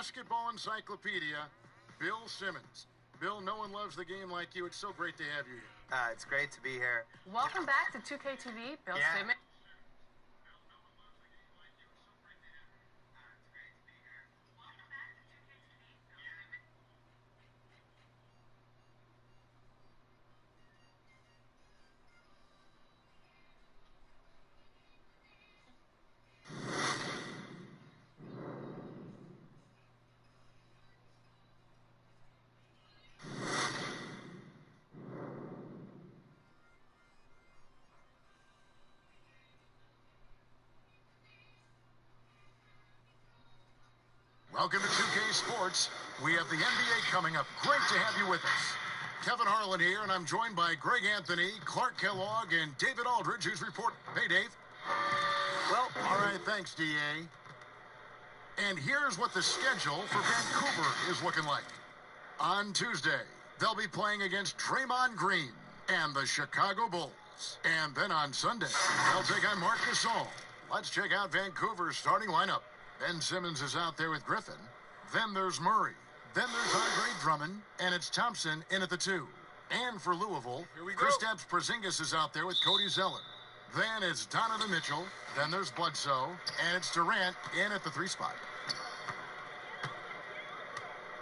basketball encyclopedia, Bill Simmons. Bill, no one loves the game like you. It's so great to have you here. It's great to be here. Welcome back to 2K TV, Bill Simmons. Welcome to 2K Sports. We have the NBA coming up. Great to have you with us. Kevin Harlan here, and I'm joined by Greg Anthony, Clark Kellogg, and David Aldridge, who's reporting. Hey, Dave. Well, All right, thanks, DA. And here's what the schedule for Vancouver is looking like. On Tuesday, they'll be playing against Draymond Green and the Chicago Bulls. And then on Sunday, they'll take on Marc Gasol. Let's check out Vancouver's starting lineup. Ben Simmons is out there with Griffin. Then there's Murray. Then there's Andre Drummond. And it's Thompson in at the 2. And for Louisville, Kristaps Porzingis is out there with Cody Zeller. Then it's Donovan Mitchell. Then there's Bledsoe. And it's Durant in at the 3 spot.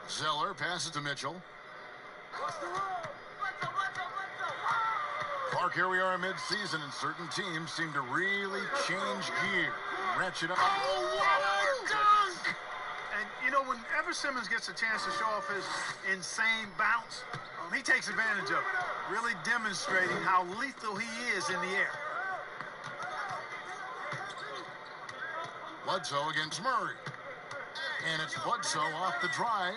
Zeller passes to Mitchell. Clark, here we are mid-season, and certain teams seem to really change gear. Ratchet up. Oh, what a dunk! And, you know, whenever Simmons gets a chance to show off his insane bounce, he takes advantage of it, really demonstrating how lethal he is in the air. Bledsoe against Murray. And it's Bledsoe off the drive.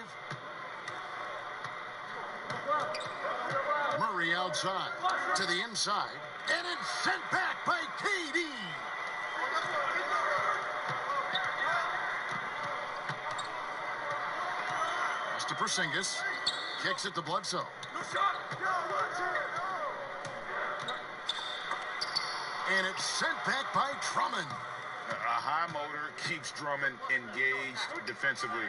Murray outside to the inside. And it's sent back by KD. Pass to Porzingis. Kicks it to Bledsoe. And it's sent back by Drummond. A high motor keeps Drummond engaged defensively.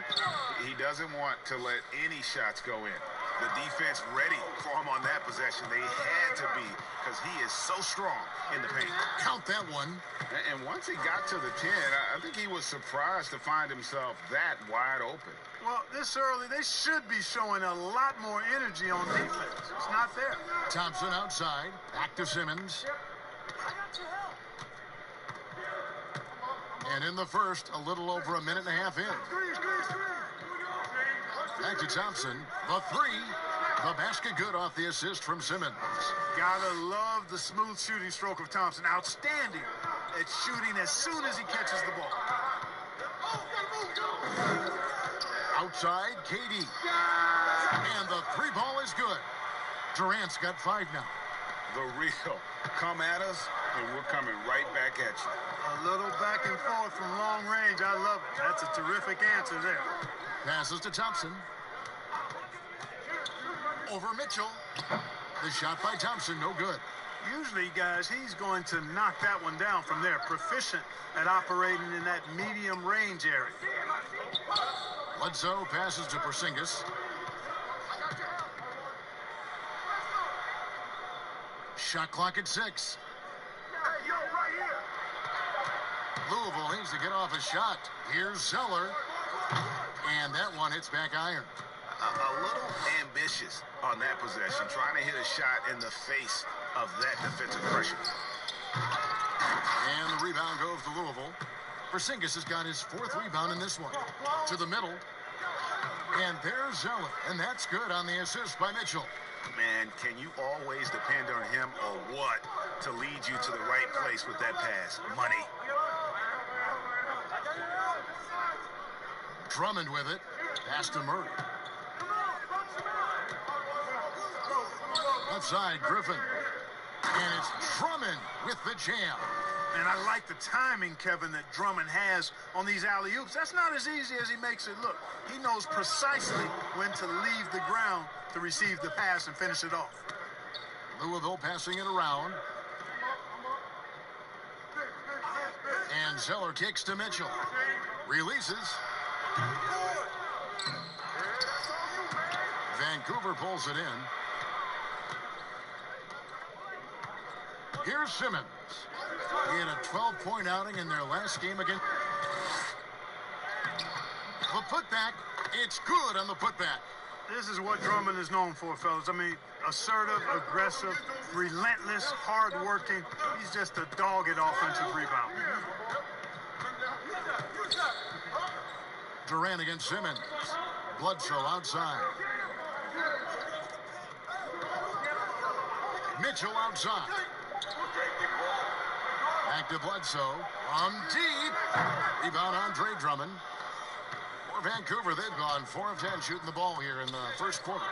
He doesn't want to let any shots go in. The defense ready for him on that possession. They had to be, because he is so strong in the paint. Count that one. And once he got to the 10, I think he was surprised to find himself that wide open. Well, this early, they should be showing a lot more energy on defense. It's not there. Thompson outside. Back to Simmons. And in the first, a little over a minute and a half in. Back to Thompson. The 3. The basket good off the assist from Simmons. Gotta love the smooth shooting stroke of Thompson. Outstanding at shooting as soon as he catches the ball. Outside, KD. And the 3 ball is good. Durant's got 5 now. The real. Come at us, and we're coming right back at you. A little back and forth from long range. I love it. That's a terrific answer there. Passes to Thompson. Over Mitchell. The shot by Thompson, no good. Usually, guys, he's going to knock that one down from there. Proficient at operating in that medium range area. Bledsoe passes to Porzingis. Shot clock at 6. Louisville needs to get off a shot. Here's Zeller. And that one hits back iron. A little ambitious on that possession, trying to hit a shot in the face of that defensive pressure. And the rebound goes to Louisville. Porzingis has got his 4th rebound in this one. To the middle. And there's Zeller. And that's good on the assist by Mitchell. Man, can you always depend on him or what to lead you to the right place with that pass? Money. Drummond with it. Pass to Murray. Left side, Griffin. And it's Drummond with the jam. And I like the timing, Kevin, that Drummond has on these alley-oops. That's not as easy as he makes it look. He knows precisely when to leave the ground to receive the pass and finish it off. Louisville passing it around. And Zeller kicks to Mitchell. Releases. Vancouver pulls it in. Here's Simmons. He had a 12-point outing in their last game against... The putback. It's good on the putback. This is what Drummond is known for, fellas. I mean, assertive, aggressive, relentless, hard-working. He's just a dog at offensive rebound. Durant against Simmons. Bledsoe outside. Mitchell outside. Back to Bledsoe. On deep. Rebound Andre Drummond. For Vancouver, they've gone 4 of 10 shooting the ball here in the first quarter.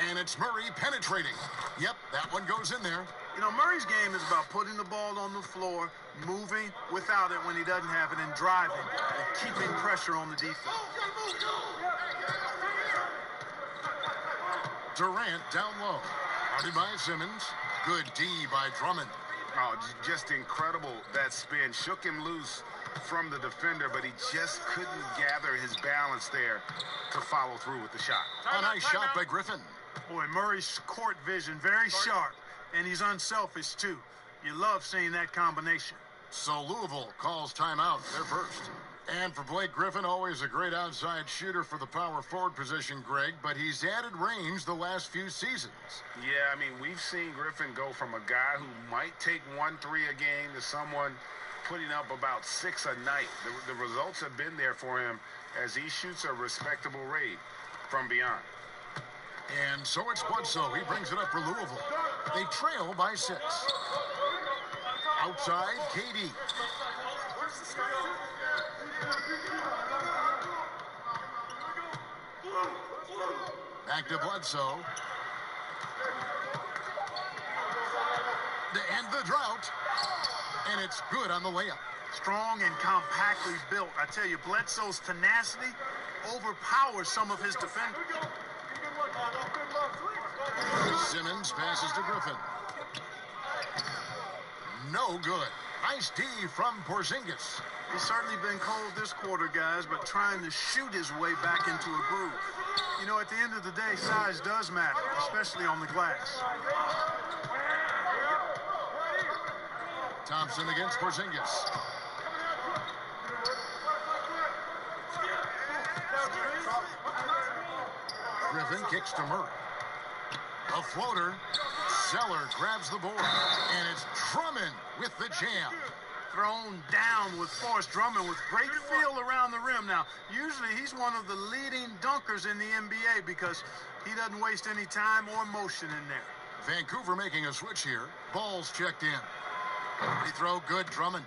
And it's Murray penetrating. Yep, that one goes in there. You know, Murray's game is about putting the ball on the floor, moving without it when he doesn't have it, and driving, and keeping pressure on the defense. Durant down low. Guarded by Simmons. Good D by Drummond. Oh, just incredible. That spin shook him loose from the defender, but he just couldn't gather his balance there to follow through with the shot. A nice shot by Griffin. Boy, Murray's court vision, very sharp, and he's unselfish, too. You love seeing that combination. So Louisville calls timeout. They're first. And for Blake Griffin, always a great outside shooter for the power forward position, Greg, but he's added range the last few seasons. Yeah, I mean, we've seen Griffin go from a guy who might take 1 3 a game to someone putting up about 6 a night. The results have been there for him as he shoots a respectable rate from beyond. And so it's Bledsoe. He brings it up for Louisville. They trail by 6. Outside, KD. Back to Bledsoe. To end the drought. And it's good on the layup. Strong and compactly built. I tell you, Bledsoe's tenacity overpowers some of his defenders. Simmons passes to Griffin. No good. Nice D from Porzingis. He's certainly been cold this quarter, guys, but trying to shoot his way back into a groove. You know, at the end of the day, size does matter, especially on the glass. Thompson against Porzingis. Griffin kicks to Murray. A floater. Zeller grabs the board. And it's Drummond with the jam. Thrown down with force. Drummond with great feel around the rim. Now, usually he's one of the leading dunkers in the NBA because he doesn't waste any time or motion in there. Vancouver making a switch here. Ball's checked in. They throw good Drummond.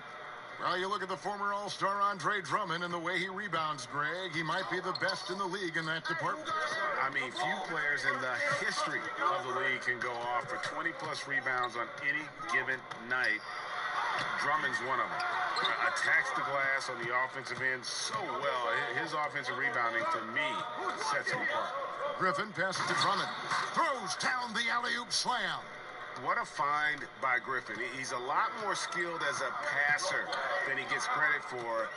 Well, you look at the former All-Star Andre Drummond and the way he rebounds, Greg. He might be the best in the league in that department. I mean, few players in the history of the league can go off for 20-plus rebounds on any given night. Drummond's one of them. Attacks the glass on the offensive end so well. His offensive rebounding, to me, sets him apart. Griffin passes to Drummond. Throws down the alley-oop slam. What a find by Griffin. He's a lot more skilled as a passer than he gets credit for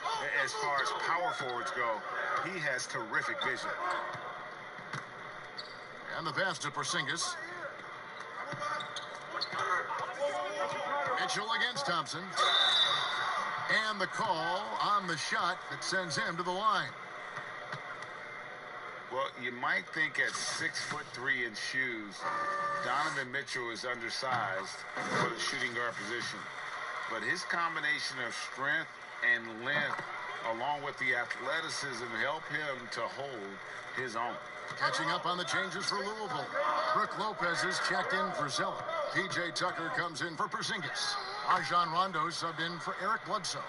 as far as power forwards go. He has terrific vision. And the pass to Porzingis. Mitchell against Thompson. And the call on the shot that sends him to the line. Well, you might think at 6'3" in shoes, Donovan Mitchell is undersized for the shooting guard position. But his combination of strength and length, along with the athleticism, help him to hold his own. Catching up on the changes for Louisville. Brook Lopez is checked in for Zeller. P.J. Tucker comes in for Porzingis. Rajon Rondo subbed in for Eric Bledsoe.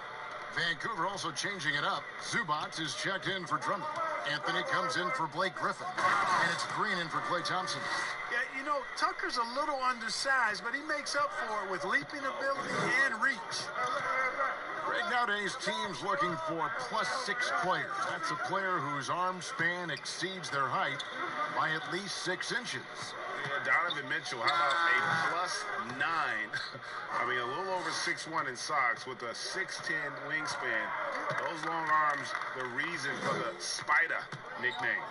Vancouver also changing it up. Zubac is checked in for Drummond. Anthony comes in for Blake Griffin. And it's Green in for Klay Thompson. Yeah, you know, Tucker's a little undersized, but he makes up for it with leaping ability and reach. Greg, nowadays teams looking for +6 players. That's a player whose arm span exceeds their height by at least 6 inches. Yeah, Donovan Mitchell, how about a +9? I mean, a little over 6'1" in socks with a 6'10" wingspan. Those long arms, the reason for the Spider nickname.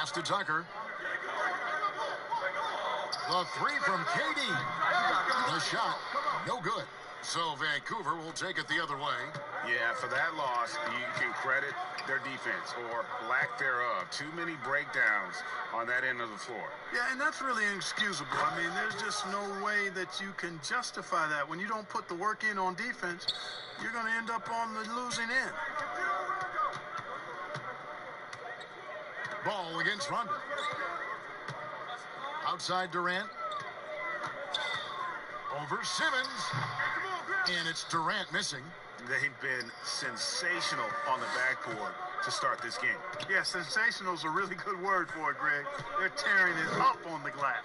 Pass to Tucker. The three from KD. The shot, no good. So Vancouver will take it the other way. Yeah, for that loss, you can credit their defense or lack thereof. Too many breakdowns on that end of the floor. Yeah, and that's really inexcusable. I mean, there's just no way that you can justify that. When you don't put the work in on defense, you're going to end up on the losing end. Ball against Rondo. Outside Durant. Over Simmons. And it's Durant missing. They've been sensational on the backboard to start this game. Yeah, sensational is a really good word for it, Greg. They're tearing it up on the glass.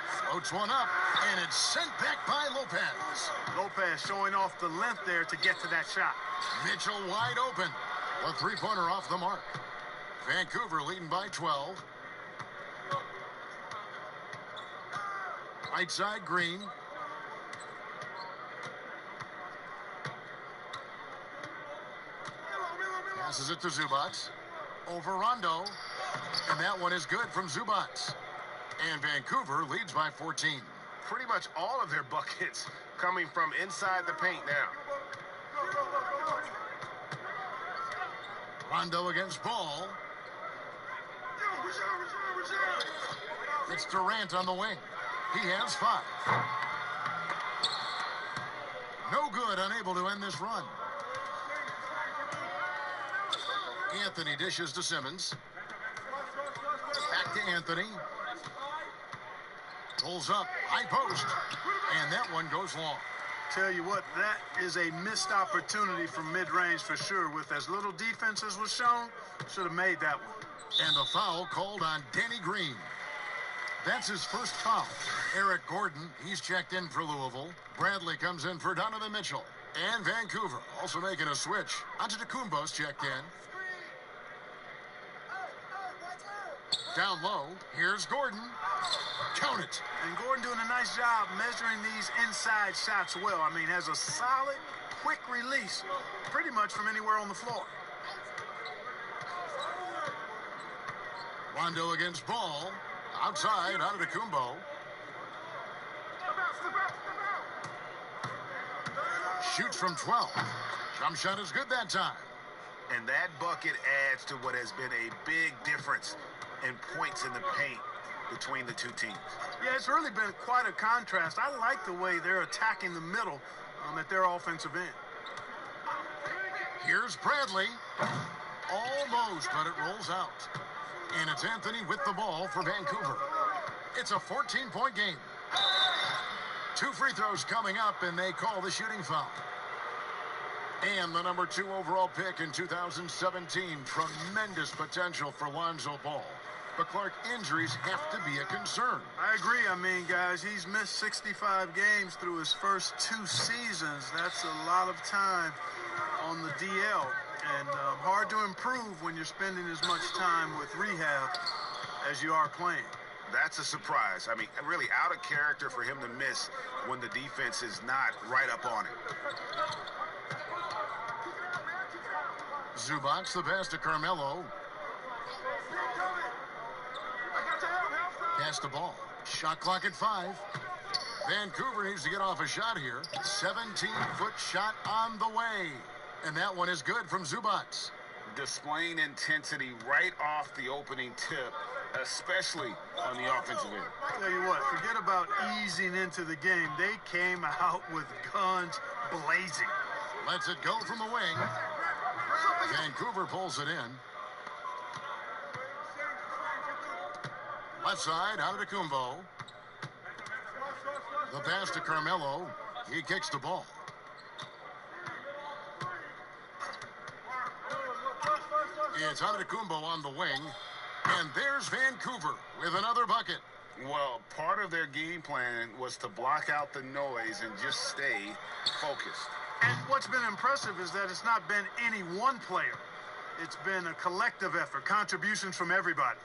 Floats one up, and it's sent back by Lopez. Lopez showing off the length there to get to that shot. Mitchell wide open. The three-pointer off the mark. Vancouver leading by 12. Right side, Green. Passes it to Zubac. Over Rondo. And that one is good from Zubac. And Vancouver leads by 14. Pretty much all of their buckets coming from inside the paint now. Rondo against Ball. It's Durant on the wing. He has 5. No good, unable to end this run. Anthony dishes to Simmons. Back to Anthony. Pulls up, high post, and that one goes long. Tell you what, that is a missed opportunity from mid-range for sure. With as little defense as was shown, should have made that one. And the foul called on Danny Green. That's his first foul. Eric Gordon, he's checked in for Louisville. Bradley comes in for Donovan Mitchell. And Vancouver also making a switch. Antetokounmpo's checked in. Down low, here's Gordon. Count it. And Gordon doing a nice job measuring these inside shots well. I mean, has a solid, quick release pretty much from anywhere on the floor. Rondo against Ball. Outside, Antetokounmpo. Shoots from 12. Jump shot is good that time. And that bucket adds to what has been a big difference in points in the paint between the two teams. Yeah, it's really been quite a contrast. I like the way they're attacking the middle at their offensive end. Here's Bradley. Almost, but it rolls out. And it's Anthony with the ball for Vancouver. It's a 14-point game. 2 free throws coming up, and they call the shooting foul. And the number 2 overall pick in 2017. Tremendous potential for Lonzo Ball. But Clark, injuries have to be a concern. I agree. I mean, guys, he's missed 65 games through his first 2 seasons. That's a lot of time on the DL. And hard to improve when you're spending as much time with rehab as you are playing. That's a surprise. I mean, really out of character for him to miss when the defense is not right up on it. Zubac, the pass to Carmelo. Pass the ball. Shot clock at 5. Vancouver needs to get off a shot here. 17-foot shot on the way. And that one is good from Zubac. Displaying intensity right off the opening tip, especially on the offensive end. Tell you what, forget about easing into the game. They came out with guns blazing. Lets it go from the wing. Vancouver pulls it in. Left side, Antetokounmpo. The pass to Carmelo. He kicks the ball. It's Antetokounmpo on the wing. And there's Vancouver with another bucket. Well, part of their game plan was to block out the noise and just stay focused. And what's been impressive is that it's not been any one player. It's been a collective effort, contributions from everybody.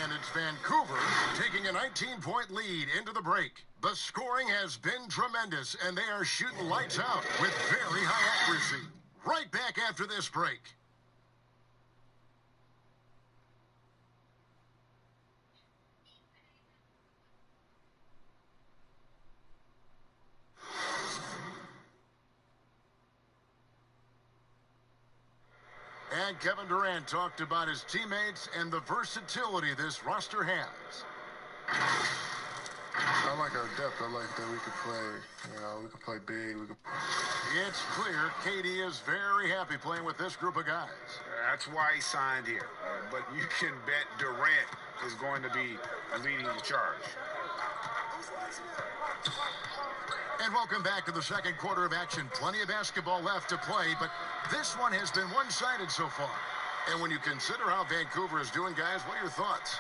And it's Vancouver taking a 19-point lead into the break. The scoring has been tremendous, and they are shooting lights out with very high accuracy. Right back after this break. And Kevin Durant talked about his teammates and the versatility this roster has. I like our depth. I like that we can play, we can play big. It's clear KD is very happy playing with this group of guys. That's why he signed here. But you can bet Durant is going to be leading the charge. And welcome back to the second quarter of action. Plenty of basketball left to play, but this one has been one-sided so far. And when you consider how Vancouver is doing, guys, what are your thoughts?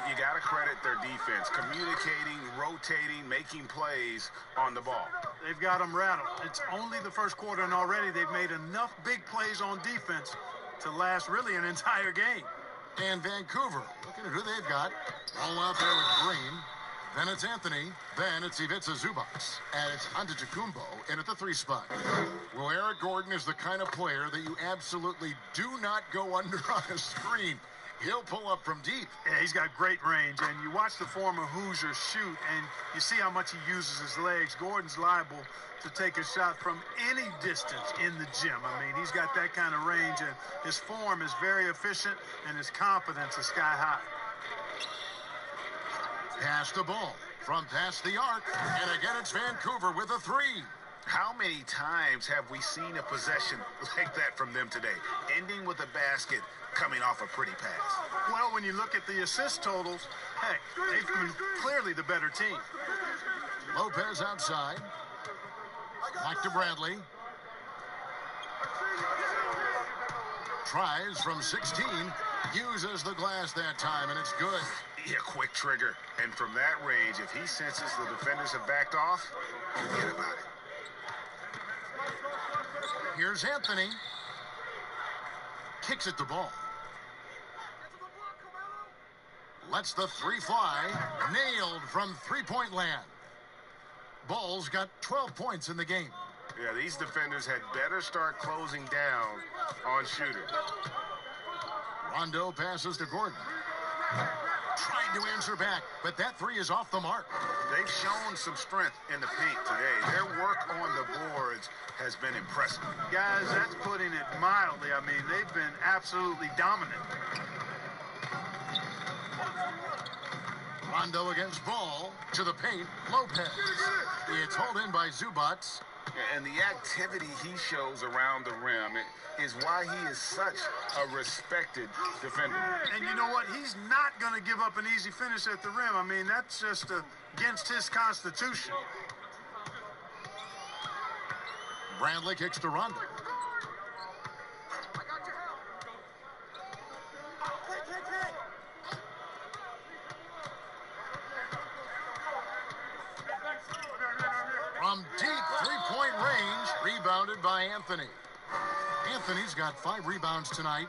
You got to credit their defense, communicating, rotating, making plays on the ball. They've got them rattled. It's only the first quarter, and already they've made enough big plays on defense to last really an entire game. And Vancouver, looking at who they've got. All out there with Green. Then it's Anthony. Then it's Ivica Zubac. And it's Antetokounmpo in at the 3 spot. Well, Eric Gordon is the kind of player that you absolutely do not go under on a screen. He'll pull up from deep. Yeah, he's got great range. And you watch the former Hoosier shoot, and you see how much he uses his legs. Gordon's liable to take a shot from any distance in the gym. I mean, he's got that kind of range, and his form is very efficient, and his confidence is sky high. Pass the ball from past the arc. And again, it's Vancouver with a 3. How many times have we seen a possession like that from them today, ending with a basket coming off a pretty pass? Well, when you look at the assist totals, heck, they've been clearly the better team. Lopez outside. Back to Bradley. Tries from 16. Uses the glass that time, and it's good. Yeah, quick trigger. And from that range, if he senses the defenders have backed off, forget about it. Here's Anthony. Kicks at the ball. Lets the 3 fly. Nailed from three-point land. Ball's got 12 points in the game. Yeah, these defenders had better start closing down on shooters. Rondo passes to Gordon. Trying to answer back, but that 3 is off the mark. They've shown some strength in the paint today. Their work on the boards has been impressive. Guys, that's putting it mildly. I mean, they've been absolutely dominant. Rondo against Ball to the paint. Lopez. It's hauled in by Zubac. And the activity he shows around the rim is why he is such a respected defender. And you know what? He's not going to give up an easy finish at the rim. I mean, that's just against his constitution. Bradley kicks to Rondo. From deep three-point range, rebounded by Anthony. Anthony's got 5 rebounds tonight.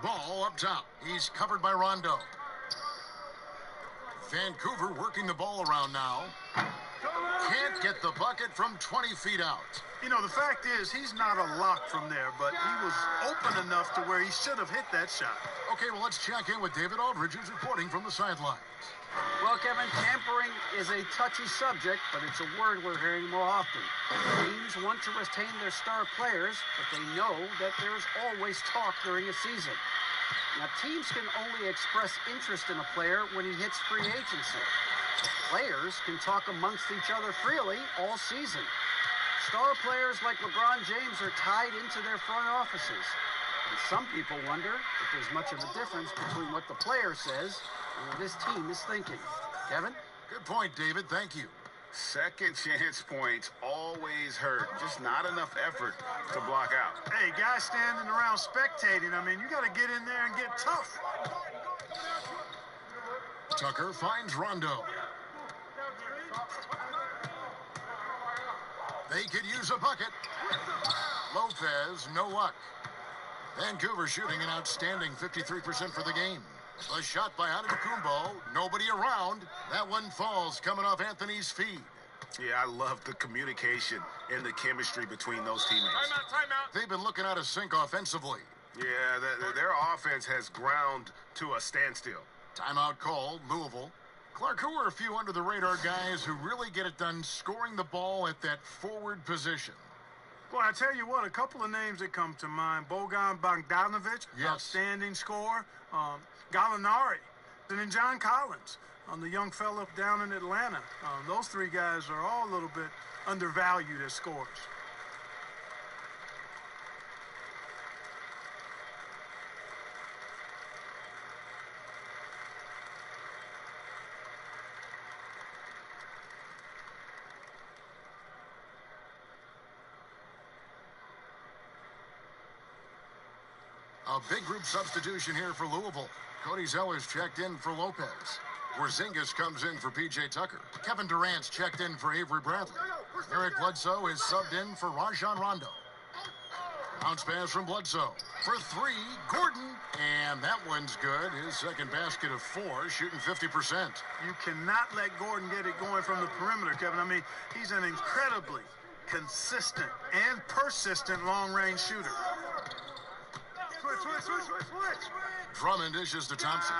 Ball up top. He's covered by Rondo. Vancouver working the ball around now. Can't get the bucket from 20 feet out. You know, the fact is, he's not a lock from there, but he was open enough to where he should have hit that shot. Okay, well, let's check in with David Aldridge, who's reporting from the sidelines. Well, Kevin, tampering is a touchy subject, but it's a word we're hearing more often. Teams want to retain their star players, but they know that there's always talk during a season. Now, teams can only express interest in a player when he hits free agency. Players can talk amongst each other freely all season. Star players like LeBron James are tied into their front offices. And some people wonder if there's much of a difference between what the player says and what his team is thinking. Kevin? Good point, David. Thank you. Second chance points always hurt. Just not enough effort to block out. Hey, guys standing around spectating, I mean, you got to get in there and get tough. Tucker finds Rondo. They could use a bucket. Lopez, no luck. Vancouver shooting an outstanding 53% for the game. A shot by Antetokounmpo. Nobody around. That one falls coming off Anthony's feet. Yeah, I love the communication and the chemistry between those teammates. Timeout. They've been looking out of sync offensively. Yeah, their offense has ground to a standstill. Timeout called, Louisville. Clark, who are a few under-the-radar guys who really get it done scoring the ball at that forward position? Boy, I tell you what, a couple of names that come to mind. Bogan Bogdanovic, Yes. outstanding scorer. Gallinari, and then John Collins, the young fella down in Atlanta. Those three guys are all a little bit undervalued as scorers. A big group substitution here for Louisville. Cody Zeller's checked in for Lopez. Porzingis comes in for P.J. Tucker. Kevin Durant's checked in for Avery Bradley. Eric Bledsoe is subbed in for Rajon Rondo. Bounce pass from Bledsoe. For three, Gordon. And that one's good. His second basket of 4, shooting 50%. You cannot let Gordon get it going from the perimeter, Kevin. I mean, he's an incredibly consistent and persistent long-range shooter. Switch. Drummond dishes to Thompson.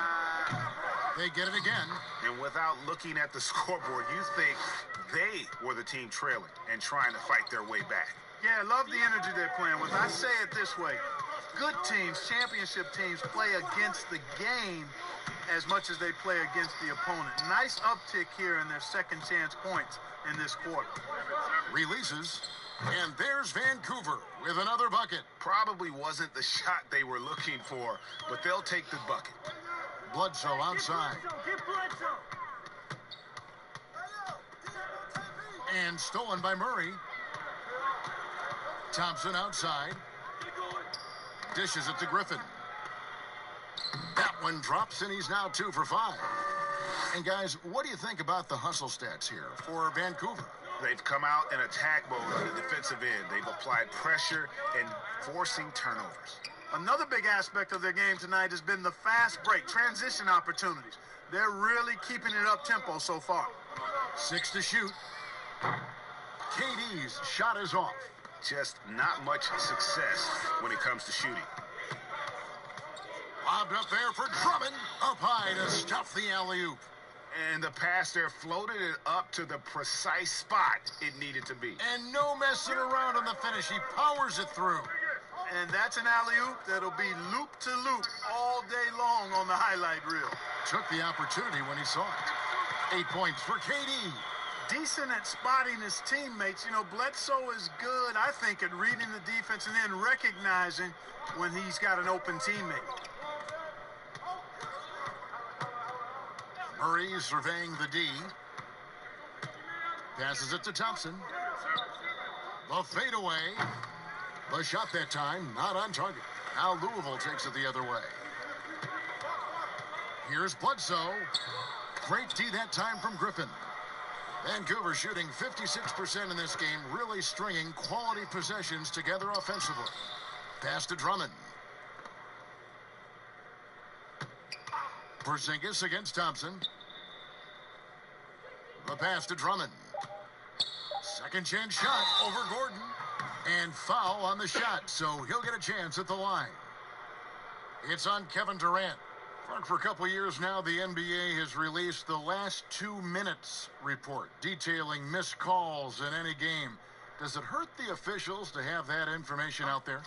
They get it again. And without looking at the scoreboard, you think they were the team trailing and trying to fight their way back. Yeah, love the energy they're playing with. I say it this way. Good teams, championship teams, play against the game as much as they play against the opponent. Nice uptick here in their second chance points in this quarter. Releases. And there's Vancouver with another bucket. Probably wasn't the shot they were looking for, but they'll take the bucket. Bledsoe outside. And stolen by Murray. Thompson outside. Dishes it to Griffin. That one drops, and he's now 2 for 5. And guys, what do you think about the hustle stats here for Vancouver? They've come out in attack mode on the defensive end. They've applied pressure and forcing turnovers. Another big aspect of their game tonight has been the fast break, transition opportunities. They're really keeping it up tempo so far. 6 to shoot. KD's shot is off. Just not much success when it comes to shooting. Lobbed up there for Drummond. Up high to stuff the alley-oop. And the pass there floated it up to the precise spot it needed to be. And no messing around on the finish. He powers it through. And that's an alley-oop that'll be loop-to-loop all day long on the highlight reel. Took the opportunity when he saw it. 8 points for KD. Decent at spotting his teammates. You know, Bledsoe is good, I think, at reading the defense and then recognizing when he's got an open teammate. Murray surveying the D. Passes it to Thompson. The fadeaway. The shot that time, not on target. Now Louisville takes it the other way. Here's Bledsoe. Great D that time from Griffin. Vancouver shooting 56% in this game, really stringing quality possessions together offensively. Pass to Drummond. Porzingis against Thompson. The pass to Drummond. Second chance shot over Gordon. And foul on the shot, so he'll get a chance at the line. It's on Kevin Durant. For a couple years now, the NBA has released the last 2 minutes report detailing missed calls in any game. Does it hurt the officials to have that information out there?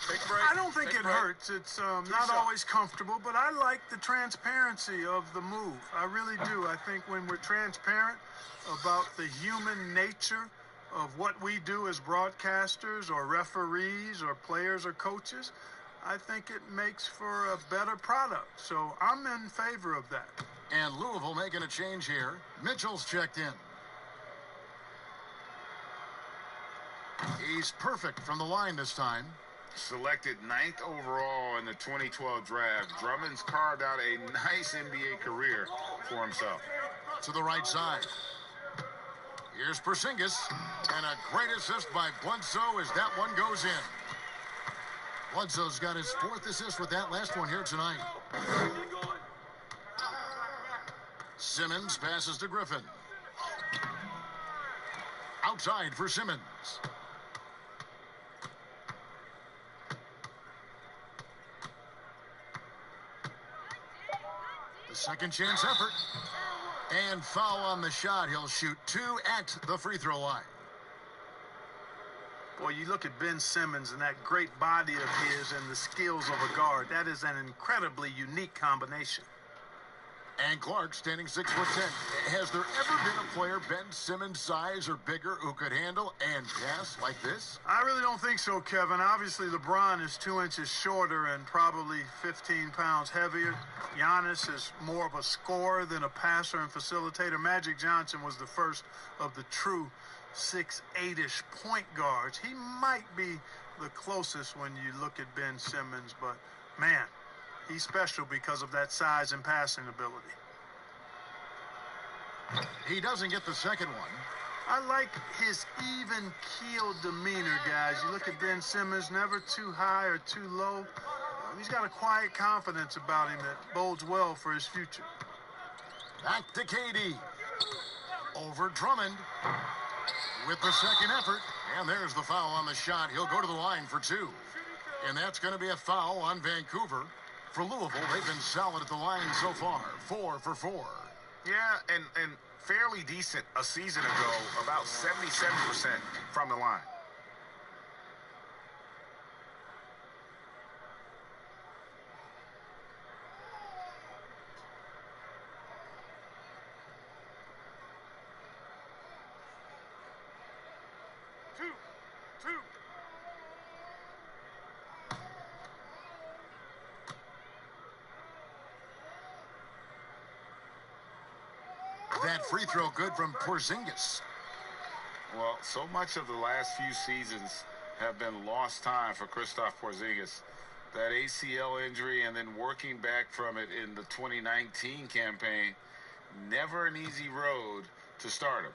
I don't think it hurts. It's not always comfortable, but I like the transparency of the move. I really do. I think when we're transparent about the human nature of what we do as broadcasters or referees or players or coaches, I think it makes for a better product. So I'm in favor of that. And Louisville making a change here. Mitchell's checked in. He's perfect from the line this time. Selected 9th overall in the 2012 draft, Drummond's carved out a nice NBA career for himself. To the right side. Here's Porzingis. And a great assist by Bledsoe as that one goes in. Bledsoe's got his 4th assist with that last one here tonight. Simmons passes to Griffin. Outside for Simmons. The second chance effort. And foul on the shot. He'll shoot 2 at the free throw line. Boy, you look at Ben Simmons and that great body of his and the skills of a guard. That is an incredibly unique combination. And Clark standing 6'10". Has there ever been a player Ben Simmons' size or bigger who could handle and pass like this? I really don't think so, Kevin. Obviously, LeBron is 2 inches shorter and probably 15 pounds heavier. Giannis is more of a scorer than a passer and facilitator. Magic Johnson was the first of the true 6'8"-ish point guards. He might be the closest when you look at Ben Simmons, but man, he's special because of that size and passing ability. He doesn't get the second one. I like his even-keeled demeanor, guys. You look at Ben Simmons, never too high or too low. He's got a quiet confidence about him that bodes well for his future. Back to KD. Over Drummond. With the second effort. And there's the foul on the shot. He'll go to the line for two. And that's going to be a foul on Vancouver. For Louisville, they've been solid at the line so far. 4 for 4. Yeah, and fairly decent a season ago, about 77% from the line. That free throw good from Porzingis. Well, so much of the last few seasons have been lost time for Kristaps Porzingis. That ACL injury and then working back from it in the 2019 campaign, never an easy road to start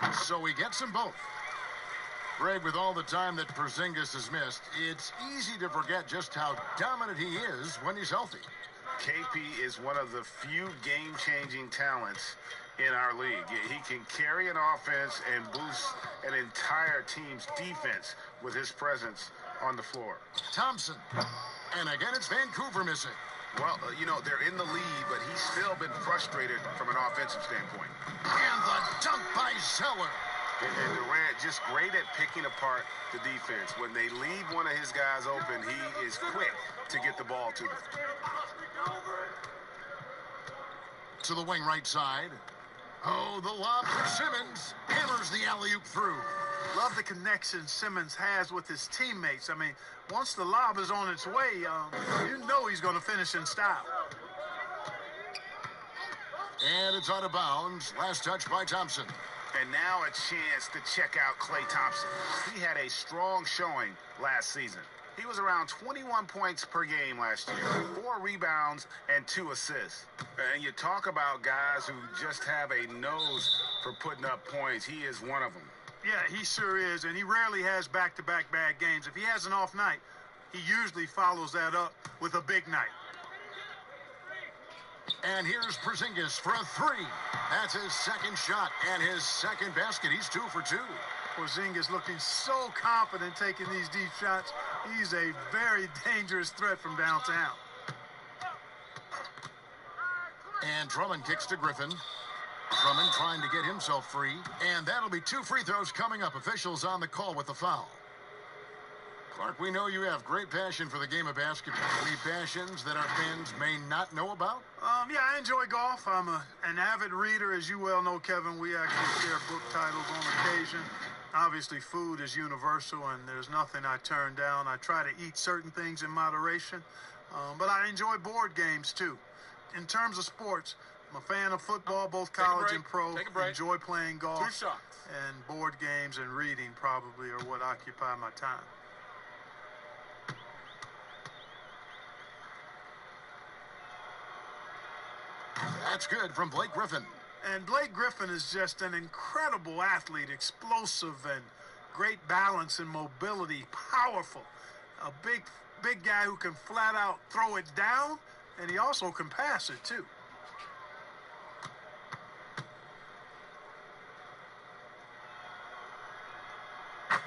him. So he gets them both. Greg, with all the time that Porzingis has missed, it's easy to forget just how dominant he is when he's healthy. KP is one of the few game-changing talents in our league. He can carry an offense and boost an entire team's defense with his presence on the floor. Thompson. And again, it's Vancouver missing. Well, they're in the lead, but he's still been frustrated from an offensive standpoint. And the dunk by Zeller. And Durant just great at picking apart the defense. When they leave one of his guys open, he is quick to get the ball to them. To the wing right side. Oh, the lob for Simmons. Hammers the alley-oop through. Love the connection Simmons has with his teammates. I mean, once the lob is on its way, you know he's going to finish in style. And it's out of bounds. Last touch by Thompson. And now a chance to check out Klay Thompson. He had a strong showing last season. He was around 21 points per game last year, 4 rebounds and 2 assists. And you talk about guys who just have a nose for putting up points. He is one of them. Yeah, he sure is, and he rarely has back-to-back bad games. If he has an off night, he usually follows that up with a big night. And here's Porzingis for a 3. That's his second shot and his second basket. He's 2 for 2. Porzingis looking so confident taking these deep shots. He's a very dangerous threat from downtown. And Drummond kicks to Griffin. Drummond trying to get himself free. And that'll be 2 free throws coming up. Officials on the call with the foul. Clark, we know you have great passion for the game of basketball. Any passions that our fans may not know about? Yeah, I enjoy golf. I'm an avid reader. As you well know, Kevin, we actually share book titles on occasion. Obviously, food is universal, and there's nothing I turn down. I try to eat certain things in moderation, but I enjoy board games, too. In terms of sports, I'm a fan of football, both college and pro. Enjoy playing golf. 2 shots. And board games and reading probably are what occupy my time. That's good from Blake Griffin. And Blake Griffin is just an incredible athlete, explosive and great balance and mobility, powerful. A big guy who can flat out throw it down, and he also can pass it too.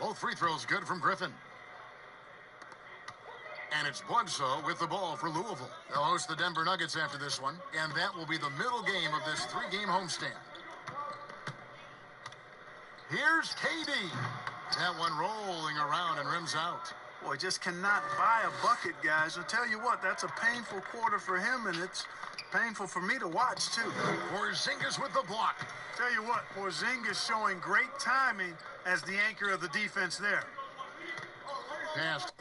Both free throws good from Griffin. And it's Bledsoe with the ball for Louisville. They'll host the Denver Nuggets after this one, and that will be the middle game of this 3-game homestand. Here's KD. That one rolling around and rims out. Boy, just cannot buy a bucket, guys. I'll tell you what, that's a painful quarter for him, and it's painful for me to watch, too. Porzingis with the block. Tell you what, Porzingis showing great timing as the anchor of the defense there. Pass.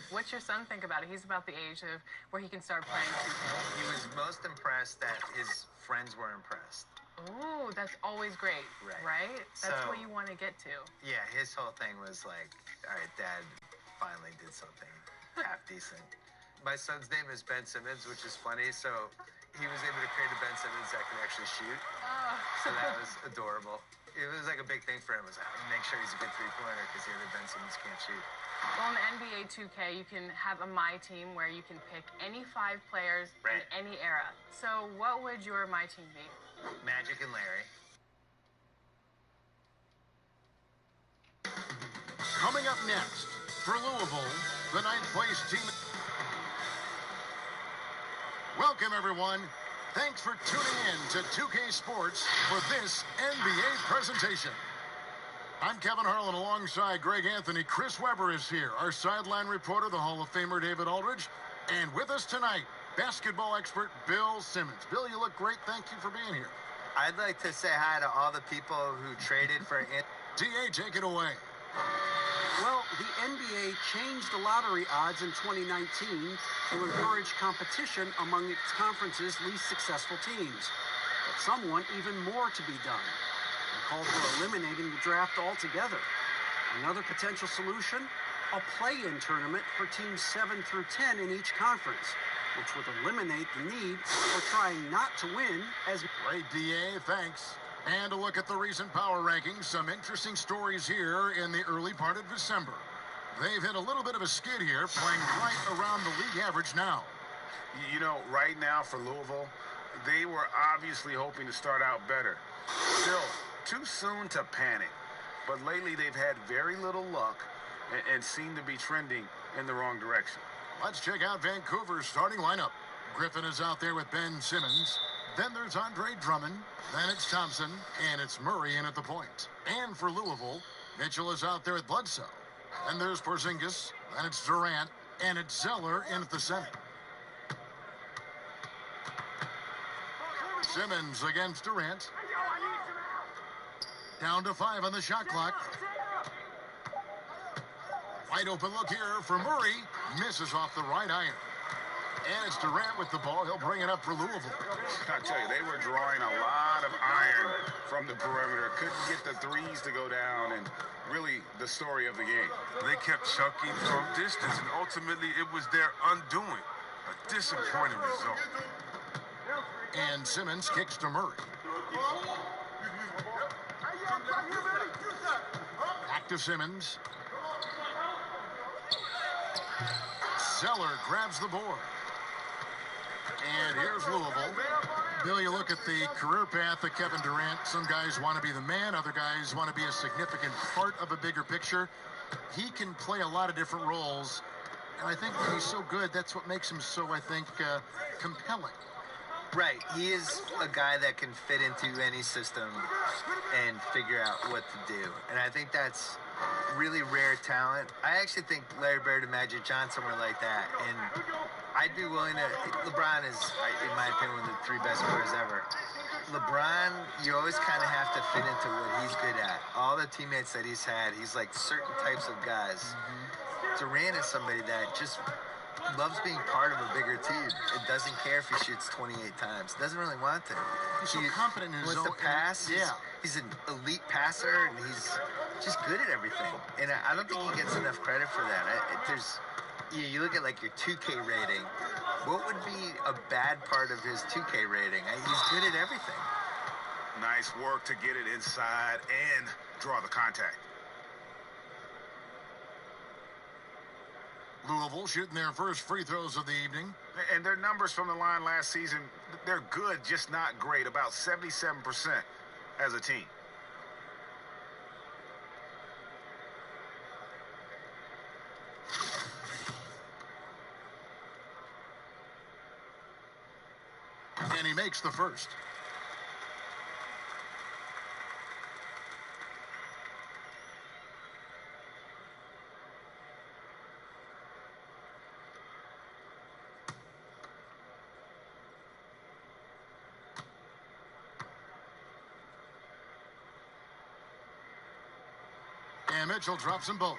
What's your son think about it? He's about the age of where he can start playing 2K. He was most impressed that his friends were impressed. Ooh, that's always great, right? That's So- what you want to get to. Yeah, his whole thing was like, all right, Dad finally did something half decent. My son's name is Ben Simmons, which is funny. So he was able to create a Ben Simmons that could actually shoot. So that was adorable. It was like a big thing for him. Was make sure he's a good three-pointer because the other Ben Simmons can't shoot. Well, in NBA 2K, you can have a My Team where you can pick any 5 players in any era. So what would your My Team be? Magic and Larry. Coming up next, for Louisville, the 9th place team. Welcome, everyone. Thanks for tuning in to 2K Sports for this NBA presentation. I'm Kevin Harlan alongside Greg Anthony. Chris Webber is here, our sideline reporter, the Hall of Famer David Aldridge. And with us tonight, basketball expert Bill Simmons. Bill, you look great. Thank you for being here. I'd like to say hi to all the people who traded for DA, take it away. Well, the NBA changed the lottery odds in 2019 to encourage competition among its conference's least successful teams. But some want even more to be done. They called for eliminating the draft altogether. Another potential solution? A play-in tournament for teams 7 through 10 in each conference, which would eliminate the need for trying not to win as... Great, DA. Thanks. And a look at the recent power rankings. Some interesting stories here in the early part of December. They've hit a little bit of a skid here, playing right around the league average now. You know, right now for Louisville, they were obviously hoping to start out better. Still, too soon to panic. But lately they've had very little luck and seem to be trending in the wrong direction. Let's check out Vancouver's starting lineup. Griffin is out there with Ben Simmons. Then there's Andre Drummond. Then it's Thompson. And it's Murray in at the point. And for Louisville, Mitchell is out there with Bledsoe. Then there's Porzingis. Then it's Durant. And it's Zeller in at the center. Simmons against Durant. Down to 5 on the shot clock. Wide open look here for Murray. Misses off the right iron. And it's Durant with the ball. He'll bring it up for Louisville. I tell you, they were drawing a lot of iron from the perimeter. Couldn't get the threes to go down, and really the story of the game. They kept chucking from distance, and ultimately it was their undoing. A disappointing result. And Simmons kicks to Murray. Back to Simmons. Zeller grabs the board. And here's Louisville. Bill, you look at the career path of Kevin Durant. Some guys want to be the man. Other guys want to be a significant part of a bigger picture. He can play a lot of different roles. And I think that he's so good, that's what makes him so, I think, compelling. Right. He is a guy that can fit into any system and figure out what to do. And I think that's really rare talent. I actually think Larry Bird and Magic Johnson were like that. And I'd be willing to... LeBron is, in my opinion, one of the three best players ever. LeBron, you always kind of have to fit into what he's good at. All the teammates that he's had, he's like certain types of guys. Durant is somebody that just loves being part of a bigger team. It doesn't care if he shoots 28 times. Doesn't really want to. He's so confident in his own. Wants to pass. Yeah. He's an elite passer, and he's just good at everything. And I don't think he gets enough credit for that. You look at like your 2K rating. What would be a bad part of his 2K rating? He's good at everything. Nice work to get it inside and draw the contact. Louisville shooting their first free throws of the evening. And their numbers from the line last season, they're good, just not great. About 77% as a team. And he makes the first. And Mitchell drops them both.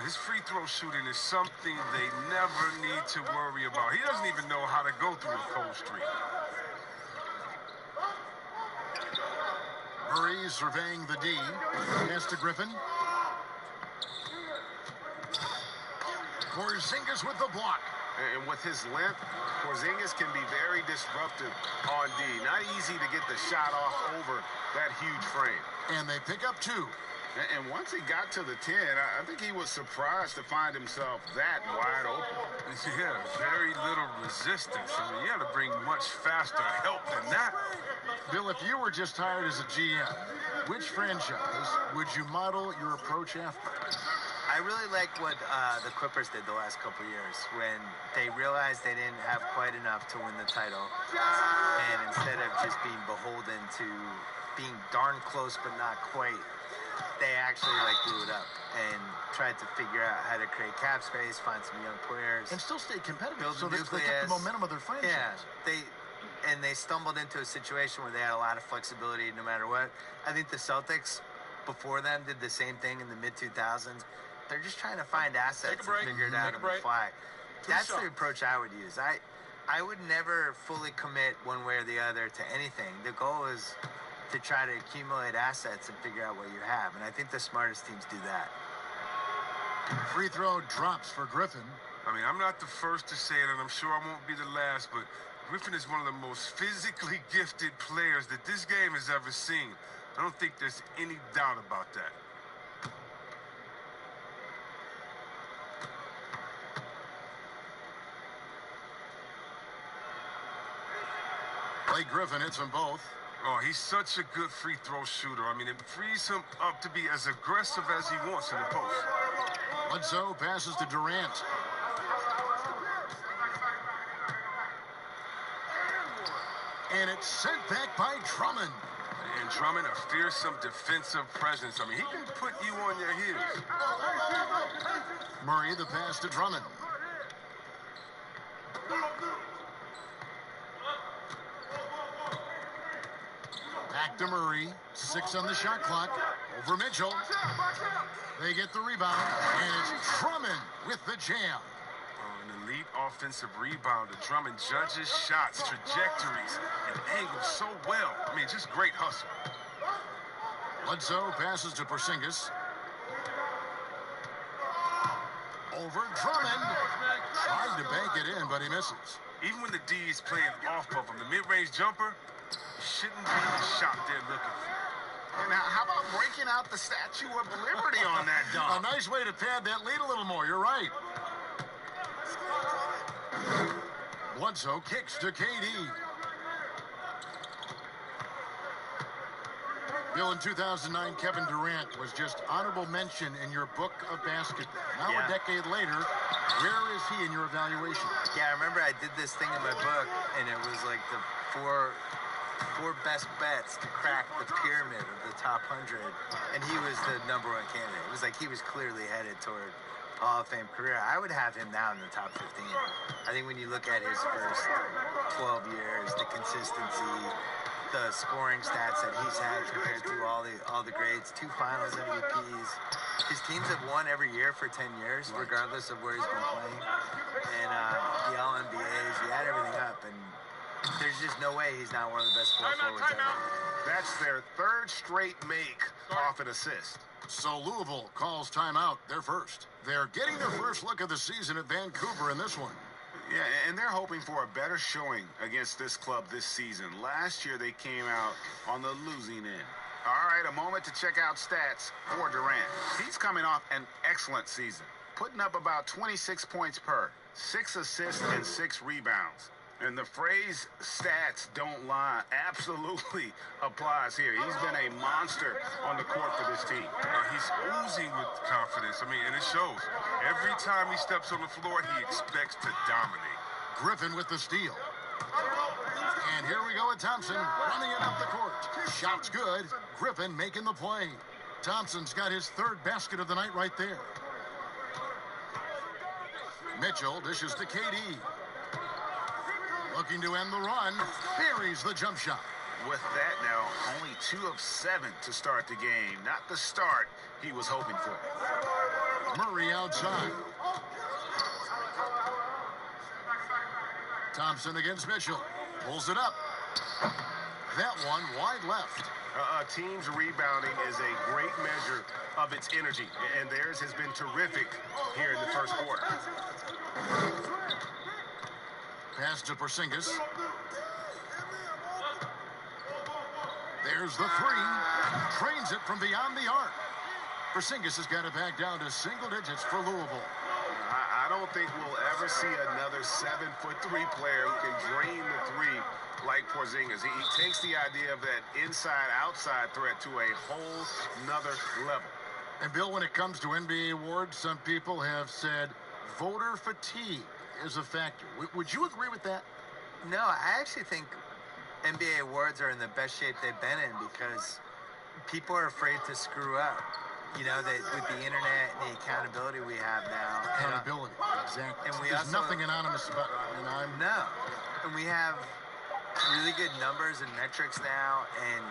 His free throw shooting is something they never need to worry about. He doesn't even know how to go through a cold streak. Murray surveying the D. Pass to Griffin. Porzingis with the block. And with his length, Porzingis can be very disruptive on D. Not easy to get the shot off over that huge frame. And they pick up two. And once he got to the 10, I think he was surprised to find himself that wide open. Yeah, very little resistance. I mean, you got to bring much faster help than that. Bill, if you were just hired as a GM, which franchise would you model your approach after? I really like what the Clippers did the last couple years when they realized they didn't have quite enough to win the title. And instead of just being beholden to being darn close but not quite, they actually blew it up and tried to figure out how to create cap space, find some young players, and still stay competitive. Build so they kept the momentum of their franchise. Yeah, they stumbled into a situation where they had a lot of flexibility no matter what. I think the Celtics before them did the same thing in the mid-2000s. They're just trying to find assets and figure it out on the fly. That's the approach I would use. I would never fully commit one way or the other to anything. The goal is to try to accumulate assets and figure out what you have. And I think the smartest teams do that. Free throw drops for Griffin. I mean, I'm not the first to say it, and I'm sure I won't be the last, but Griffin is one of the most physically gifted players that this game has ever seen. I don't think there's any doubt about that. Blake Griffin hits them both. Oh, he's such a good free throw shooter. I mean, it frees him up to be as aggressive as he wants in the post. Bledsoe passes to Durant. And it's sent back by Drummond. And Drummond, a fearsome defensive presence. I mean, he can put you on your heels. Murray, the pass to Drummond. Back to Murray. 6 on the shot clock. Over Mitchell. They get the rebound. And it's Drummond with the jam. An elite offensive rebounder. Drummond judges shots, trajectories, and angles so well. I mean, just great hustle. Bledsoe passes to Porzingis. Over Drummond. Tried to bank it in, but he misses. Even when the D is playing off of him, the mid-range jumper shouldn't be the shot they're looking for. And how about breaking out the Statue of Liberty on that A dunk? nice way to pad that lead a little more. You're right. Bledsoe kicks to KD. Bill, in 2009, Kevin Durant was just honorable mention in your book of basketball. Now a decade later, where is he in your evaluation? Yeah, I remember I did this thing in my book, and it was like the four best bets to crack the pyramid of the top 100, and he was the #1 candidate. It was like he was clearly headed toward Hall of Fame career. I would have him now in the top 15. I think when you look at his first 12 years, the consistency, the scoring stats that he's had compared to all the grades, 2 Finals MVPs. His teams have won every year for 10 years, regardless of where he's been playing. And the All-NBAs, he had everything up, and there's just no way he's not one of the best forwards ever. That's their 3rd straight make off an assist. So Louisville calls timeout, their first. They're getting their first look of the season at Vancouver in this one. Yeah, and they're hoping for a better showing against this club this season. Last year, they came out on the losing end. All right, a moment to check out stats for Durant. He's coming off an excellent season, putting up about 26 points per, 6 assists and 6 rebounds. And the phrase stats don't lie absolutely applies here. He's been a monster on the court for this team. He's oozing with confidence. I mean, and it shows. Every time he steps on the floor, he expects to dominate. Griffin with the steal. And here we go with Thompson running it up the court. Shot's good. Griffin making the play. Thompson's got his 3rd basket of the night right there. Mitchell dishes to KD. Looking to end the run. Buries the jump shot. With that now, only 2 of 7 to start the game. Not the start he was hoping for. Murray outside. Thompson against Mitchell. Pulls it up. That one wide left. A team's rebounding is a great measure of its energy, and theirs has been terrific here in the first quarter. Pass to Porzingis. There's the 3. Trains it from beyond the arc. Porzingis has got it back down to single digits for Louisville. I don't think we'll ever see another 7'3" player who can drain the 3 like Porzingis. He takes the idea of that inside-outside threat to a whole nother level. And Bill, when it comes to NBA awards, some people have said voter fatigue is a factor. Would you agree with that? No, I actually think NBA awards are in the best shape they've been in because people are afraid to screw up. You know, with the internet and the accountability we have now. Accountability, exactly. And There's nothing anonymous about it. No. And we have really good numbers and metrics now, and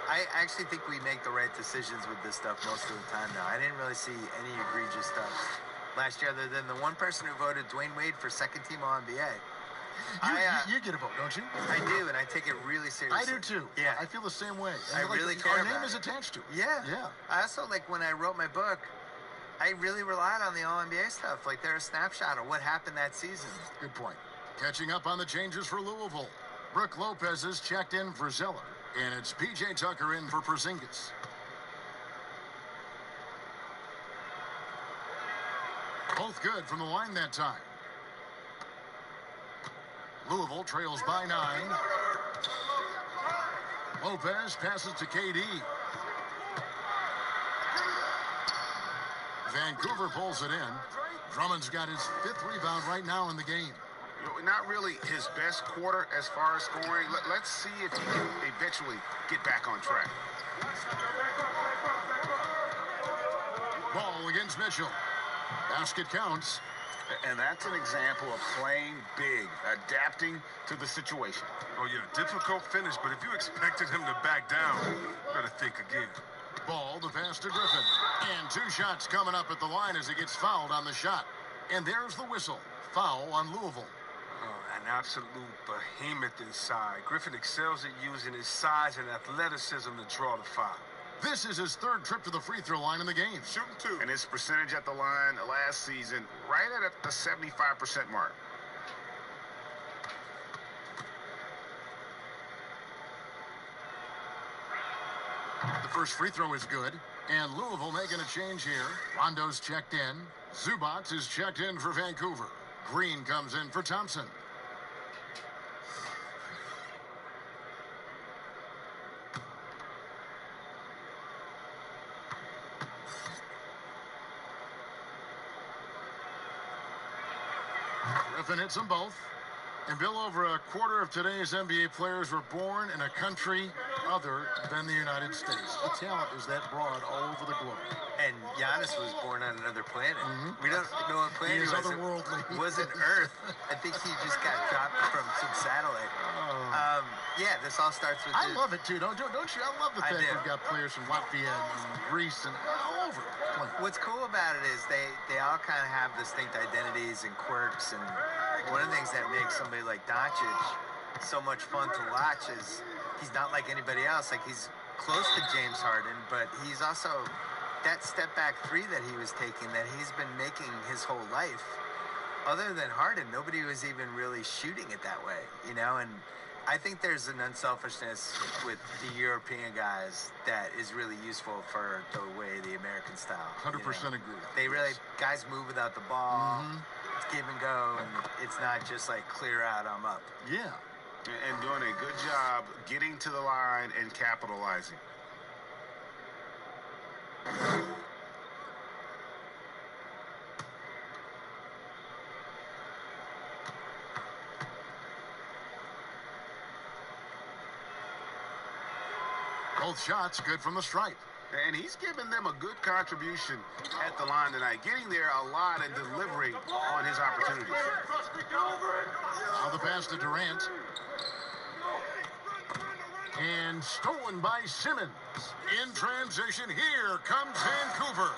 I actually think we make the right decisions with this stuff most of the time now. I didn't really see any egregious stuff last year other than the one person who voted Dwayne Wade for 2nd team All-NBA. You get a vote, don't you? I do, and I take it really seriously. I do too. Yeah. I feel the same way. I really care Our name about is it. attached to it. Yeah. Yeah. I also, when I wrote my book, I really relied on the All-NBA stuff. They're a snapshot of what happened that season. Good point. Catching up on the changes for Louisville. Brooke Lopez is checked in for Zeller, and it's P.J. Tucker in for Porzingis. Both good from the line that time. Louisville trails by 9. Lopez passes to KD. Vancouver pulls it in. Drummond's got his 5th rebound right now in the game. Not really his best quarter as far as scoring. Let's see if he can eventually get back on track. Ball against Mitchell. Basket counts. And that's an example of playing big, adapting to the situation. Oh, yeah, difficult finish, but if you expected him to back down, you better think again. Ball, the pass to Griffin. And 2 shots coming up at the line as he gets fouled on the shot. And there's the whistle. Foul on Louisville. An absolute behemoth inside. Griffin excels at using his size and athleticism to draw the foul. This is his third trip to the free throw line in the game. Shooting 2. And his percentage at the line last season, right at the 75% mark. The first free throw is good. And Louisville making a change here. Rondo's checked in. Zubac is checked in for Vancouver. Green comes in for Thompson. Griffin hits them both. And Bill, over a quarter of today's NBA players were born in a country other than the United States. The talent is that broad all over the globe. And Giannis was born on another planet. We don't know what planet He is was. otherworldly. It wasn't Earth. I think he just got dropped from some satellite. Yeah, this all starts with. I love it too, don't you? I love the fact do. we've got players from Latvia and Greece and all over. What's cool about it is they all kind of have distinct identities and quirks, and one of the things that makes somebody like Doncic so much fun to watch is he's not like anybody else. Like, he's close to James Harden, but he's also that step back three that he was taking that he's been making his whole life. Other than Harden, nobody was even really shooting it that way, you know? And I think there's an unselfishness with the European guys that is really useful for the way the American style. 100% you know? agree. They really, guys move without the ball. It's give and go, and it's not just like clear out, I'm up. Yeah. And doing a good job getting to the line and capitalizing. Both shots good from the stripe. And he's given them a good contribution at the line tonight, getting there a lot and delivering on his opportunities. Now the pass to Durant. And stolen by Simmons. In transition, here comes Vancouver.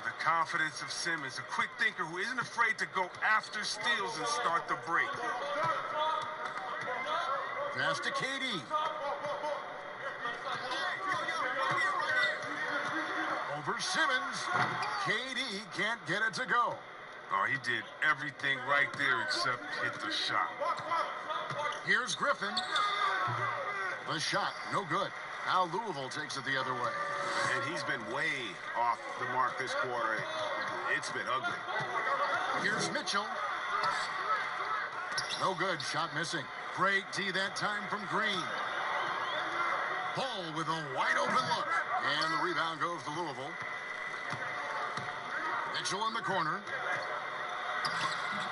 The confidence of Simmons, a quick thinker who isn't afraid to go after steals and start the break. Pass to KD. Over Simmons. KD can't get it to go. Oh, he did everything right there except hit the shot. Here's Griffin. The shot, no good. Now Louisville takes it the other way. And he's been way off the mark this quarter. It's been ugly. Here's Mitchell. No good, shot missing. Great D that time from Green. Ball with a wide open look. And the rebound goes to Louisville. Mitchell in the corner.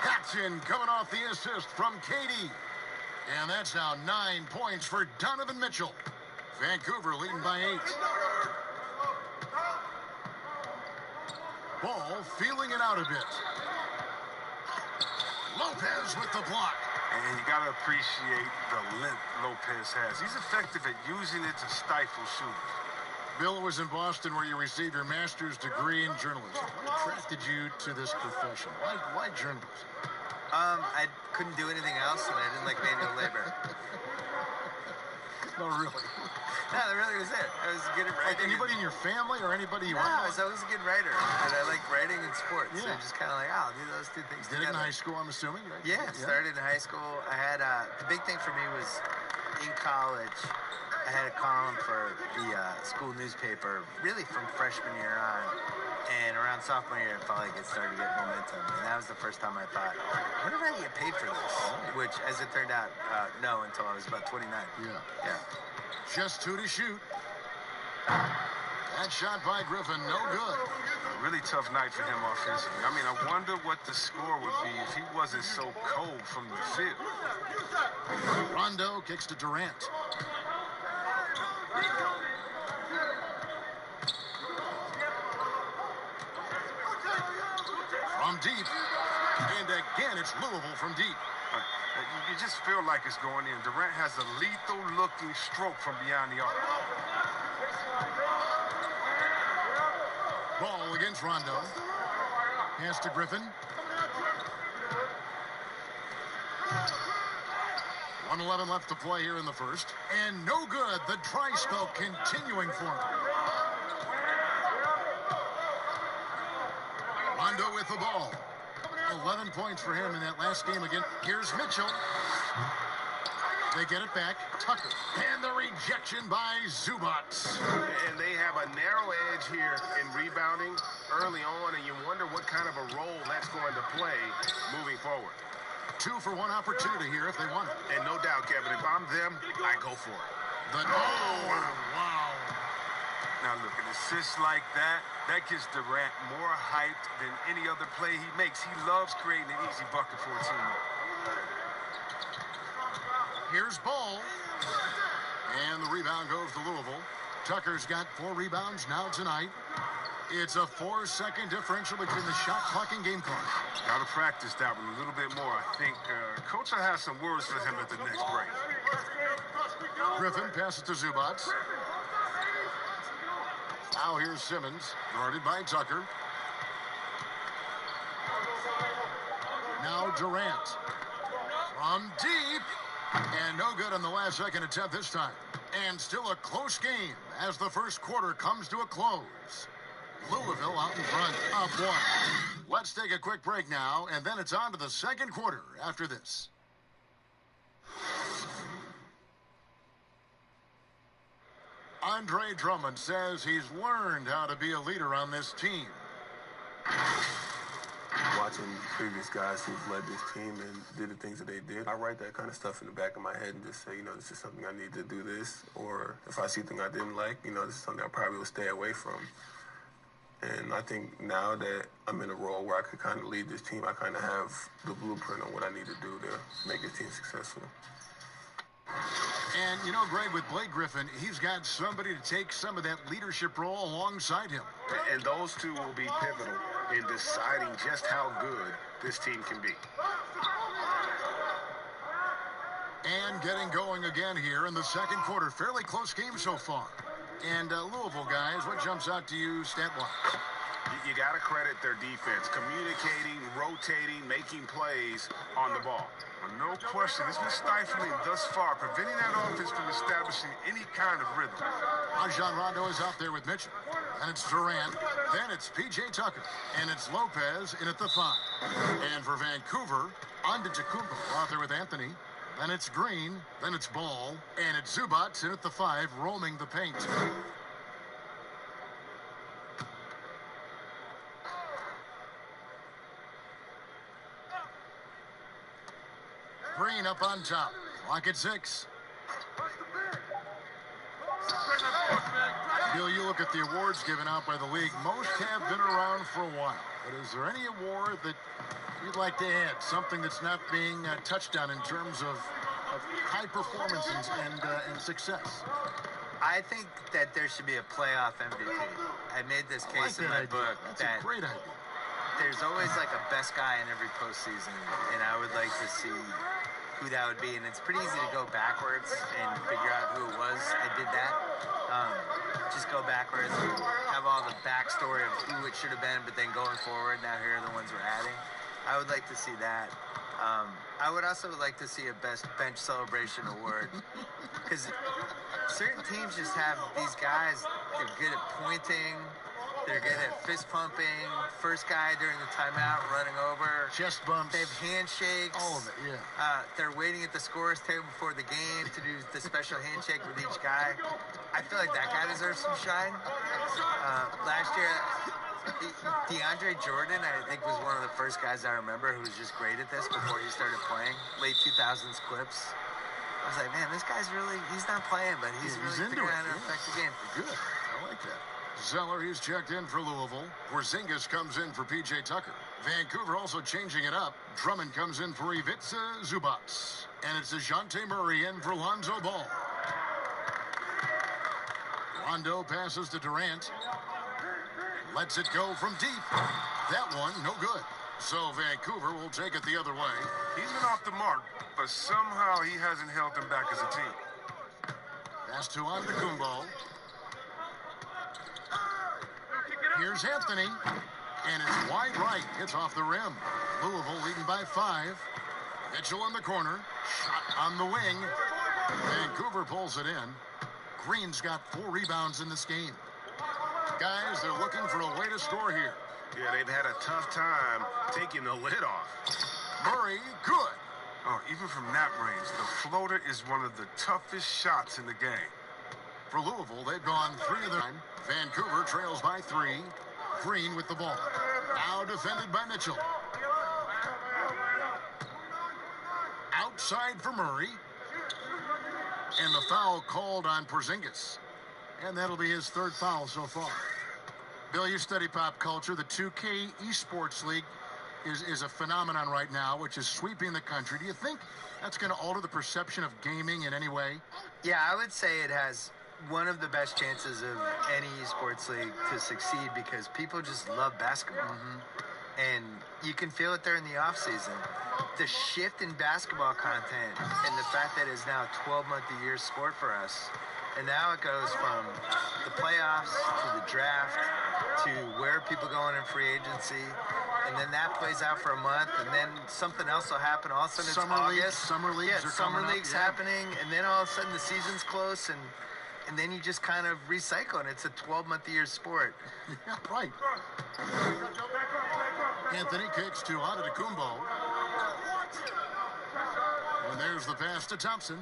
Jackson coming off the assist from KD. And that's now 9 points for Donovan Mitchell. Vancouver leading by 8. Ball feeling it out a bit. Lopez with the block. And you got to appreciate the length Lopez has. He's effective at using it to stifle shooters. Bill, was in Boston where you received your master's degree in journalism. What attracted you to this profession? Why journalism? I couldn't do anything else, and I didn't like manual labor. No, really. No, that really was it. I was good at Like writing. anybody in your family or anybody you No, want? I was always a good writer, and I like writing and sports. So Yeah. just kind of like, I'll do those two things Did it in together. high school, I'm assuming, right? Yeah, started in high school. I had the big thing for me was in college. I had a column for the school newspaper, really from freshman year on. And around sophomore year, I felt like it started to get momentum. And that was the first time I thought, when am I going to get paid for this? Which, as it turned out, no, until I was about 29. Yeah. Just 2 to shoot. That shot by Griffin, no good. A really tough night for him offensively. I mean, I wonder what the score would be if he wasn't so cold from the field. Rondo kicks to Durant. From deep. And again, it's Louisville from deep. You just feel like it's going in. Durant has a lethal-looking stroke from beyond the arc. Ball against Rondo. Pass to Griffin. 1:11 left to play here in the first. And no good. The dry spell continuing for him. Rondo with the ball. 11 points for him in that last game again. Here's Mitchell. They get it back. Tucker. And the rejection by Zubac. And they have a narrow edge here in rebounding early on, and you wonder what kind of a role that's going to play moving forward. 2 for 1 opportunity here if they want it. And no doubt, Kevin, if I'm them, I go for it. Wow. Now look, an assist like that gets Durant more hyped than any other play he makes. He loves creating an easy bucket for a teammate. Here's Ball. And the rebound goes to Louisville. Tucker's got 4 rebounds now tonight. It's a 4-second differential between the shot clock and game clock. Got to practice that one a little bit more. I think Coach will have some words for him at the next break. Griffin passes to Zubac. Now here's Simmons, guarded by Tucker. Now Durant. From deep. And no good on the last second attempt this time. And still a close game as the first quarter comes to a close. Louisville out in front, up 1. Let's take a quick break now, and then it's on to the second quarter after this. Andre Drummond says he's learned how to be a leader on this team. Watching previous guys who've led this team and did the things that they did, I write that kind of stuff in the back of my head and just say, this is something I need to do this. Or if I see something I didn't like, this is something I probably will stay away from. And I think now that I'm in a role where I could kind of lead this team, I kind of have the blueprint on what I need to do to make this team successful. And, Greg, with Blake Griffin, he's got somebody to take some of that leadership role alongside him. And those two will be pivotal in deciding just how good this team can be. And getting going again here in the second quarter. Fairly close game so far. And Louisville, guys, what jumps out to you stat-wise? You got to credit their defense. Communicating, rotating, making plays on the ball. Well, no question. It's been stifling thus far, preventing that offense from establishing any kind of rhythm. Rajon Rondo is out there with Mitchell. And it's Durant. Then it's P.J. Tucker. And it's Lopez in at the 5. And for Vancouver, Antetokounmpo out there with Anthony. Then it's Green. Then it's Ball. And it's Zubac in at the 5, roaming the paint. Green up on top. Clock at 6. Bill, you look at the awards given out by the league. Most have been around for a while. But is there any award that you'd like to add? Something that's not being touched on in terms of high performance and success? I think that there should be a playoff MVP. I made this case in my book. That's a great idea. There's always like a best guy in every postseason, and I would like to see who that would be. And it's pretty easy to go backwards and figure out who it was. I did that. Just go backwards and have all the backstory of who it should have been, but then going forward, now here are the ones we're adding. I would like to see that. I would also like to see a best bench celebration award, because certain teams just have these guys. They're good at pointing. They're good at fist pumping. First guy during the timeout running over. Chest bumps. They have handshakes. All of it, yeah. They're waiting at the scorer's table before the game to do the special handshake with each guy. I feel like that guy deserves some shine. Last year, DeAndre Jordan, I think, was one of the first guys I remember who was just great at this before he started playing. Late 2000s clips. I was like, man, this guy's really, he's not playing, but he's really figuring out how to affect the game. Good. I like that. Zeller, he's checked in for Louisville. Porzingis comes in for P.J. Tucker. Vancouver also changing it up. Drummond comes in for Ivica Zubac. And it's DeJounte Murray in for Lonzo Ball. Rondo passes to Durant. Lets it go from deep. That one, no good. So Vancouver will take it the other way. He's been off the mark, but somehow he hasn't held them back as a team. Pass to Antetokounmpo. Here's Anthony, and it's wide right. It's off the rim. Louisville leading by 5. Mitchell in the corner. Shot on the wing. Vancouver pulls it in. Green's got 4 rebounds in this game. Guys, they're looking for a way to score here. Yeah, they've had a tough time taking the lid off. Murray, good. Oh, even from that range, the floater is one of the toughest shots in the game. For Louisville, they've gone 3 of the 9. Vancouver trails by 3. Green with the ball. Now defended by Mitchell. Outside for Murray. And the foul called on Porzingis. And that'll be his 3rd foul so far. Bill, you study pop culture. The 2K Esports League is a phenomenon right now, which is sweeping the country. Do you think that's going to alter the perception of gaming in any way? Yeah, I would say it has one of the best chances of any esports league to succeed because people just love basketball. And you can feel it there in the off season. The shift in basketball content and the fact that it's now a 12-month-a-year sport for us. And now it goes from the playoffs to the draft to where people going in free agency. And then that plays out for a month, and then something else will happen. All of a sudden it's August. Summer leagues are summer coming up, leagues happening, and then all of a sudden the season's close, and then you just kind of recycle, and it's a 12-month-a-year sport. Yeah, right. Anthony kicks to Antetokounmpo. And there's the pass to Thompson.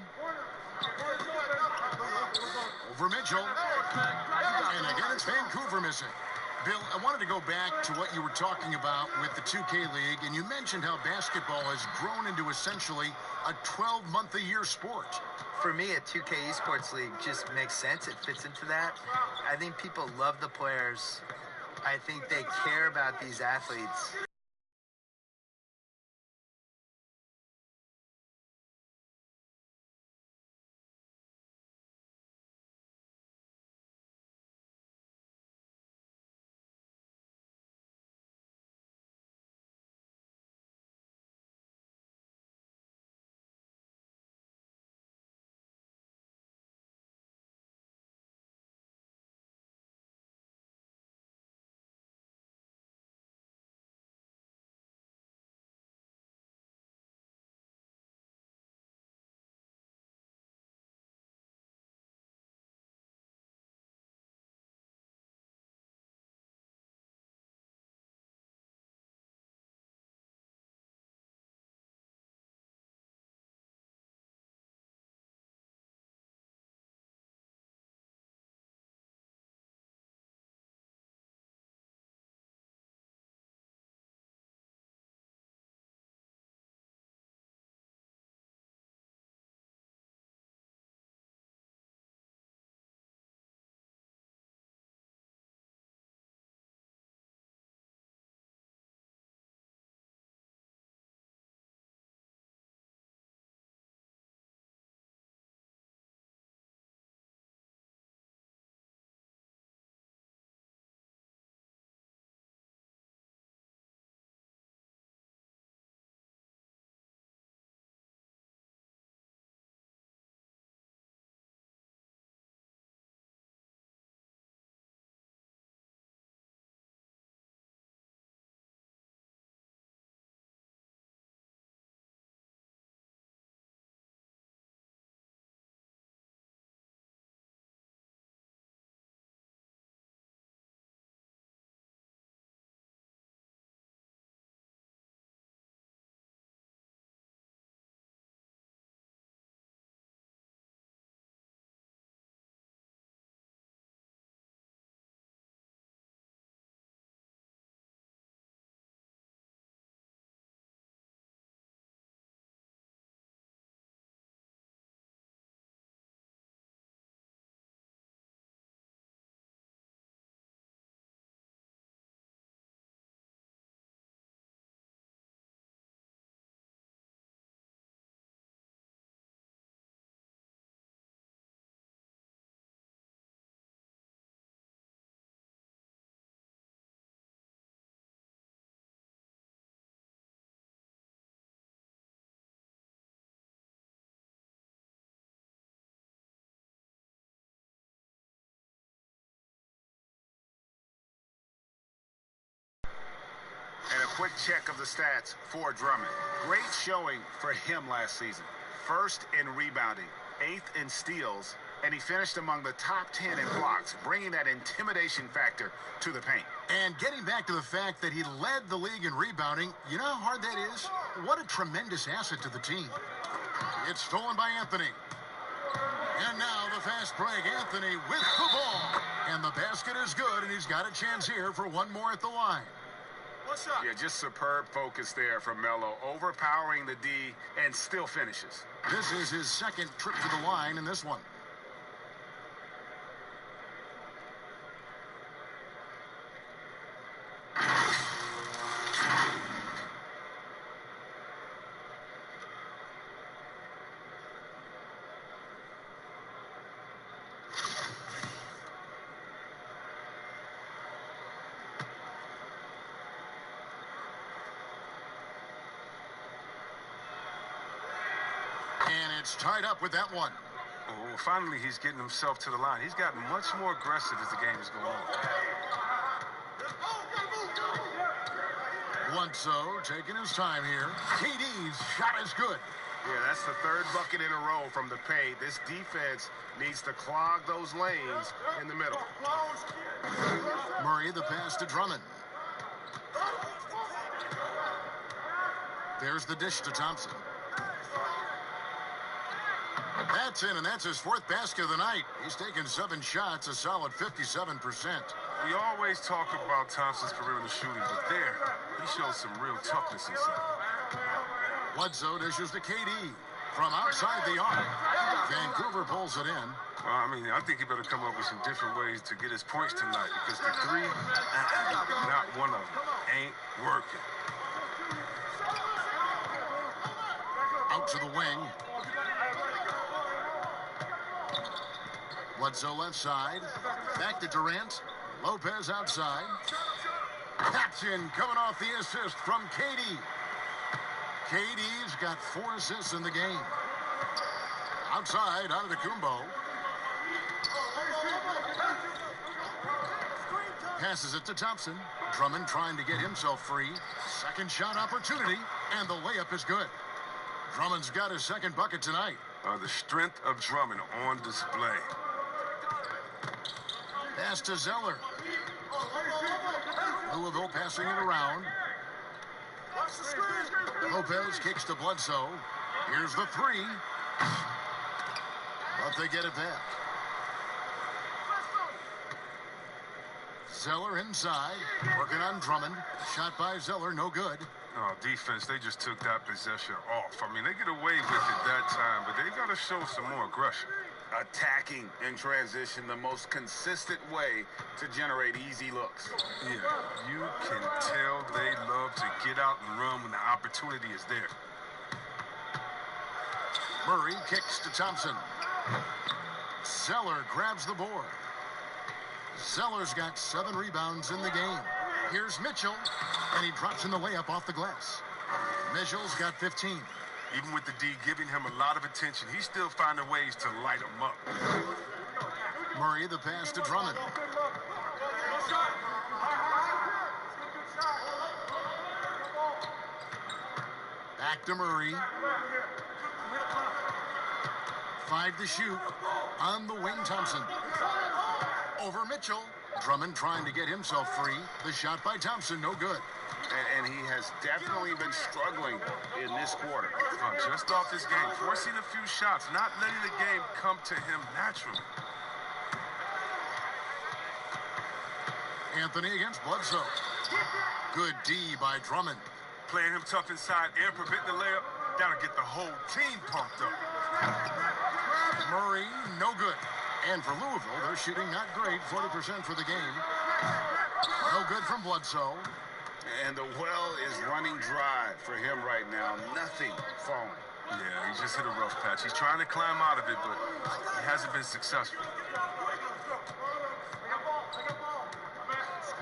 Over Mitchell. And again, it's Vancouver missing. Bill, I wanted to go back to what you were talking about with the 2K League, and you mentioned how basketball has grown into essentially a 12-month-a-year sport. For me, a 2K Esports League just makes sense. It fits into that. I think people love the players. I think they care about these athletes. quick check of the stats for Drummond. Great showing for him last season. First in rebounding, 8th in steals, and he finished among the top 10 in blocks, bringing that intimidation factor to the paint. And getting back to the fact that he led the league in rebounding, you know how hard that is? What a tremendous asset to the team. It's stolen by Anthony. And now the fast break, Anthony with the ball. And the basket is good, and he's got a chance here for one more at the line. What's up? Yeah, just superb focus there from Melo, overpowering the D and still finishes. This is his second trip to the line in this one. And it's tied up with that one. Oh, finally, he's getting himself to the line. He's gotten much more aggressive as the game has gone on. Bledsoe taking his time here. KD's shot is good. Yeah, that's the third bucket in a row from the paint. This defense needs to clog those lanes in the middle. Murray, the pass to Drummond. There's the dish to Thompson. That's in, and that's his fourth basket of the night. He's taken 7 shots, a solid 57%. We always talk about Thompson's perimeter shooting, but there, he shows some real toughness inside. Bledsoe dishes to KD from outside the arc. Vancouver pulls it in. Well, I mean, I think he better come up with some different ways to get his points tonight, because the three, not one of them, ain't working. Out to the wing. Bledsoe left side. Back to Durant. Lopez outside. Captain coming off the assist from KD. KD's got 4 assists in the game. Outside, Antetokounmpo. Passes it to Thompson. Drummond trying to get himself free. Second shot opportunity, and the layup is good. Drummond's got his second bucket tonight. The strength of Drummond on display. Pass to Zeller. Louisville passing it around. Lopez kicks to Bledsoe. Here's the 3. But they get it back. Zeller inside. Working on Drummond. Shot by Zeller, no good. Oh, defense, they just took that possession off. I mean, they get away with it that time, but they got to show some more aggression. Attacking in transition, the most consistent way to generate easy looks. Yeah, you can tell they love to get out and run when the opportunity is there. Murray kicks to Thompson. Zeller grabs the board. Zeller's got 7 rebounds in the game. Here's Mitchell, and he drops in the layup off the glass. Mitchell's got 15. Even with the D giving him a lot of attention, he's still finding ways to light him up. Murray, the pass to Drummond. Back to Murray. 5 to shoot. On the wing, Thompson. Over Mitchell. Drummond trying to get himself free. The shot by Thompson, no good. And he has definitely been struggling in this quarter. Just off this game, forcing a few shots, not letting the game come to him naturally. Anthony against Bledsoe. Good D by Drummond. Playing him tough inside and prevent the layup, that'll get the whole team pumped up. Murray, no good. And for Louisville, they're shooting not great, 40% for the game. No good from Bledsoe. And the well is running dry for him right now. Nothing falling. Yeah, he's just hit a rough patch. He's trying to climb out of it, but he hasn't been successful.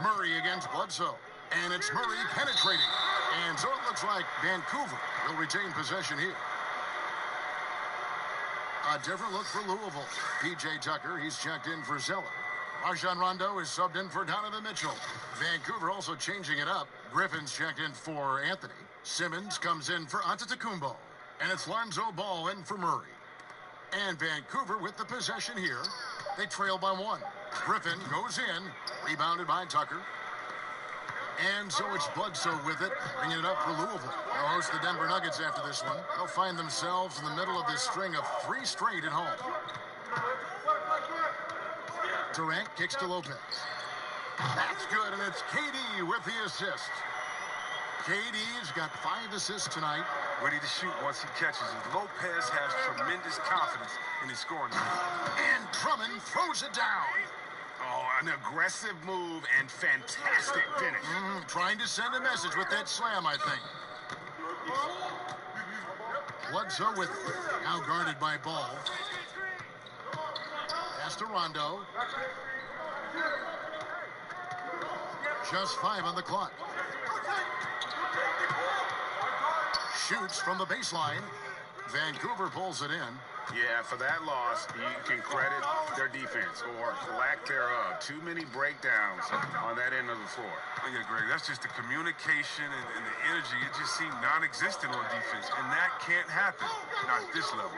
Murray against Bledsoe. And it's Murray penetrating. And so it looks like Vancouver will retain possession here. A different look for Louisville. P.J. Tucker, he's checked in for Zeller. Rajon Rondo is subbed in for Donovan Mitchell. Vancouver also changing it up. Griffin's checked in for Anthony. Simmons comes in for Antetokounmpo. And it's Lonzo Ball in for Murray. And Vancouver with the possession here. They trail by 1. Griffin goes in. Rebounded by Tucker. And so it's Bledsoe with it, bringing it up for Louisville. They'll host the Denver Nuggets after this one. They'll find themselves in the middle of this string of 3 straight at home. Durant kicks to Lopez. That's good, and it's KD with the assist. KD's got 5 assists tonight. Ready to shoot once he catches it. Lopez has tremendous confidence in his scoring. And Drummond throws it down. Oh, an aggressive move and fantastic finish. Trying to send a message with that slam, I think. Bledsoe with now guarded by Ball. Pass to Rondo. Just 5 on the clock. Shoots from the baseline. Vancouver pulls it in. Yeah, for that loss, you can credit their defense or lack thereof. Too many breakdowns on that end of the floor. Oh, yeah, Greg, that's just the communication and the energy. It just seemed non-existent on defense, and that can't happen, not at this level.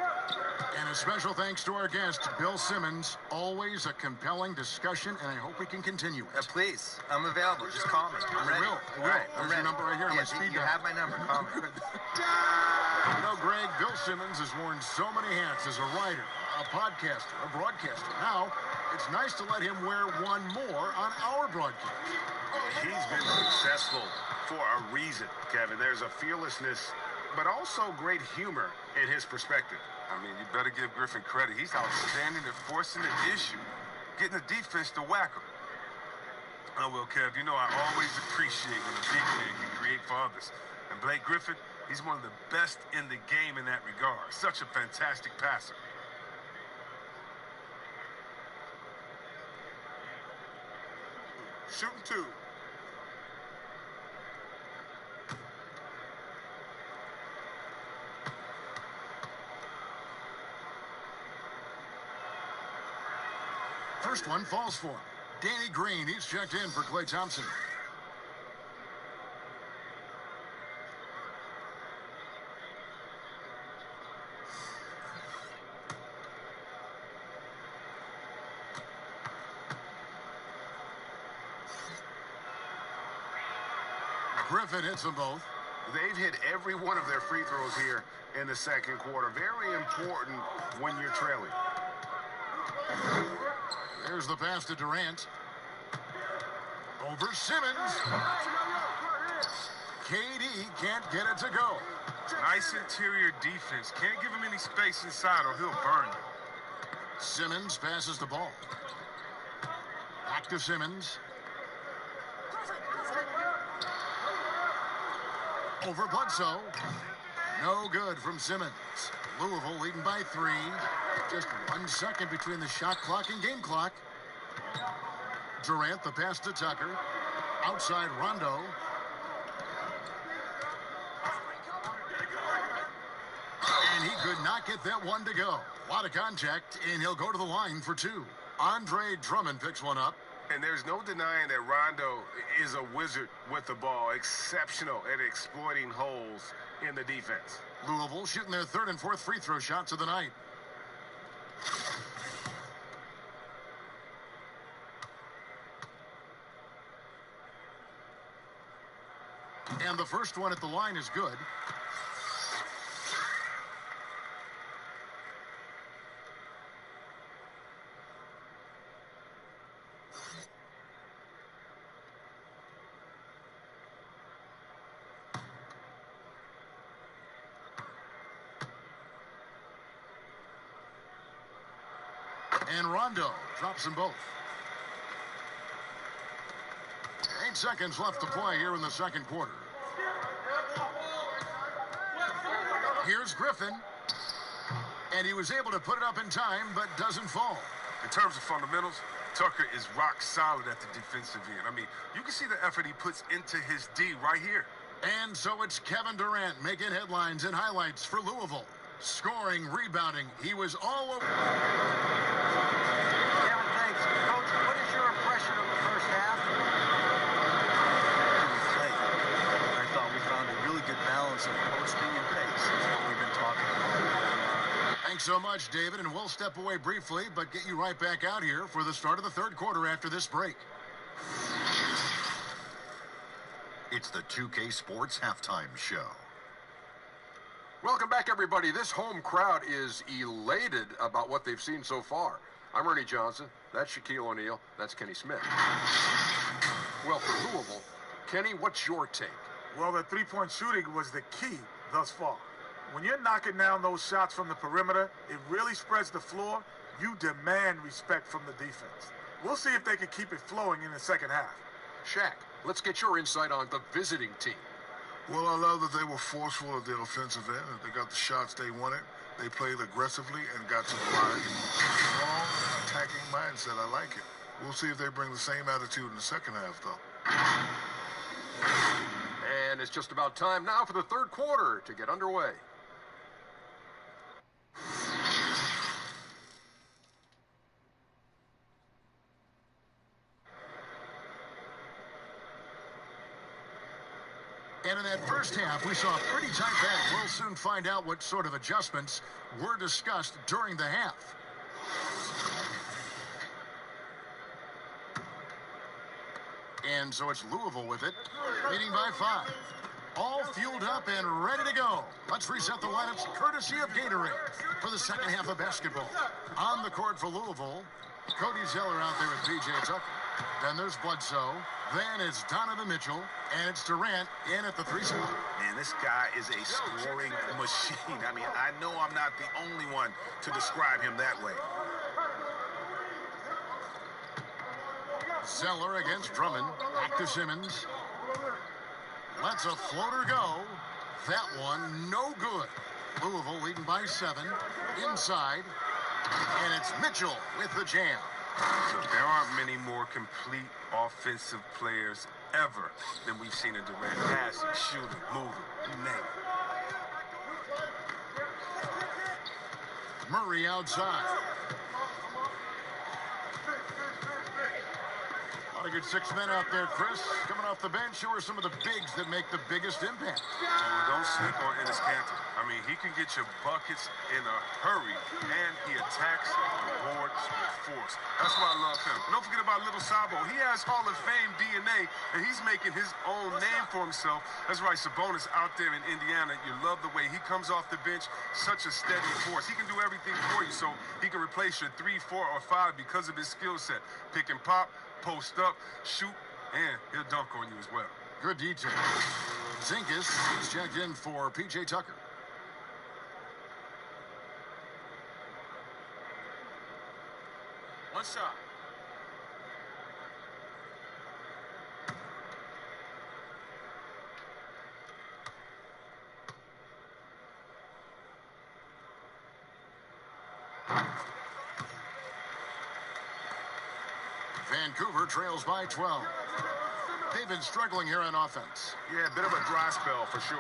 And a special thanks to our guest, Bill Simmons. Always a compelling discussion, and I hope we can continue it. Please, I'm available. Just call me. I'm ready. I will. All right, I'm There's your ready. number right here on my speed You dial. have my number. Call me. You know, Greg, Bill Simmons has worn so many hats as a writer, a podcaster, a broadcaster. Now, it's nice to let him wear one more on our broadcast. He's been successful for a reason, Kevin. There's a fearlessness, but also great humor in his perspective. I mean, you better give Griffin credit. He's outstanding at forcing the issue, getting the defense to whack him. Oh, well, Kev, you know I always appreciate when a big man can create for others. And Blake Griffin, he's one of the best in the game in that regard. Such a fantastic passer. Shooting 2. First one falls for him. Danny Green, he's checked in for Klay Thompson. Griffin hits them both. They've hit every one of their free throws here in the second quarter. Very important when you're trailing. There's the pass to Durant. Over Simmons. KD can't get it to go. Nice interior defense. Can't give him any space inside or he'll burn you. Simmons passes the ball. Back to Simmons. Over Bledsoe. No good from Simmons. Louisville leading by 3. Just 1 second between the shot clock and game clock. Durant, the pass to Tucker. Outside Rondo. And he could not get that one to go. A lot of contact, and he'll go to the line for 2. Andre Drummond picks one up. And there's no denying that Rondo is a wizard with the ball. Exceptional at exploiting holes in the defense. Louisville shooting their 3rd and 4th free throw shots of the night. And the first one at the line is good. And Rondo drops them both. 8 seconds left to play here in the second quarter. Here's Griffin. And he was able to put it up in time, but doesn't fall. In terms of fundamentals, Tucker is rock solid at the defensive end. I mean, you can see the effort he puts into his D right here. And so it's Kevin Durant making headlines and highlights for Louisville. Scoring, rebounding. He was all over. Kevin, thanks. Coach, what is your impression of the first half? I thought we found a really good balance of posting and pace. That's what we've been talking about. Thanks so much, David, and we'll step away briefly, but get you right back out here for the start of the third quarter after this break. It's the 2K Sports Halftime Show. Welcome back, everybody. This home crowd is elated about what they've seen so far. I'm Ernie Johnson. That's Shaquille O'Neal. That's Kenny Smith. Well, for Louisville, Kenny, what's your take? Well, the three-point shooting was the key thus far. When you're knocking down those shots from the perimeter, it really spreads the floor. You demand respect from the defense. We'll see if they can keep it flowing in the second half. Shaq, let's get your insight on the visiting team. Well, I love that they were forceful at their offensive end. They got the shots they wanted. They played aggressively and got to the line. Strong attacking mindset. I like it. We'll see if they bring the same attitude in the second half, though. And it's just about time now for the third quarter to get underway. And in that first half, we saw a pretty tight battle. We'll soon find out what sort of adjustments were discussed during the half. And so it's Louisville with it, leading by 5. All fueled up and ready to go. Let's reset the lineups courtesy of Gatorade for the second half of basketball. On the court for Louisville, Cody Zeller out there with P.J. Tucker. Then there's Bledsoe. Then it's Donovan Mitchell. And it's Durant in at the 3 spot. Man, this guy is a scoring machine. I mean, I know I'm not the only one to describe him that way. Zeller against Drummond. Back to Simmons. Lets a floater go. That one, no good. Louisville leading by 7. Inside. And it's Mitchell with the jam. So there aren't many more complete offensive players ever than we've seen in Durant. Passing, shooting, moving, you name it. Murray outside. A lot of good 6 men out there, Chris. Coming off the bench, who are some of the bigs that make the biggest impact? Oh, don't sleep on Ennis Cantor. I mean, he can get you buckets in a hurry, and he attacks the boards with force. That's why I love him. And don't forget about Little Sabo. He has Hall of Fame DNA, and he's making his own name for himself. That's right, Sabonis out there in Indiana. You love the way he comes off the bench, such a steady force. He can do everything for you, so he can replace your 3, 4, or 5 because of his skill set. Pick and pop, post up, shoot, and he'll dunk on you as well. Good detail. Zinkus is checked in for P.J. Tucker. One shot. Vancouver trails by 12. They've been struggling here on offense. Yeah, a bit of a dry spell for sure.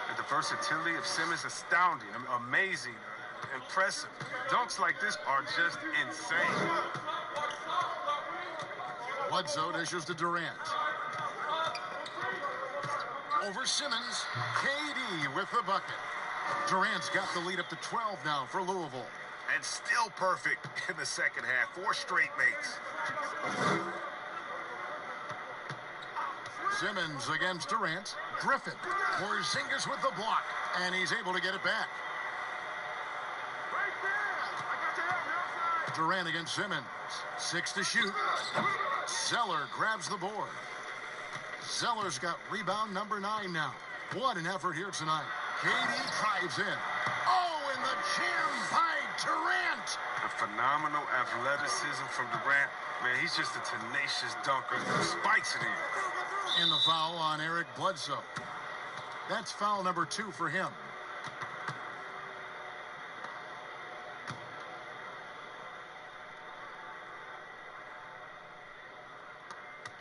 And the versatility of Simmons is astounding, amazing, impressive. Dunks like this are just insane. Bledsoe dishes to Durant. Over Simmons. KD with the bucket. Durant's got the lead up to 12 now for Louisville. And still perfect in the second half. 4 straight makes. Simmons against Durant. Griffin. Porzingis with the block. And he's able to get it back. Durant against Simmons. 6 to shoot. Zeller grabs the board. Zeller's got rebound number 9 now. What an effort here tonight. KD drives in. Oh, and the jam by Durant. The phenomenal athleticism from Durant. Man, he's just a tenacious dunker who spikes it in. And the foul on Eric Bledsoe. That's foul number 2 for him.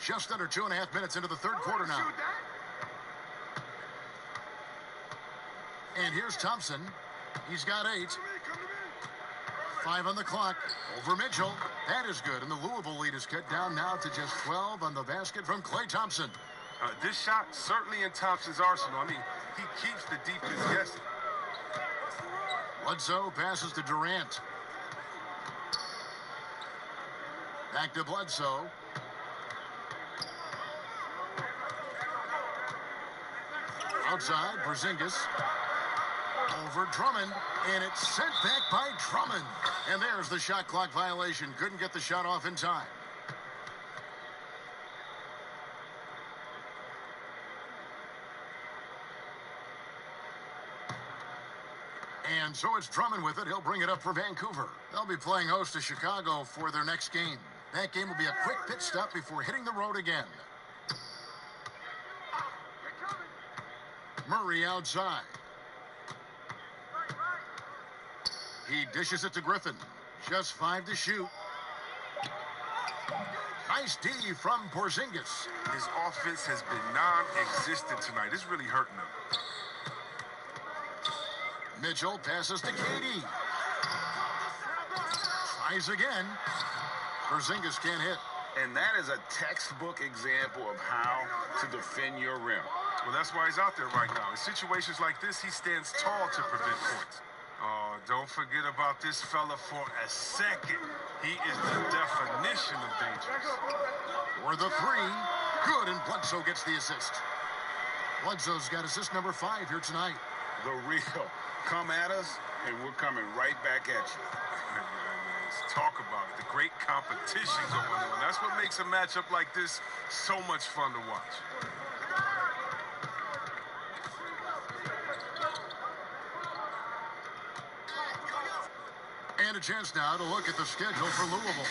Just under 2.5 minutes into the third quarter now. And here's Thompson. He's got 8. 5 on the clock. Over Mitchell. That is good. And the Louisville lead is cut down now to just 12 on the basket from Klay Thompson. This shot certainly in Thompson's arsenal. I mean, he keeps the defense guessing. Bledsoe passes to Durant. Back to Bledsoe. Outside, Porzingis. Over Drummond, and it's sent back by Drummond. And there's the shot clock violation. Couldn't get the shot off in time. And so it's Drummond with it. He'll bring it up for Vancouver. They'll be playing host to Chicago for their next game. That game will be a quick pit stop before hitting the road again. Murray outside. He dishes it to Griffin. Just 5 to shoot. Nice D from Porzingis. His offense has been non-existent tonight. It's really hurting him. Mitchell passes to KD. Tries again. Porzingis can't hit. And that is a textbook example of how to defend your rim. Well, that's why he's out there right now. In situations like this, he stands tall to prevent points. Oh, don't forget about this fella for a second. He is the definition of dangerous. For the 3. Good, and Bledsoe gets the assist. Bledsoe's got assist number 5 here tonight. The real. Come at us, and we're coming right back at you. Let's talk about it. The great competition going on. That's what makes a matchup like this so much fun to watch. And a chance now to look at the schedule for Louisville.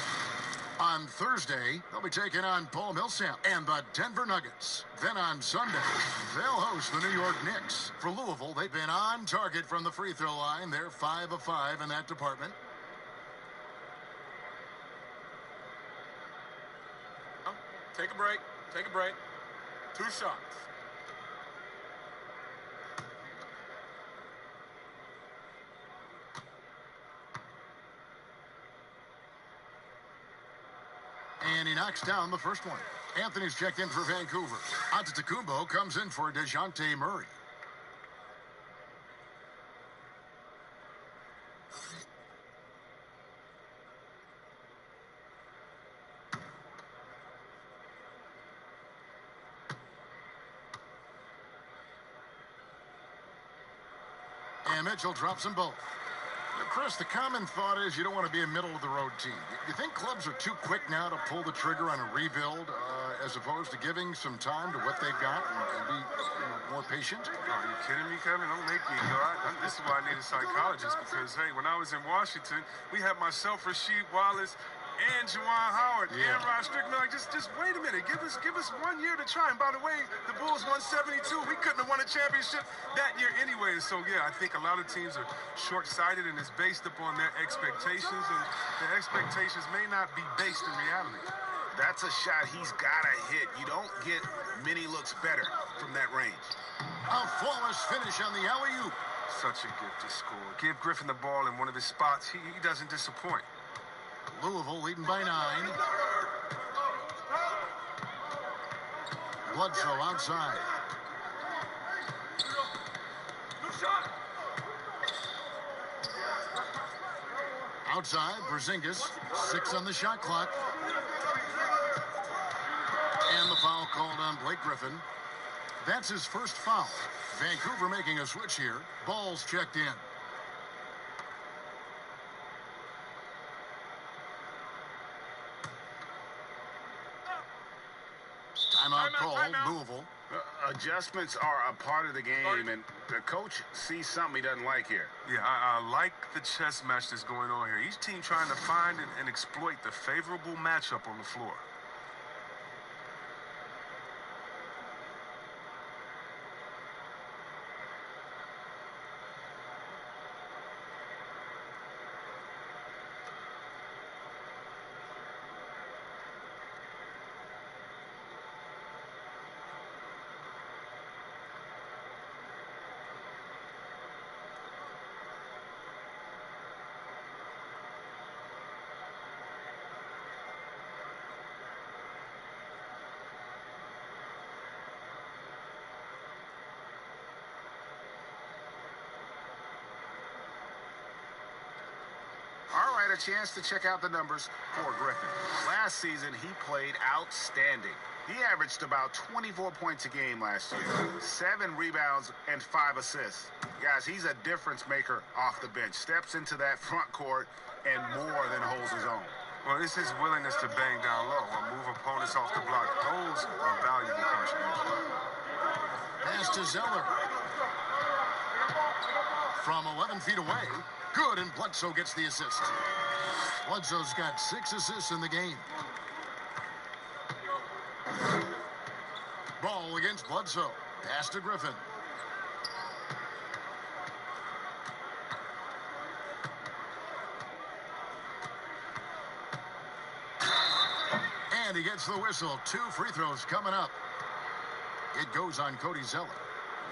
On Thursday, they'll be taking on Paul Millsap and the Denver Nuggets. Then on Sunday, they'll host the New York Knicks. For Louisville, they've been on target from the free throw line. They're 5 of 5 in that department. Take a break. Take a break. 2 shots. And he knocks down the first one. Anthony's checked in for Vancouver. Antetokounmpo comes in for DeJounte Murray. And Mitchell drops them both. Chris, the common thought is you don't want to be a middle-of-the-road team. You think clubs are too quick now to pull the trigger on a rebuild as opposed to giving some time to what they've got and be more patient? Are you kidding me, Kevin? Don't make me go. This is why I need a psychologist because, hey, when I was in Washington, we had myself, Rasheed Wallace, and Juwan Howard, and Rod Strickland. Like, just wait a minute. Give us 1 year to try. And by the way, the Bulls won 72. We couldn't have won a championship that year anyway. So, yeah, I think a lot of teams are short-sighted, and it's based upon their expectations, and their expectations may not be based in reality. That's a shot he's got to hit. You don't get many looks better from that range. A flawless finish on the alley-oop. Such a gift to score. Give Griffin the ball in one of his spots. He doesn't disappoint. Louisville leading by 9. Bledsoe outside. Outside, Porzingis, 6 on the shot clock. And the foul called on Blake Griffin. That's his first foul. Vancouver making a switch here. Ball's checked in. Timeout called, Louisville. Adjustments are a part of the game, and the coach sees something he doesn't like here. Yeah, I like the chess match that's going on here. Each team trying to find and exploit the favorable matchup on the floor. All right, a chance to check out the numbers for Griffin. Last season, he played outstanding. He averaged about 24 points a game last year, 7 rebounds, and 5 assists. Guys, he's a difference maker off the bench. Steps into that front court and more than holds his own. Well, it's his willingness to bang down low or move opponents off the block. Those are valuable contributions. Pass to Zeller. From 11 feet away. Good, and Bledsoe gets the assist. Bledsoe's got 6 assists in the game. Ball against Bledsoe. Pass to Griffin. And he gets the whistle. 2 free throws coming up. It goes on Cody Zeller.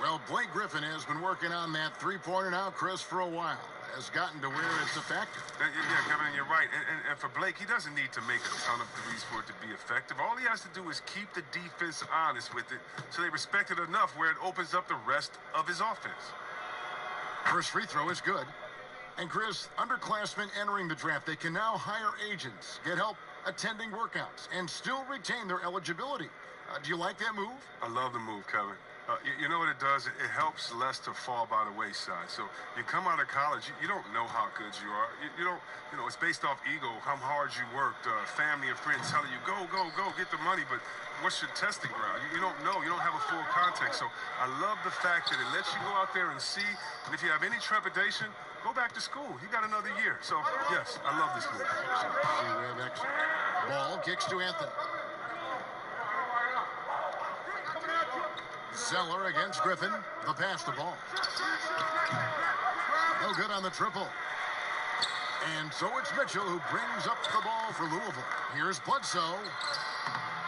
Well, Blake Griffin has been working on that three-pointer now, Chris, for a while. Has gotten to where it's a factor. Yeah, Kevin, you're right. And for Blake, he doesn't need to make a ton of threes for it to be effective. All he has to do is keep the defense honest with it so they respect it enough where it opens up the rest of his offense. First free throw is good. And, Chris, underclassmen entering the draft, they can now hire agents, get help attending workouts, and still retain their eligibility. Do you like that move? I love the move, Kevin. You know what it does? It helps less to fall by the wayside. So you come out of college, you don't know how good you are. You don't, it's based off ego, how hard you worked, family and friends telling you, go, get the money, but what's your testing ground? You don't know. You don't have a full context. So I love the fact that it lets you go out there and see, and if you have any trepidation, go back to school. You got another year. So, yes, I love this move. Ball kicks to Anthony. Zeller against Griffin. The pass to Ball. No good on the triple. And so it's Mitchell who brings up the ball for Louisville. Here's Bledsoe.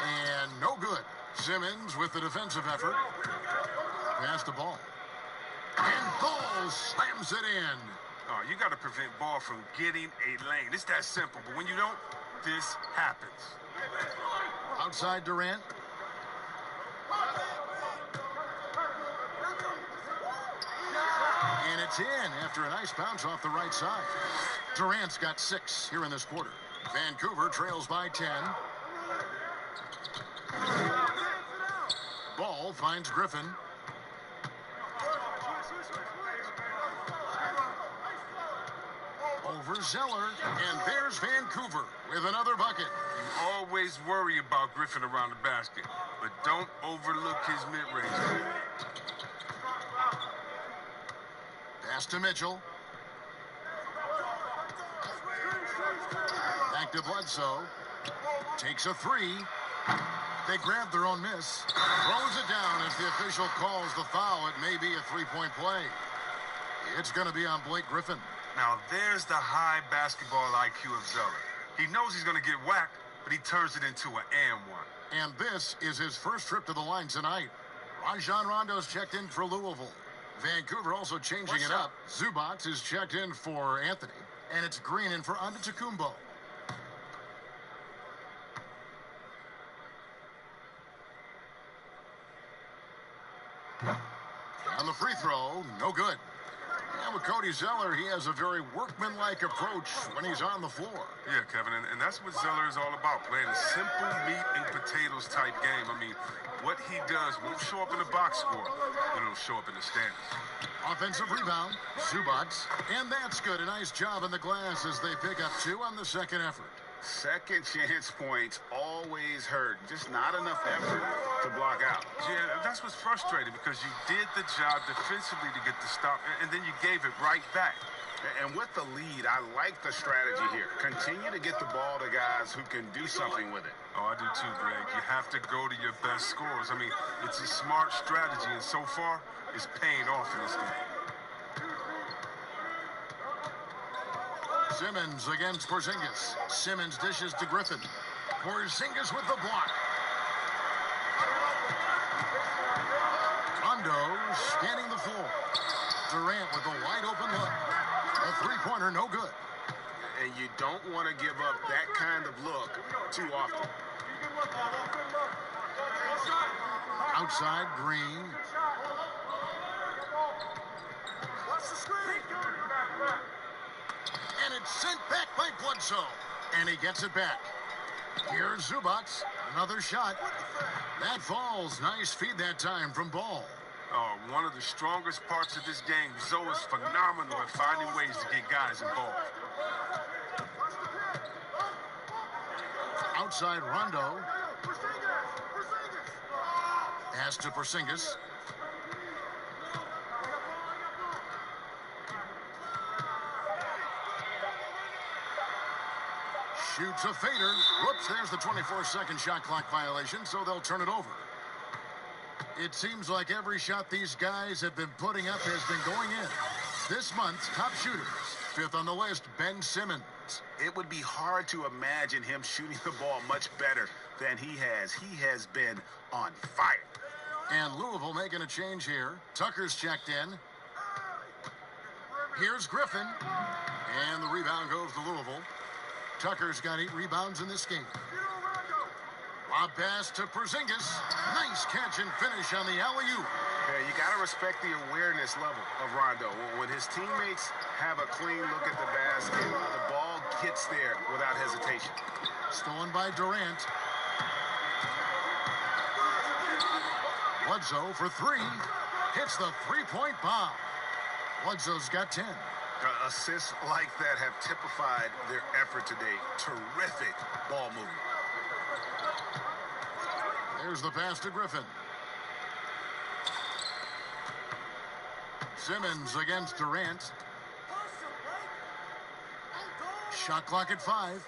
And no good. Simmons with the defensive effort. Pass to Ball. And Ball slams it in. Oh, you got to prevent Ball from getting a lane. It's that simple. But when you don't, this happens. Outside Durant. And it's in after a nice bounce off the right side. Durant's got 6 here in this quarter. Vancouver trails by 10. Ball finds Griffin. Over Zeller. And there's Vancouver with another bucket. You always worry about Griffin around the basket, but don't overlook his mid-range. Pass to Mitchell. Back to Bledsoe. Takes a 3. They grab their own miss. Throws it down as the official calls the foul. It may be a 3-point play. It's going to be on Blake Griffin. Now, there's the high basketball IQ of Zeller. He knows he's going to get whacked, but he turns it into an and one. And this is his first trip to the line tonight. Rajon Rondo's checked in for Louisville. Vancouver also changing it up. Zubac is checked in for Anthony. And it's Green in for Antetokounmpo. On the free throw, no good. And with Cody Zeller, he has a very workmanlike approach when he's on the floor. Yeah, Kevin, and that's what Zeller is all about, playing a simple meat and potatoes type game. I mean, what he does won't show up in the box score, but it'll show up in the standings. Offensive rebound, Zubac, and that's good. A nice job in the glass as they pick up 2 on the second effort. Second chance points always hurt. Just not enough effort to block out. Yeah, that's what's frustrating because you did the job defensively to get the stop, and then you gave it right back. And with the lead, I like the strategy here. Continue to get the ball to guys who can do something with it. Oh, I do too, Greg. You have to go to your best scorers. I mean, it's a smart strategy, and so far, it's paying off in this game. Simmons against Porzingis. Simmons dishes to Griffin. Porzingis with the block. Rondo scanning the floor. Durant with a wide open look. A 3-pointer, no good. And you don't want to give up that kind of look too often. Outside, Green. And it Sent back by Bledsoe. And he gets it back. Here's Zubac. Another shot. That falls. Nice feed that time from Ball. Oh, one of the strongest parts of this game, Zoe is phenomenal at finding ways to get guys involved. Outside Rondo. Pass to Porzingis. Shoots a fader. Whoops, there's the 24-second shot clock violation, so they'll turn it over. It seems like every shot these guys have been putting up has been going in. This month's top shooters. Fifth on the list, Ben Simmons. It would be hard to imagine him shooting the ball much better than he has. He has been on fire. And Louisville making a change here. Tucker's checked in. Here's Griffin. And the rebound goes to Louisville. Tucker's got 8 rebounds in this game. Lob pass to Porzingis. Nice catch and finish on the alley-oop. Yeah, you got to respect the awareness level of Rondo. When his teammates have a clean look at the basket, the ball gets there without hesitation. Stolen by Durant. Bledsoe for 3. Hits the three-point bomb. Bledsoe's got 10. Assists like that have typified their effort today. Terrific ball movement. There's the pass to Griffin. Simmons against Durant. Shot clock at 5.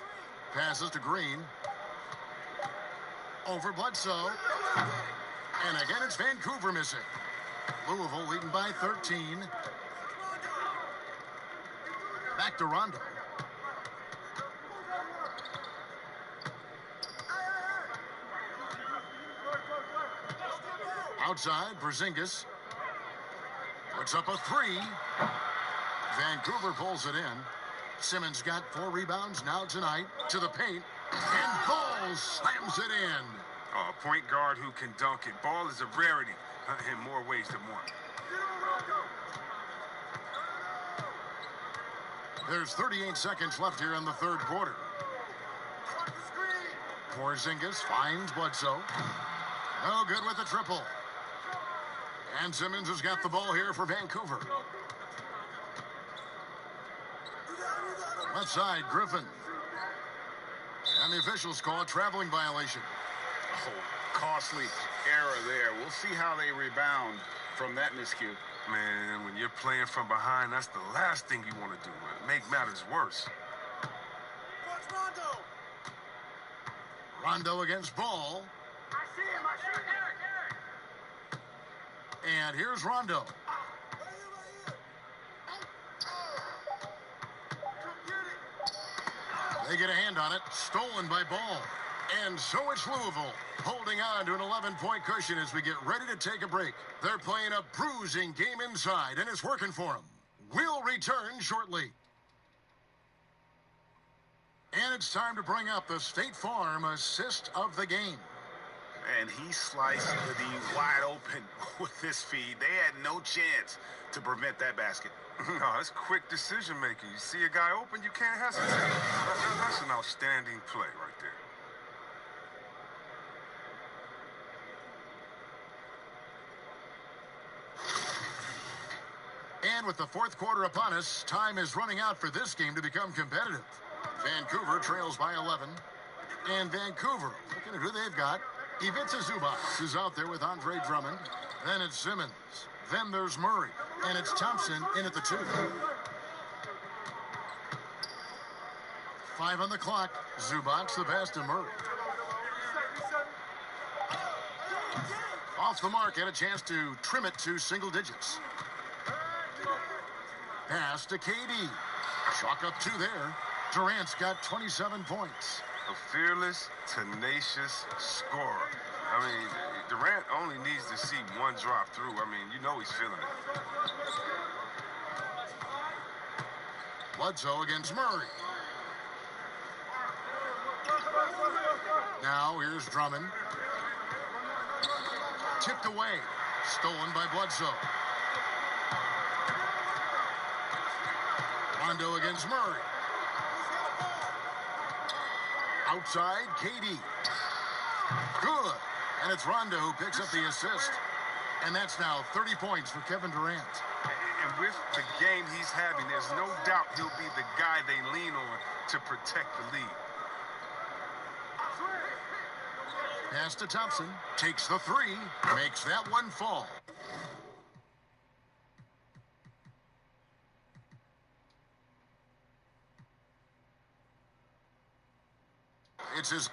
Passes to Green. Over Bledsoe. And again, it's Vancouver missing. Louisville leading by 13. Back to Rondo. Outside, Porzingis. Puts up a 3. Vancouver pulls it in. Simmons got 4 rebounds now tonight. To the paint. And Ball slams it in. A point guard who can dunk it. Ball is a rarity in more ways than one. There's 38 seconds left here in the third quarter. Porzingis finds Bledsoe. No good with the triple. And Simmons has got the ball here for Vancouver. Left side, Griffin. And the officials call a traveling violation. Oh, costly error there. We'll see how they rebound from that miscue. Man, when you're playing from behind, that's the last thing you want to do. Make matters worse. Rondo against Ball. I see him. And here's Rondo. They get a hand on it. Stolen by Ball. And so it's Louisville holding on to an 11-point cushion as we get ready to take a break. They're playing a bruising game inside, and it's working for them. We'll return shortly. And it's time to bring up the State Farm assist of the game. And he sliced the D wide open with this feed. They had no chance to prevent that basket. No, it's quick decision making. You see a guy open, you can't hesitate. That's an outstanding play right there. And with the fourth quarter upon us, time is running out for this game to become competitive. Vancouver trails by 11. And Vancouver, looking at who they've got. Ivica Zubac is out there with Andre Drummond. Then it's Simmons. Then there's Murray. And it's Thompson in at the 2. 5 on the clock. Zubac the pass to Murray. Off the mark, and a chance to trim it to single digits. Pass to KD. Chalk up 2 there. Durant's got 27 points. A fearless, tenacious scorer. I mean, Durant only needs to see one drop through. I mean, you know he's feeling it. Bledsoe against Murray. Now here's Drummond. Tipped away. Stolen by Bledsoe. Rondo against Murray. Outside, KD. Good. And it's Rondo who picks up the assist. And that's now 30 points for Kevin Durant. And with the game he's having, there's no doubt he'll be the guy they lean on to protect the lead. Pass to Thompson. Takes the three. Makes that one fall. It's his...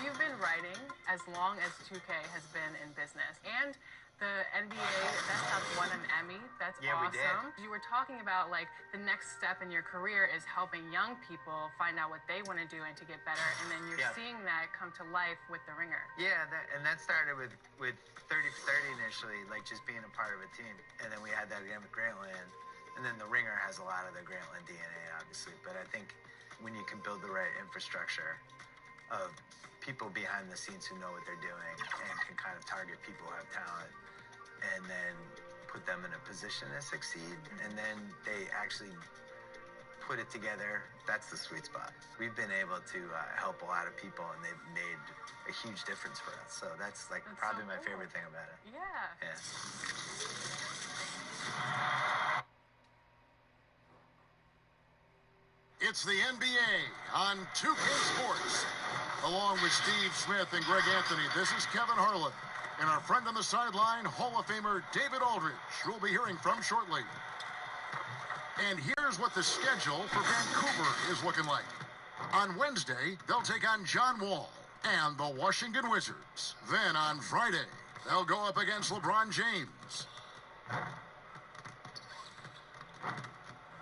You've been writing as long as 2K has been in business. And the NBA, that's won an Emmy. That's Yeah, awesome. we did. You were talking about, like, the next step in your career is helping young people find out what they want to do and to get better. And then you're seeing that come to life with The Ringer. Yeah, that started with 30 for 30 initially, like just being a part of a team. And then we had that again with Grantland. And then The Ringer has a lot of the Grantland DNA, obviously. But I think when you can build the right infrastructure of people behind the scenes who know what they're doing and can kind of target people who have talent and then put them in a position to succeed, and then they actually put it together, that's the sweet spot. We've been able to help a lot of people, and they've made a huge difference for us. So that's probably my favorite thing about it. Yeah. It's the NBA on 2K Sports. Along with Steve Smith and Greg Anthony, this is Kevin Harlan. And our friend on the sideline, Hall of Famer David Aldridge, who we'll be hearing from shortly. And here's what the schedule for Vancouver is looking like. On Wednesday, they'll take on John Wall and the Washington Wizards. Then on Friday, they'll go up against LeBron James.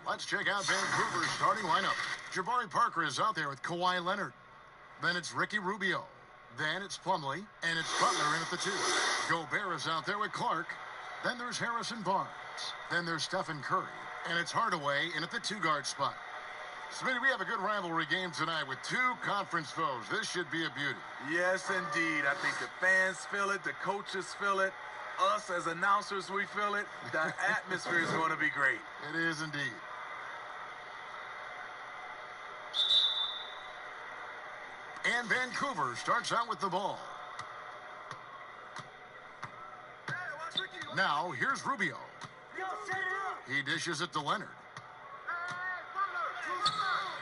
Let's check out Vancouver's starting lineup. Jabari Parker is out there with Kawhi Leonard. Then it's Ricky Rubio. Then it's Plumlee, and it's Butler in at the 2. Gobert is out there with Clark. Then there's Harrison Barnes. Then there's Stephen Curry, and it's Hardaway in at the 2-guard spot. Smitty, we have a good rivalry game tonight with 2 conference foes. This should be a beauty. Yes, indeed. I think the fans feel it, the coaches feel it, us as announcers, we feel it. The atmosphere is going to be great. It is indeed. And Vancouver starts out with the ball. Now, here's Rubio. He dishes it to Leonard.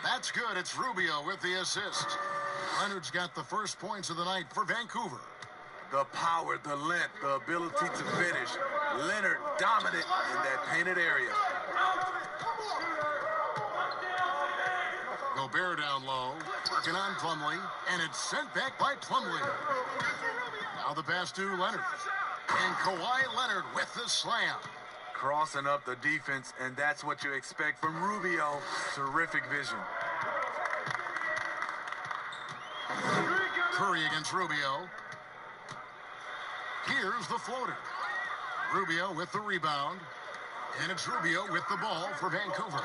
That's good. It's Rubio with the assist. Leonard's got the first points of the night for Vancouver. The power, the length, the ability to finish. Leonard dominant in that painted area. Gobert down low, working on Plumlee, and it's sent back by Plumlee. Now the pass to Leonard. And Kawhi Leonard with the slam. Crossing up the defense, and that's what you expect from Rubio. Terrific vision. Curry against Rubio. Here's the floater. Rubio with the rebound. And it's Rubio with the ball for Vancouver.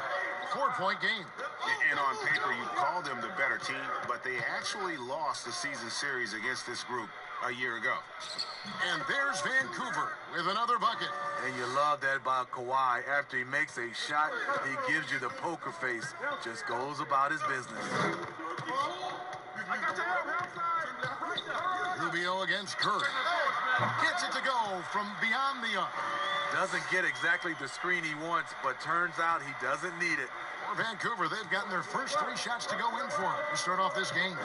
4-point game. And on paper, you call them the better team, but they actually lost the season series against this group a year ago. And there's Vancouver with another bucket. And you love that about Kawhi. After he makes a shot, he gives you the poker face. Just goes about his business. Rubio against Curry. Gets it to go from beyond the arc. Doesn't get exactly the screen he wants, but turns out he doesn't need it. For Vancouver, they've gotten their first 3 shots to go in for him to start off this game.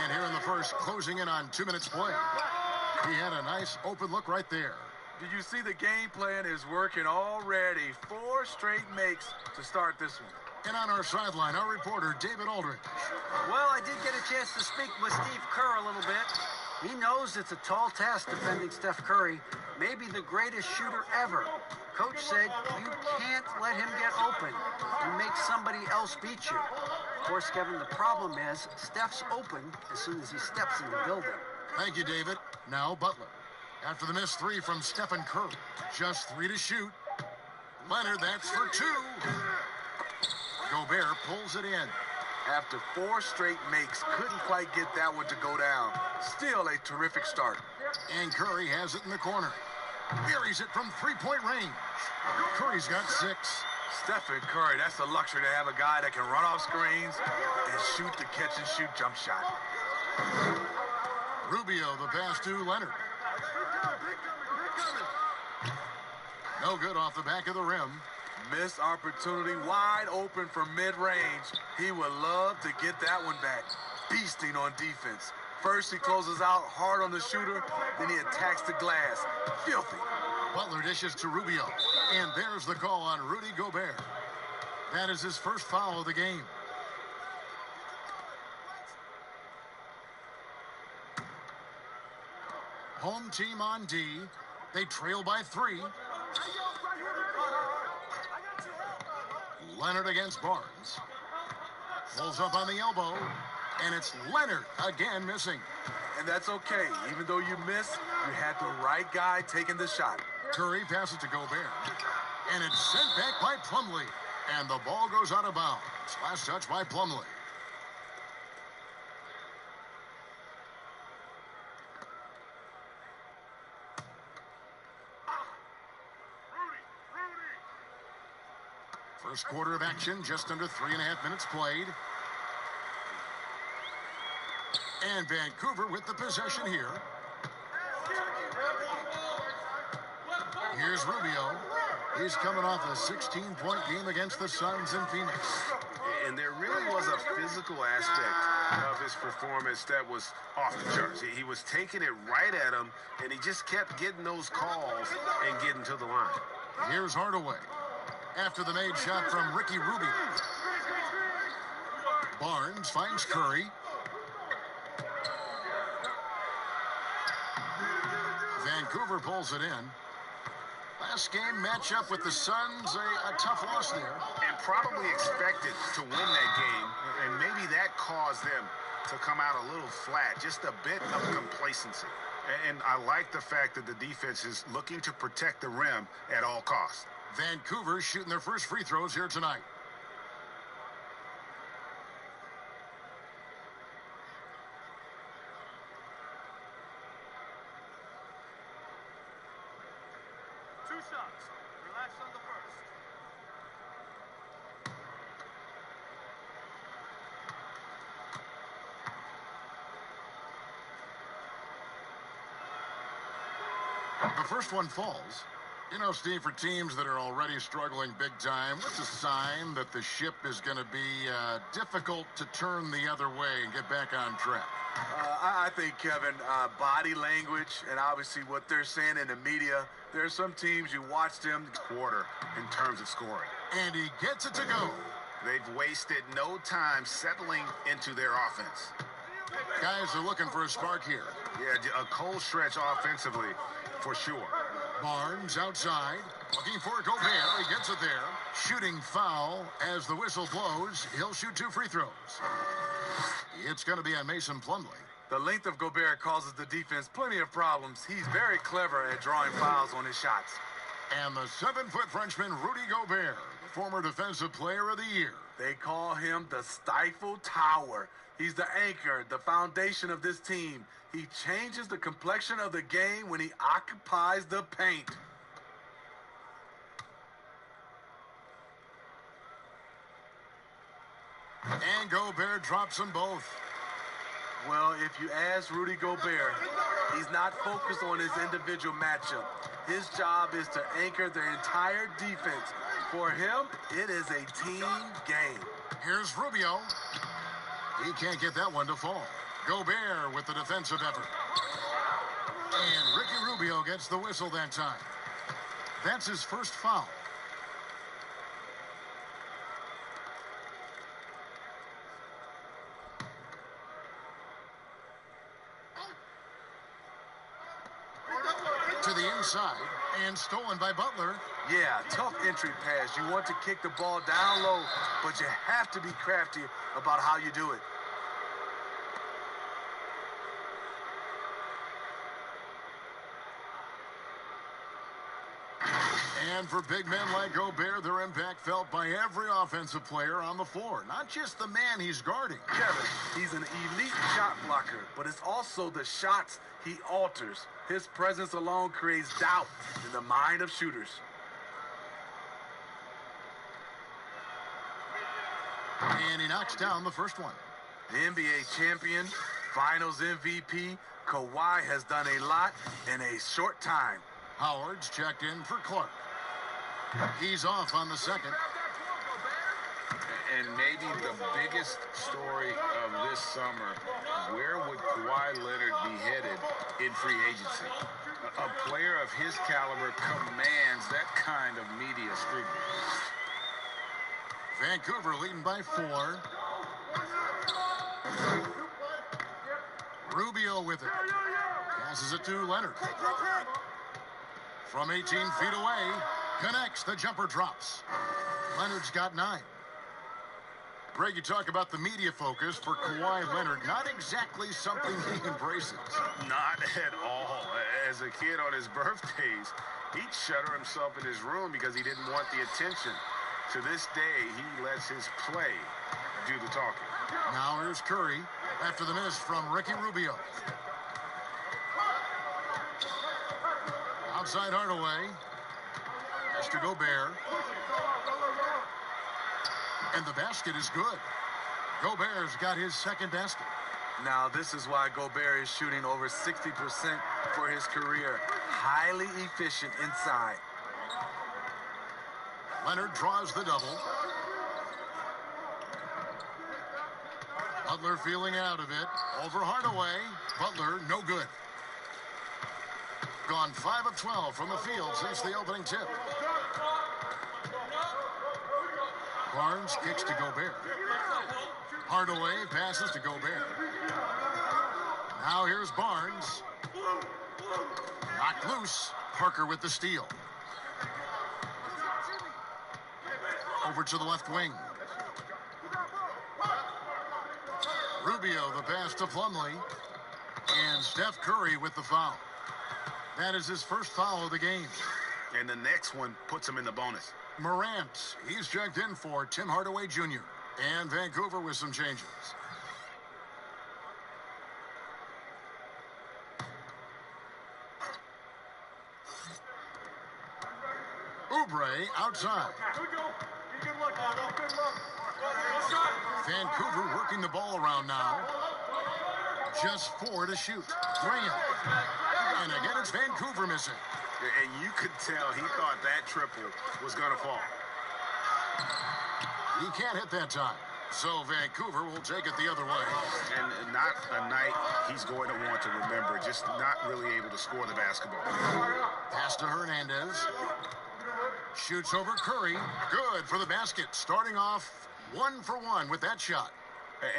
And here in the first, closing in on 2 minutes play. He had a nice open look right there. Did you see the game plan is working already? 4 straight makes to start this one. And on our sideline, our reporter, David Aldridge. Well, I did get a chance to speak with Steve Kerr a little bit. He knows it's a tall task defending Steph Curry, maybe the greatest shooter ever. Coach said you can't let him get open and make somebody else beat you. Of course, Kevin, the problem is Steph's open as soon as he steps in the building. Thank you, David. Now Butler. After the missed 3 from Stephen Curry. Just 3 to shoot. Leonard, that's for 2. Gobert pulls it in. After 4 straight makes, couldn't quite get that one to go down. Still a terrific start. And Curry has it in the corner. Buries it from 3-point range. Curry's got 6. Stephen Curry, that's the luxury to have a guy that can run off screens and shoot the catch-and-shoot jump shot. Rubio, the pass to Leonard. No good off the back of the rim. Missed opportunity, wide open from mid-range. He would love to get that one back. Beasting on defense. First, he closes out hard on the shooter, then he attacks the glass. Filthy. Butler dishes to Rubio. And there's the call on Rudy Gobert. That is his first foul of the game. Home team on D. They trail by 3. Leonard against Barnes. Pulls up on the elbow. And it's Leonard again missing. And that's okay. Even though you missed, you had the right guy taking the shot. Curry passes to Gobert. And it's sent back by Plumlee. And the ball goes out of bounds. Last touch by Plumlee. First quarter of action, just under 3.5 minutes played. And Vancouver with the possession here. Here's Rubio. He's coming off a 16-point game against the Suns in Phoenix. And there really was a physical aspect of his performance that was off the charts. He was taking it right at him, and he just kept getting those calls and getting to the line. Here's Hardaway. After the made shot from Ricky Rubio. Barnes finds Curry. Vancouver pulls it in. Last game matchup with the Suns, a tough loss there. And probably expected to win that game, and maybe that caused them to come out a little flat, just a bit of complacency. And I like the fact that the defense is looking to protect the rim at all costs. Vancouver shooting their first free throws here tonight. Two shots. Relax on the first. The first one falls. You know, Steve, for teams that are already struggling big time, what's a sign that the ship is going to be difficult to turn the other way and get back on track? I think, Kevin, body language and obviously what they're saying in the media. There are some teams, you watch them quarter in terms of scoring. And he gets it to go. They've wasted no time settling into their offense. Guys are looking for a spark here. Yeah, a cold stretch offensively, for sure. Barnes outside, looking for Gobert. He gets it there. Shooting foul as the whistle blows. He'll shoot 2 free throws. It's going to be on Mason Plumlee. The length of Gobert causes the defense plenty of problems. He's very clever at drawing fouls on his shots. And the 7-foot Frenchman, Rudy Gobert, the former Defensive Player of the Year, They call him the Stifle Tower. He's the anchor, the foundation of this team. He changes the complexion of the game when he occupies the paint. And Gobert drops them both. Well, if you ask Rudy Gobert, he's not focused on his individual matchup. His job is to anchor the entire defense. For him, it is a team game. Here's Rubio. He can't get that one to fall. Gobert with the defensive effort. And Ricky Rubio gets the whistle that time. That's his first foul. To the inside, and stolen by Butler. Yeah, tough entry pass. You want to kick the ball down low, but you have to be crafty about how you do it. And for big men like Gobert, their impact felt by every offensive player on the floor, not just the man he's guarding. Kevin, he's an elite shot blocker, but it's also the shots he alters. His presence alone creates doubt in the mind of shooters. And he knocks down the first one. The NBA champion, Finals MVP, Kawhi has done a lot in a short time. Howard's checked in for Clark. He's off on the second. And maybe the biggest story of this summer, where would Kawhi Leonard be headed in free agency? A player of his caliber commands that kind of media scrutiny. Vancouver leading by 4. Rubio with it. Passes it to Leonard. From 18 feet away, connects, the jumper drops. Leonard's got 9. Greg, you talk about the media focus for Kawhi Leonard. Not exactly something he embraces. Not at all. As a kid on his birthdays, he'd shutter himself in his room because he didn't want the attention. To this day, he lets his play do the talking. Now here's Curry after the miss from Ricky Rubio. Outside Hardaway. Pass to Gobert. And the basket is good. Gobert's got his second basket. Now, this is why Gobert is shooting over 60% for his career. Highly efficient inside. Leonard draws the double. Butler feeling out of it. Over Hardaway. Butler, no good. Gone 5 of 12 from the field since the opening tip. Barnes kicks to Gobert. Hardaway passes to Gobert. Now here's Barnes. Knocked loose. Parker with the steal. Over to the left wing. Rubio the pass to Plumlee. And Steph Curry with the foul. That is his first foul of the game. And the next one puts him in the bonus. Morant, he's checked in for Tim Hardaway Jr. And Vancouver with some changes. Oubre outside. Vancouver working the ball around now. Just 4 to shoot. Graham. And again, it's Vancouver missing. And you could tell he thought that triple was going to fall. He can't hit that time. So Vancouver will take it the other way. And not a night he's going to want to remember. Just not really able to score the basketball. Pass to Hernandez. Shoots over Curry. Good for the basket. Starting off 1 for 1 with that shot.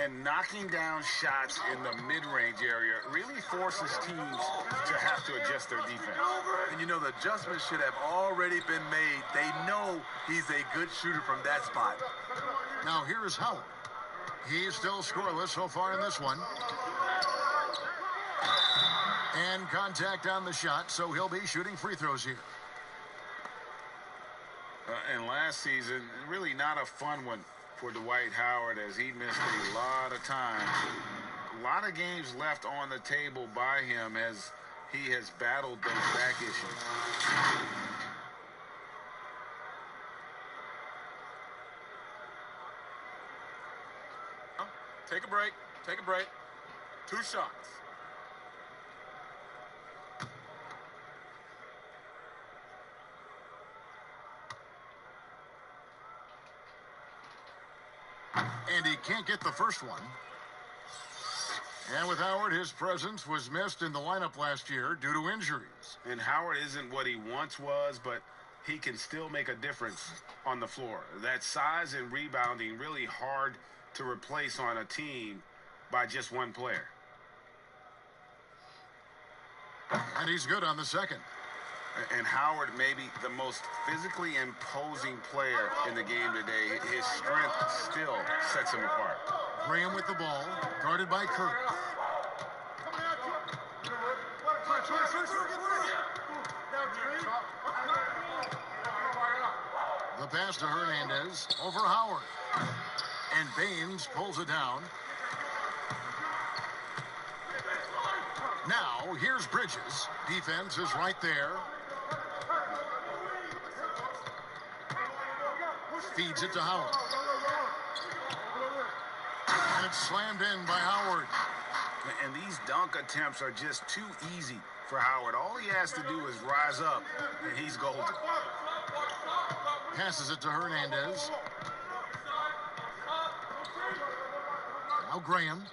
And knocking down shots in the mid-range area really forces teams to have to adjust their defense. And you know, the adjustments should have already been made. They know he's a good shooter from that spot. Now here's Howard. He's still scoreless so far in this one. And contact on the shot, so he'll be shooting free throws here. And last season, really not a fun one for Dwight Howard as he missed a lot of time. A lot of games left on the table by him as he has battled those back issues. Take a break. Take a break. 2 shots. And he can't get the first one. And with Howard, his presence was missed in the lineup last year due to injuries. And Howard isn't what he once was, but he can still make a difference on the floor. That size and rebounding really hard to replace on a team by just one player. And he's good on the second. And Howard may be the most physically imposing player in the game today. His strength still sets him apart. Graham with the ball, guarded by Curry. The pass to Hernandez over Howard. And Baines pulls it down. Now, here's Bridges. Defense is right there. Feeds it to Howard. And it's slammed in by Howard. And these dunk attempts are just too easy for Howard. All he has to do is rise up, and he's golden. Passes it to Hernandez. Now Graham.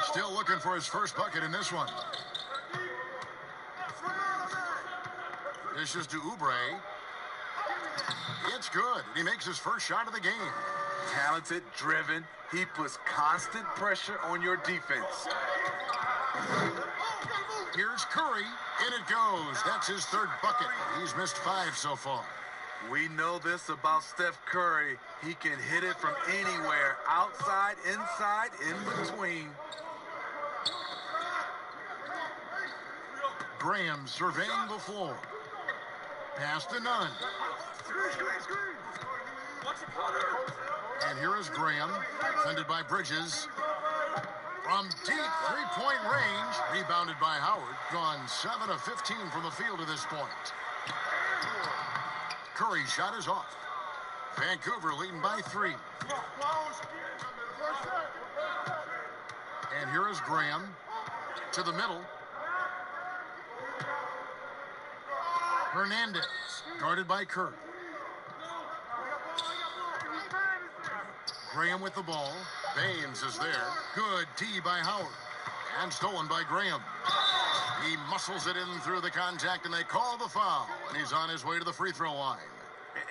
Still looking for his first bucket in this one. Dishes to Oubre. It's good. He makes his first shot of the game. Talented, driven. He puts constant pressure on your defense. Here's Curry. In it goes. That's his third bucket. He's missed 5 so far. We know this about Steph Curry. He can hit it from anywhere. Outside, inside, in between. Graham surveying the floor. Pass to Nunn. And here is Graham, defended by Bridges. From deep three-point range, rebounded by Howard. Gone 7 of 15 from the field at this point. Curry's shot is off. Vancouver leading by 3. And here is Graham to the middle. Hernandez, guarded by Curry. Graham with the ball. Baines is there. Good D by Howard. And stolen by Graham. He muscles it in through the contact, and they call the foul. And he's on his way to the free throw line.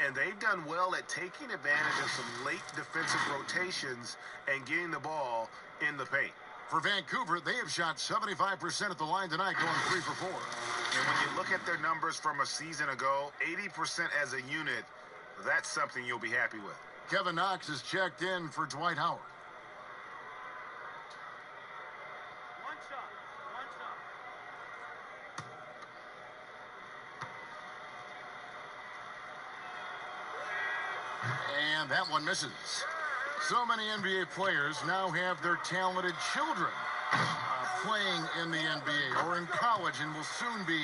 And they've done well at taking advantage of some late defensive rotations and getting the ball in the paint. For Vancouver, they have shot 75% at the line tonight, going 3 for 4. And when you look at their numbers from a season ago, 80% as a unit, that's something you'll be happy with. Kevin Knox is checked in for Dwight Howard. One shot. And that one misses. So many NBA players now have their talented children playing in the NBA or in college and will soon be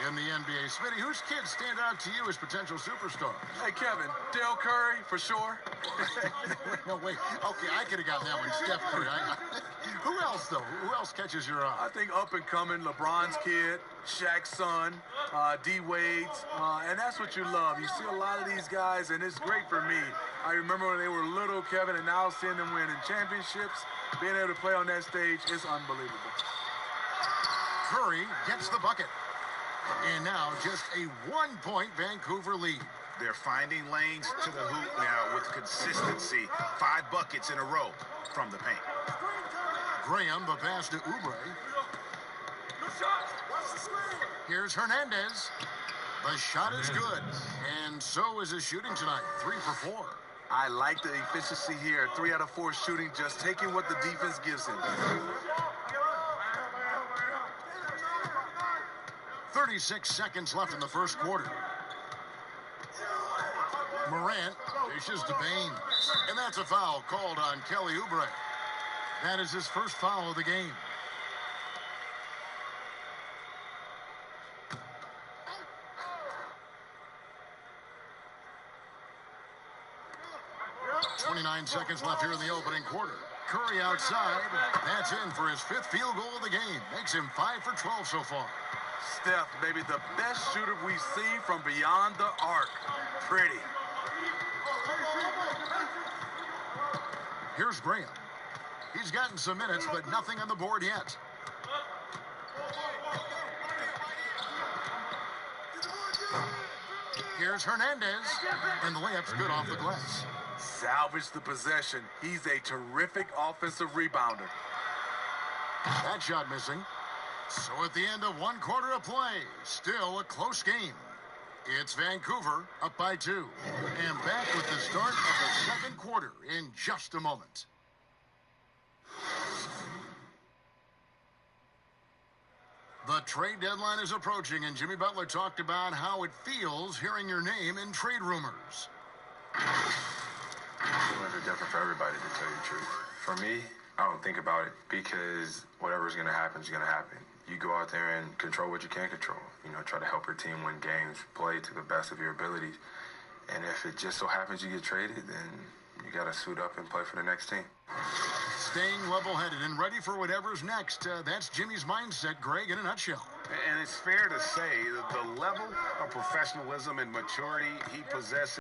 in the NBA. Smitty, whose kids stand out to you as potential superstars? Hey, Kevin, Dale Curry, for sure. No, wait. Okay, I could have gotten that one. Steph Curry. Who else, though? Who else catches your eye? I think up and coming, LeBron's kid, Shaq's son, D Wade's, and that's what you love. You see a lot of these guys, and it's great for me. I remember when they were little, Kevin, and now seeing them winning championships, being able to play on that stage is unbelievable. Curry gets the bucket. And now just a 1-point Vancouver lead. They're finding lanes to the hoop now with consistency. 5 buckets in a row from the paint. Graham, the pass to Oubre. Here's Hernandez. The shot is good. And so is his shooting tonight. 3 for 4. I like the efficiency here. 3 out of 4 shooting, just taking what the defense gives him. 36 seconds left in the first quarter. Morant dishes to Bain. And that's a foul called on Kelly Oubre. That is his first foul of the game. .29 seconds left here in the opening quarter. Curry outside. That's in for his 5th field goal of the game. Makes him 5 for 12 so far. Steph, maybe the best shooter we've seen from beyond the arc. Pretty. Here's Graham. He's gotten some minutes, but nothing on the board yet. Here's Hernandez, and the layup's good off the glass. Salvage the possession. He's a terrific offensive rebounder. That shot missing. So at the end of 1 quarter of play, still a close game. It's Vancouver up by 2. And back with the start of the second quarter in just a moment. The trade deadline is approaching, and Jimmy Butler talked about how it feels hearing your name in trade rumors. Feelings are different for everybody, to tell you the truth. For me, I don't think about it because whatever's going to happen is going to happen. You go out there and control what you can control. You know, try to help your team win games, play to the best of your abilities. And if it just so happens you get traded, then you got to suit up and play for the next team. Staying level-headed and ready for whatever's next. That's Jimmy's mindset, Greg, in a nutshell. And it's fair to say that the level of professionalism and maturity he possesses.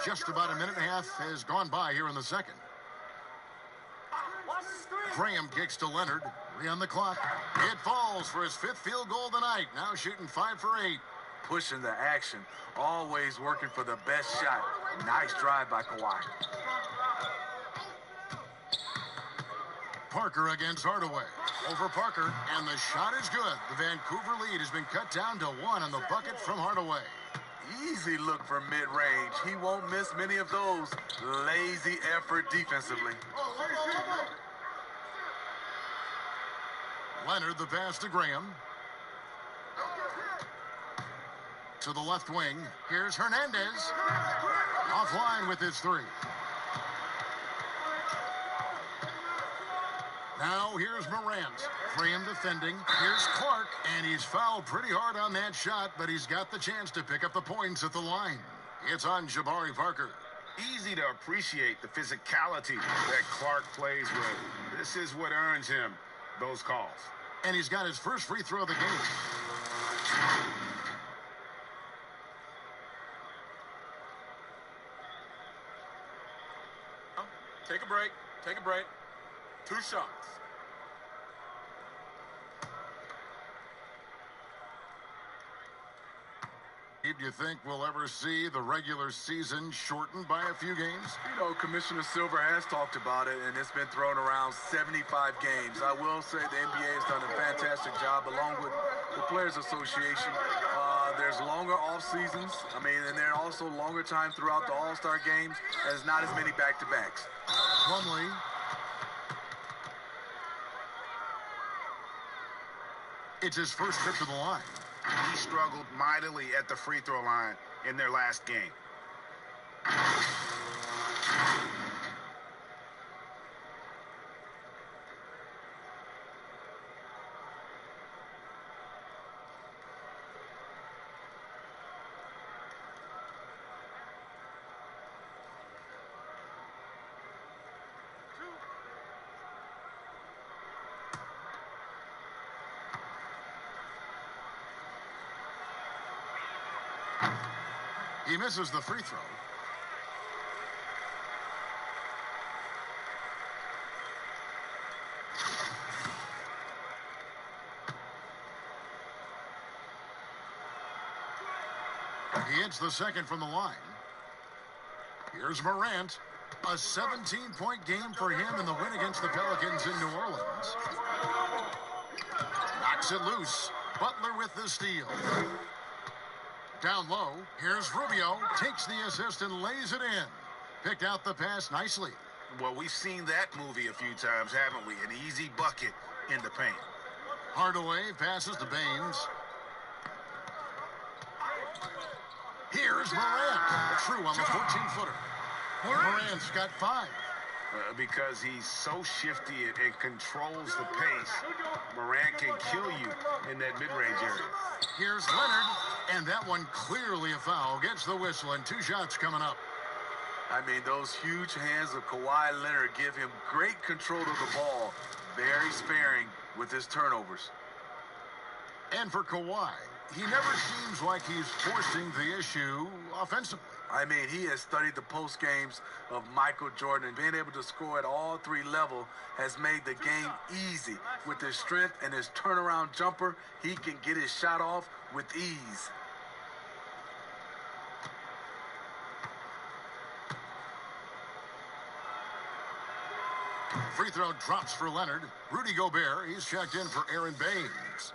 Just about a minute and a half has gone by here in the second. Graham kicks to Leonard. 3 on the clock. It falls for his 5th field goal of the night. Now shooting 5 for 8. Pushing the action. Always working for the best shot. Nice drive by Kawhi. Parker against Hardaway. Over Parker, and the shot is good. The Vancouver lead has been cut down to 1 on the bucket from Hardaway. Easy look for mid-range. He won't miss many of those. Lazy effort defensively. Leonard, the pass to Graham. To the left wing. Here's Hernandez. Offline with his 3. Now here's Morant. Graham defending. Here's Clark, and he's fouled pretty hard on that shot, but he's got the chance to pick up the points at the line. It's on Jabari Parker. Easy to appreciate the physicality that Clark plays with. This is what earns him those calls. And he's got his first free throw of the game. Take a break. Take a break. 2 shots. Do you think we'll ever see the regular season shortened by a few games? You know, Commissioner Silver has talked about it, and it's been thrown around 75 games. I will say the NBA has done a fantastic job, along with the Players Association. There's longer off seasons. I mean, and there are also longer time throughout the All-Star games. There's not as many back-to-backs. Plumlee. It's his first trip to the line. He struggled mightily at the free throw line in their last game. He misses the free throw. He hits the second from the line. Here's Morant. A 17-point game for him in the win against the Pelicans in New Orleans. Knocks it loose. Butler with the steal. Down low, here's Rubio, takes the assist and lays it in. Picked out the pass nicely. Well, we've seen that movie a few times, haven't we? An easy bucket in the paint. Hardaway passes to Baines. Here's Morant. True on the 14-footer. Morant's got 5. Because he's so shifty and controls the pace, Morant can kill you in that mid-range area. Here's Leonard, and that one clearly a foul. Gets the whistle, and 2 shots coming up. I mean, those huge hands of Kawhi Leonard give him great control of the ball, very sparing with his turnovers. And for Kawhi, he never seems like he's forcing the issue offensively. I mean, he has studied the post games of Michael Jordan, and being able to score at all 3 levels has made the game easy. With his strength and his turnaround jumper, he can get his shot off with ease. Free throw drops for Leonard. Rudy Gobert, he's checked in for Aaron Baines.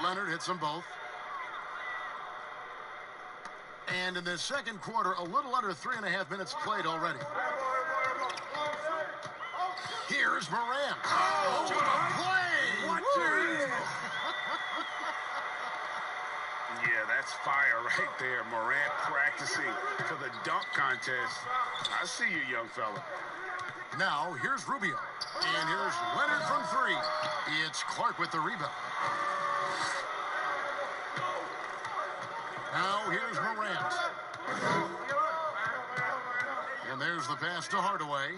Leonard hits them both. And in the second quarter, a little under 3.5 minutes played already. Here's Morant. Oh, what a play! What Yeah, that's fire right there. Morant practicing for the dunk contest. I see you, young fella. Now, here's Rubio. And here's Leonard from 3. It's Clark with the rebound. Now, here's Morant. And there's the pass to Hardaway.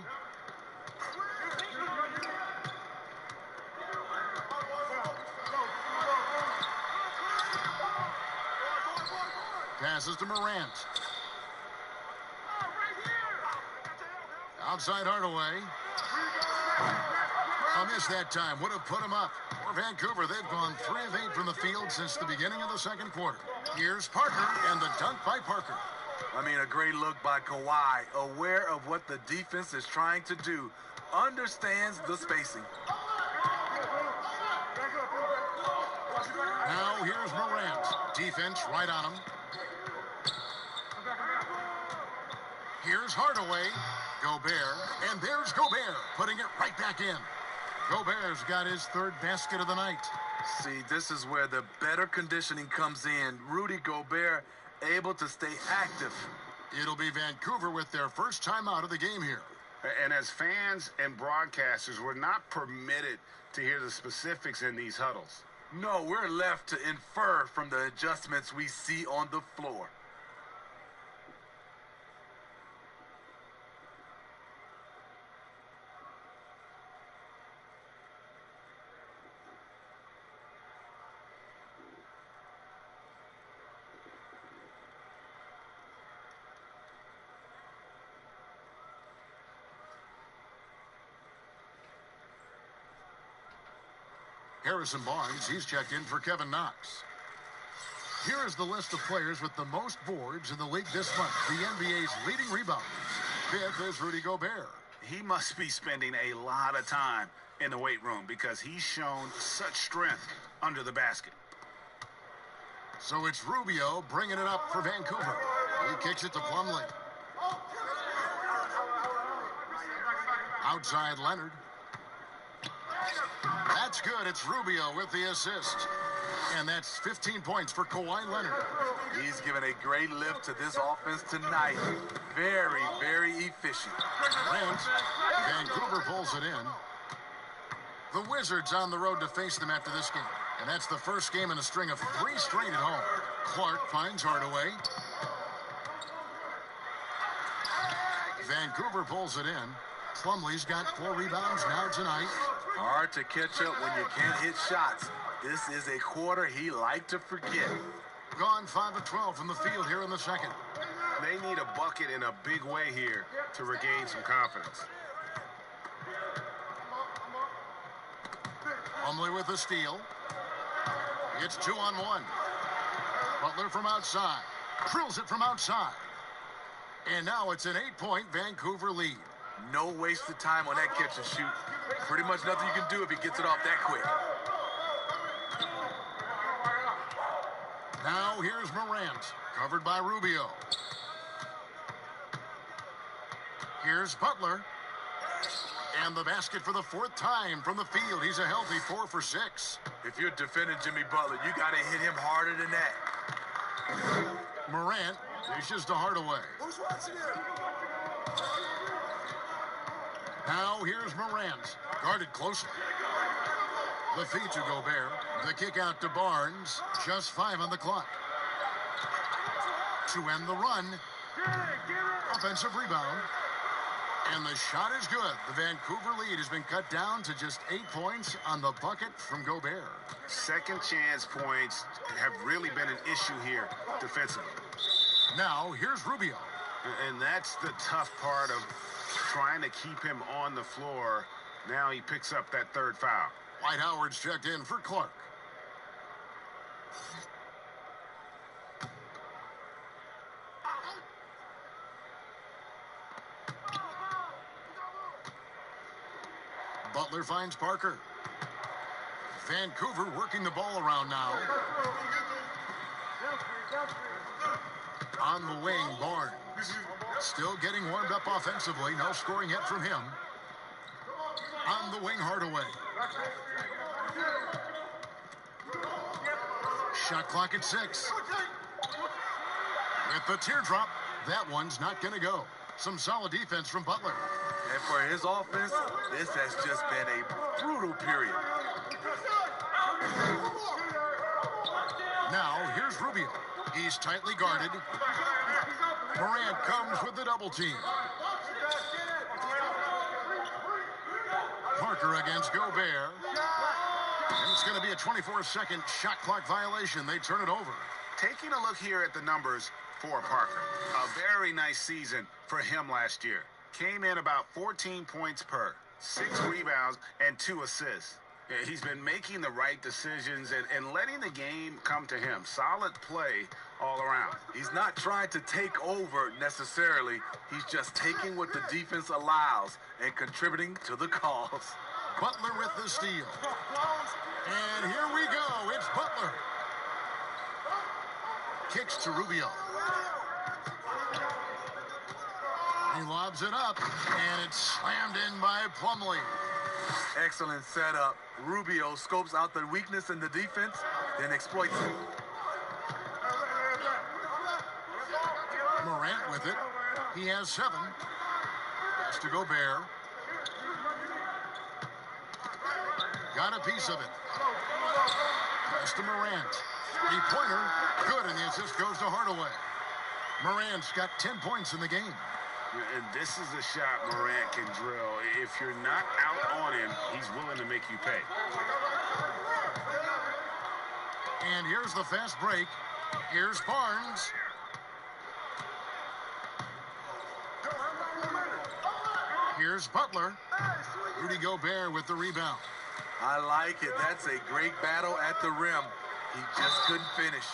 Passes to Morant. Outside Hardaway. A miss that time. Would have put him up. For Vancouver, they've gone 3 of 8 from the field since the beginning of the second quarter. Here's Parker, and the dunk by Parker. I mean, a great look by Kawhi, aware of what the defense is trying to do, understands the spacing. Now here's Morant. Defense right on him. Here's Hardaway. Gobert, and there's Gobert, putting it right back in. Gobert's got his 3rd basket of the night. See, this is where the better conditioning comes in. Rudy Gobert able to stay active. It'll be Vancouver with their first time out of the game here. And as fans and broadcasters, we're not permitted to hear the specifics in these huddles. No, we're left to infer from the adjustments we see on the floor. Harrison Barnes, he's checked in for Kevin Knox. Here is the list of players with the most boards in the league this month. The NBA's leading rebounders. Fifth is Rudy Gobert. He must be spending a lot of time in the weight room because he's shown such strength under the basket. So it's Rubio bringing it up for Vancouver. He kicks it to Plumlee. Outside Leonard. That's good. It's Rubio with the assist. And that's 15 points for Kawhi Leonard. He's given a great lift to this offense tonight. Very, very efficient. Grant. Vancouver pulls it in. The Wizards on the road to face them after this game. And that's the first game in a string of 3 straight at home. Clark finds Hardaway. Vancouver pulls it in. Plumlee's got 4 rebounds now tonight. Hard to catch up when you can't hit shots. This is a quarter he liked to forget. Gone 5 of 12 from the field here in the second. They need a bucket in a big way here to regain some confidence. Plumlee with the steal. It's 2-on-1. Butler from outside. Drills it from outside. And now it's an 8-point Vancouver lead. No wasted time on that catch and shoot. Pretty much nothing you can do if he gets it off that quick. Now here's Morant, covered by Rubio. Here's Butler. And the basket for the 4th time from the field. He's a healthy 4 for 6. If you're defending Jimmy Butler, you got to hit him harder than that. Morant dishes to Hardaway. Who's watching him? Now here's Morant, guarded closely. The feed to Gobert. The kick out to Barnes. Just 5 on the clock. To end the run. Offensive rebound. And the shot is good. The Vancouver lead has been cut down to just 8 points on the bucket from Gobert. Second chance points have really been an issue here defensively. Now here's Rubio. And that's the tough part of trying to keep him on the floor. Now he picks up that 3rd foul. Dwight Howard's checked in for Clark. Butler finds Parker. Vancouver working the ball around now. On the wing, Barnes. Still getting warmed up offensively. No scoring yet from him. On the wing, Hardaway. Shot clock at 6. With the teardrop, that one's not going to go. Some solid defense from Butler. And for his offense, this has just been a brutal period. Now, here's Rubio. He's tightly guarded. Morant comes with the double team. Parker against Gobert. And it's going to be a 24-second shot clock violation. They turn it over. Taking a look here at the numbers for Parker. A very nice season for him last year. Came in about 14 points per, 6 rebounds, and 2 assists. Yeah, he's been making the right decisions and letting the game come to him. Solid play all around. He's not trying to take over necessarily. He's just taking what the defense allows and contributing to the cause. Butler with the steal. And here we go. It's Butler. Kicks to Rubio. He lobs it up, and it's slammed in by Plumlee. Excellent setup. Rubio scopes out the weakness in the defense, then exploits it. Morant with it. He has 7. Pass to Gobert. Got a piece of it. Pass to Morant. Three-pointer. Good, and the assist goes to Hardaway. Morant's got 10 points in the game. And this is a shot Morant can drill. If you're not out on him, he's willing to make you pay. And here's the fast break. Here's Barnes. Here's Butler. Rudy Gobert with the rebound. I like it. That's a great battle at the rim. He just couldn't finish.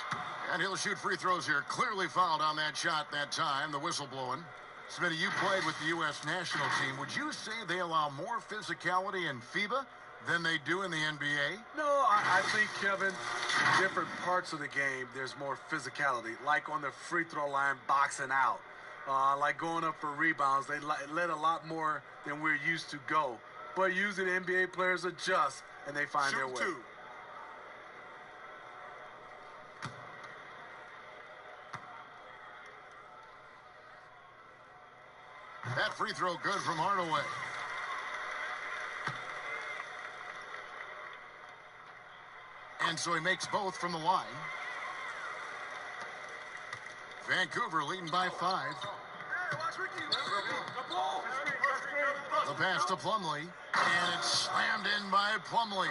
And he'll shoot free throws here. Clearly fouled on that shot that time. The whistle blowing. Smitty, you played with the U.S. national team. Would you say they allow more physicality in FIBA than they do in the NBA? No, I think, Kevin, in different parts of the game, there's more physicality. Like on the free throw line, boxing out. Like going up for rebounds. They let a lot more than we're used to go. But usually the NBA players adjust, and they find their way. Two. That free throw good from Hardaway. And so he makes both from the line. Vancouver leading by 5. The pass to Plumlee. And it's slammed in by Plumlee.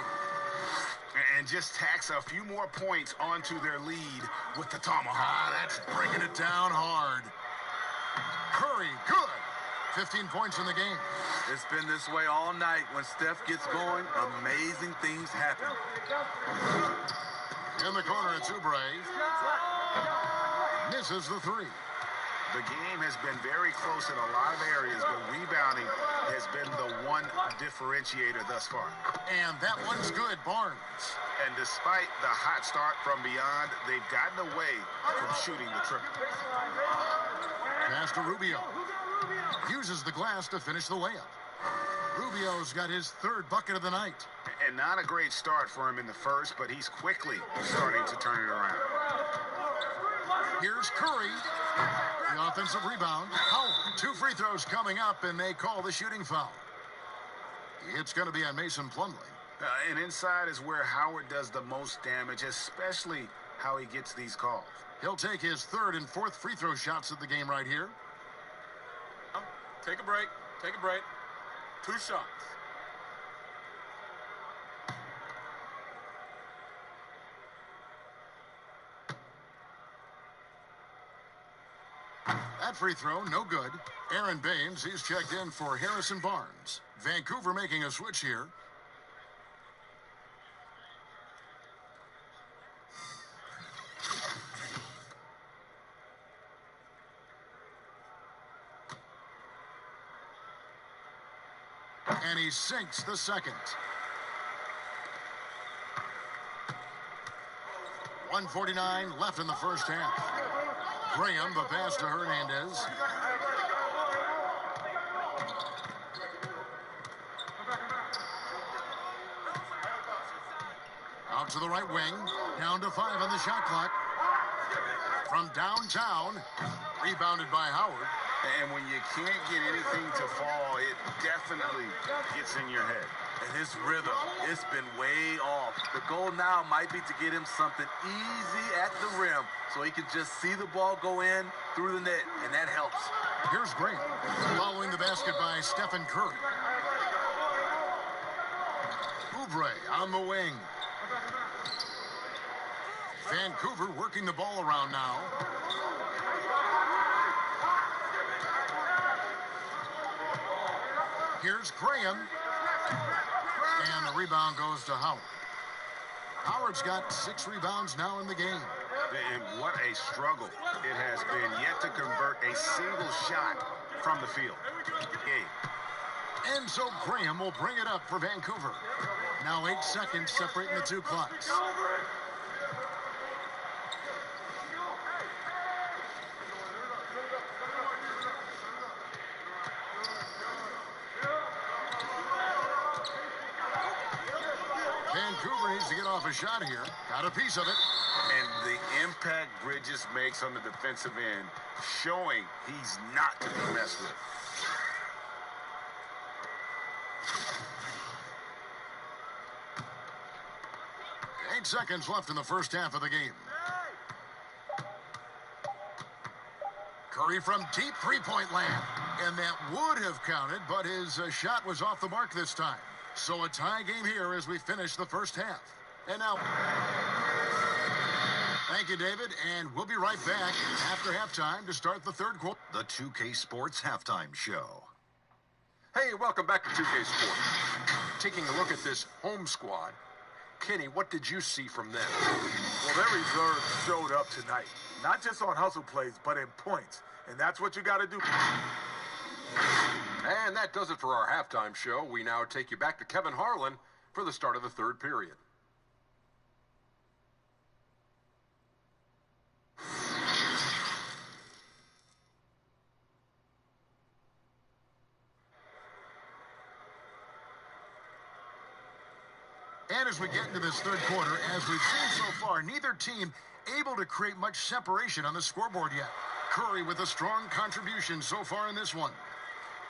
And just tacks a few more points onto their lead with the tomahawk. That's bringing it down hard. Curry, good. 15 points in the game. It's been this way all night. When Steph gets going, amazing things happen. In the corner, it's Oubre. Misses the 3. The game has been very close in a lot of areas, but rebounding has been the one differentiator thus far. And that one's good, Barnes. And despite the hot start from beyond, they've gotten away from shooting the triple. Pass to Rubio. Uses the glass to finish the layup. Rubio's got his 3rd bucket of the night. And not a great start for him in the first, but he's quickly starting to turn it around. Here's Curry. The offensive rebound. Howard. 2 free throws coming up, and they call the shooting foul. It's going to be on Mason Plumlee. And inside is where Howard does the most damage, especially how he gets these calls. He'll take his 3rd and 4th free throw shots of the game right here. Take a break. Take a break. 2 shots. That free throw, no good. Aaron Baines, he's checked in for Harrison Barnes. Vancouver making a switch here. And he sinks the 2nd. 1:49 left in the first half. Graham, the pass to Hernandez. Out to the right wing. Down to 5 on the shot clock. From downtown. Rebounded by Howard. And when you can't get anything to fall, it definitely gets in your head. And his rhythm, it's been way off. The goal now might be to get him something easy at the rim so he can just see the ball go in through the net, and that helps. Here's Graham, following the basket by Stephen Curry. Oubre on the wing. Vancouver working the ball around now. Here's Graham. And the rebound goes to Howard. Howard's got 6 rebounds now in the game. And what a struggle it has been yet to convert a single shot from the field. And so Graham will bring it up for Vancouver. Now 8 seconds separating the 2 clocks. Vancouver needs to get off a shot here. Got a piece of it. And the impact Bridges makes on the defensive end, showing he's not to be messed with. Eight seconds left in the first half of the game. Curry from deep 3-point land. And that would have counted, but his shot was off the mark this time. So a tie game here as we finish the first half. And now, thank you, David, and we'll be right back after halftime to start the 3rd quarter. The 2K Sports Halftime Show. Hey, welcome back to 2K Sports. taking a look at this home squad, Kenny, what did you see from them? Well, their reserves showed up tonight. Not just on hustle plays, but in points. And that's what you got to do. And that does it for our halftime show. We now take you back to Kevin Harlan for the start of the third period. And as we get into this third quarter, as we've seen so far, neither team able to create much separation on the scoreboard yet. Curry with a strong contribution so far in this one.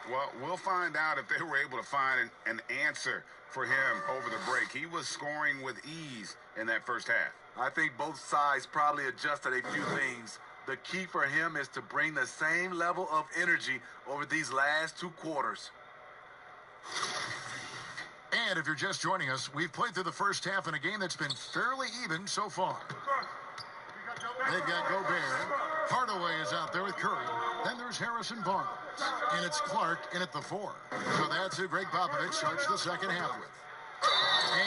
Well, we'll find out if they were able to find an answer for him over the break. He was scoring with ease in that first half. I think both sides probably adjusted a few things. The key for him is to bring the same level of energy over these last two quarters. And if you're just joining us, we've played through the first half in a game that's been fairly even so far. They've got Gobert. Hardaway is out there with Curry. Then there's Harrison Barnes. And it's Clark in at the 4. So that's who Greg Popovich starts the second half with.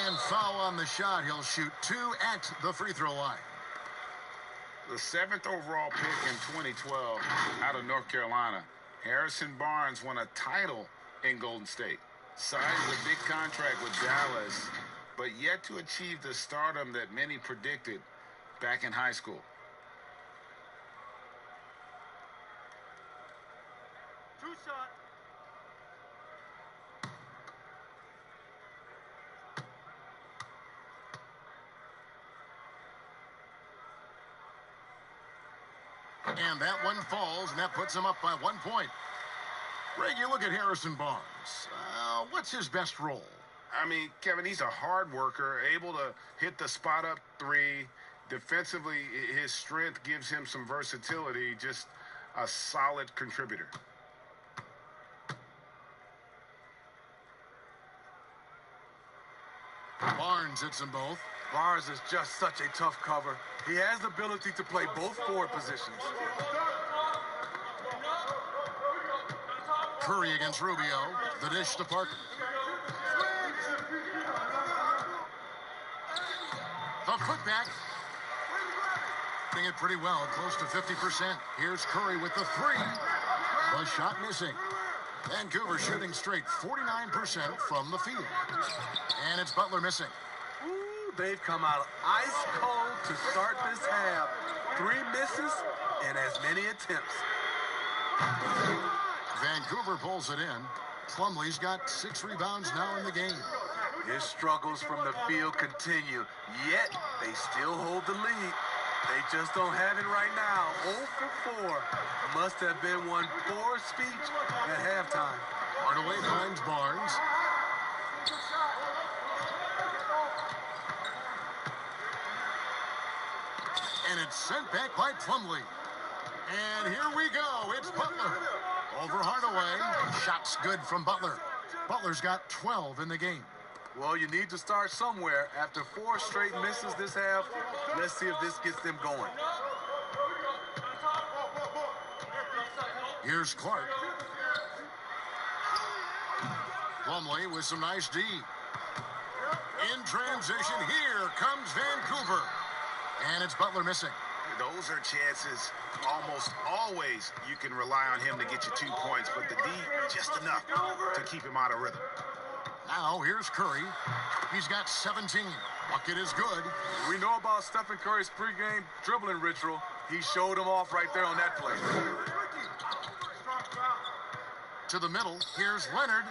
And foul on the shot. He'll shoot 2 at the free throw line. The 7th overall pick in 2012 out of North Carolina, Harrison Barnes won a title in Golden State. Signed a big contract with Dallas, but yet to achieve the stardom that many predicted back in high school. Two shot. And that one falls, and that puts him up by 1 point. Greg, you look at Harrison Barnes. What's his best role? I mean, Kevin, he's a hard worker, able to hit the spot-up 3. Defensively, his strength gives him some versatility, just a solid contributor. Barnes hits them both. Barnes is just such a tough cover. He has the ability to play both forward positions. Curry against Rubio. The dish to Parker. The putback. Doing it pretty well, close to 50%. Here's Curry with the 3. The shot missing. Vancouver shooting straight 49% from the field. And it's Butler missing. Ooh, they've come out ice cold to start this half. 3 misses and as many attempts. Vancouver pulls it in. Plumlee's got 6 rebounds now in the game. His struggles from the field continue, yet they still hold the lead. They just don't have it right now. 0 for 4. Must have been one poor speech at halftime. Hardaway finds Barnes. And it's sent back by Plumlee. And here we go. It's Butler. Over Hardaway. Shots good from Butler. Butler's got 12 in the game. Well, you need to start somewhere. After 4 straight misses this half, let's see if this gets them going. Here's Clark. Plumlee with some nice D. In transition, here comes Vancouver. And it's Butler missing. Those are chances almost always you can rely on him to get you 2 points, but the D, just enough to keep him out of rhythm. Now, here's Curry. He's got 17. Bucket is good. We know about Stephen Curry's pregame dribbling ritual. He showed him off right there on that play. To the middle, here's Leonard.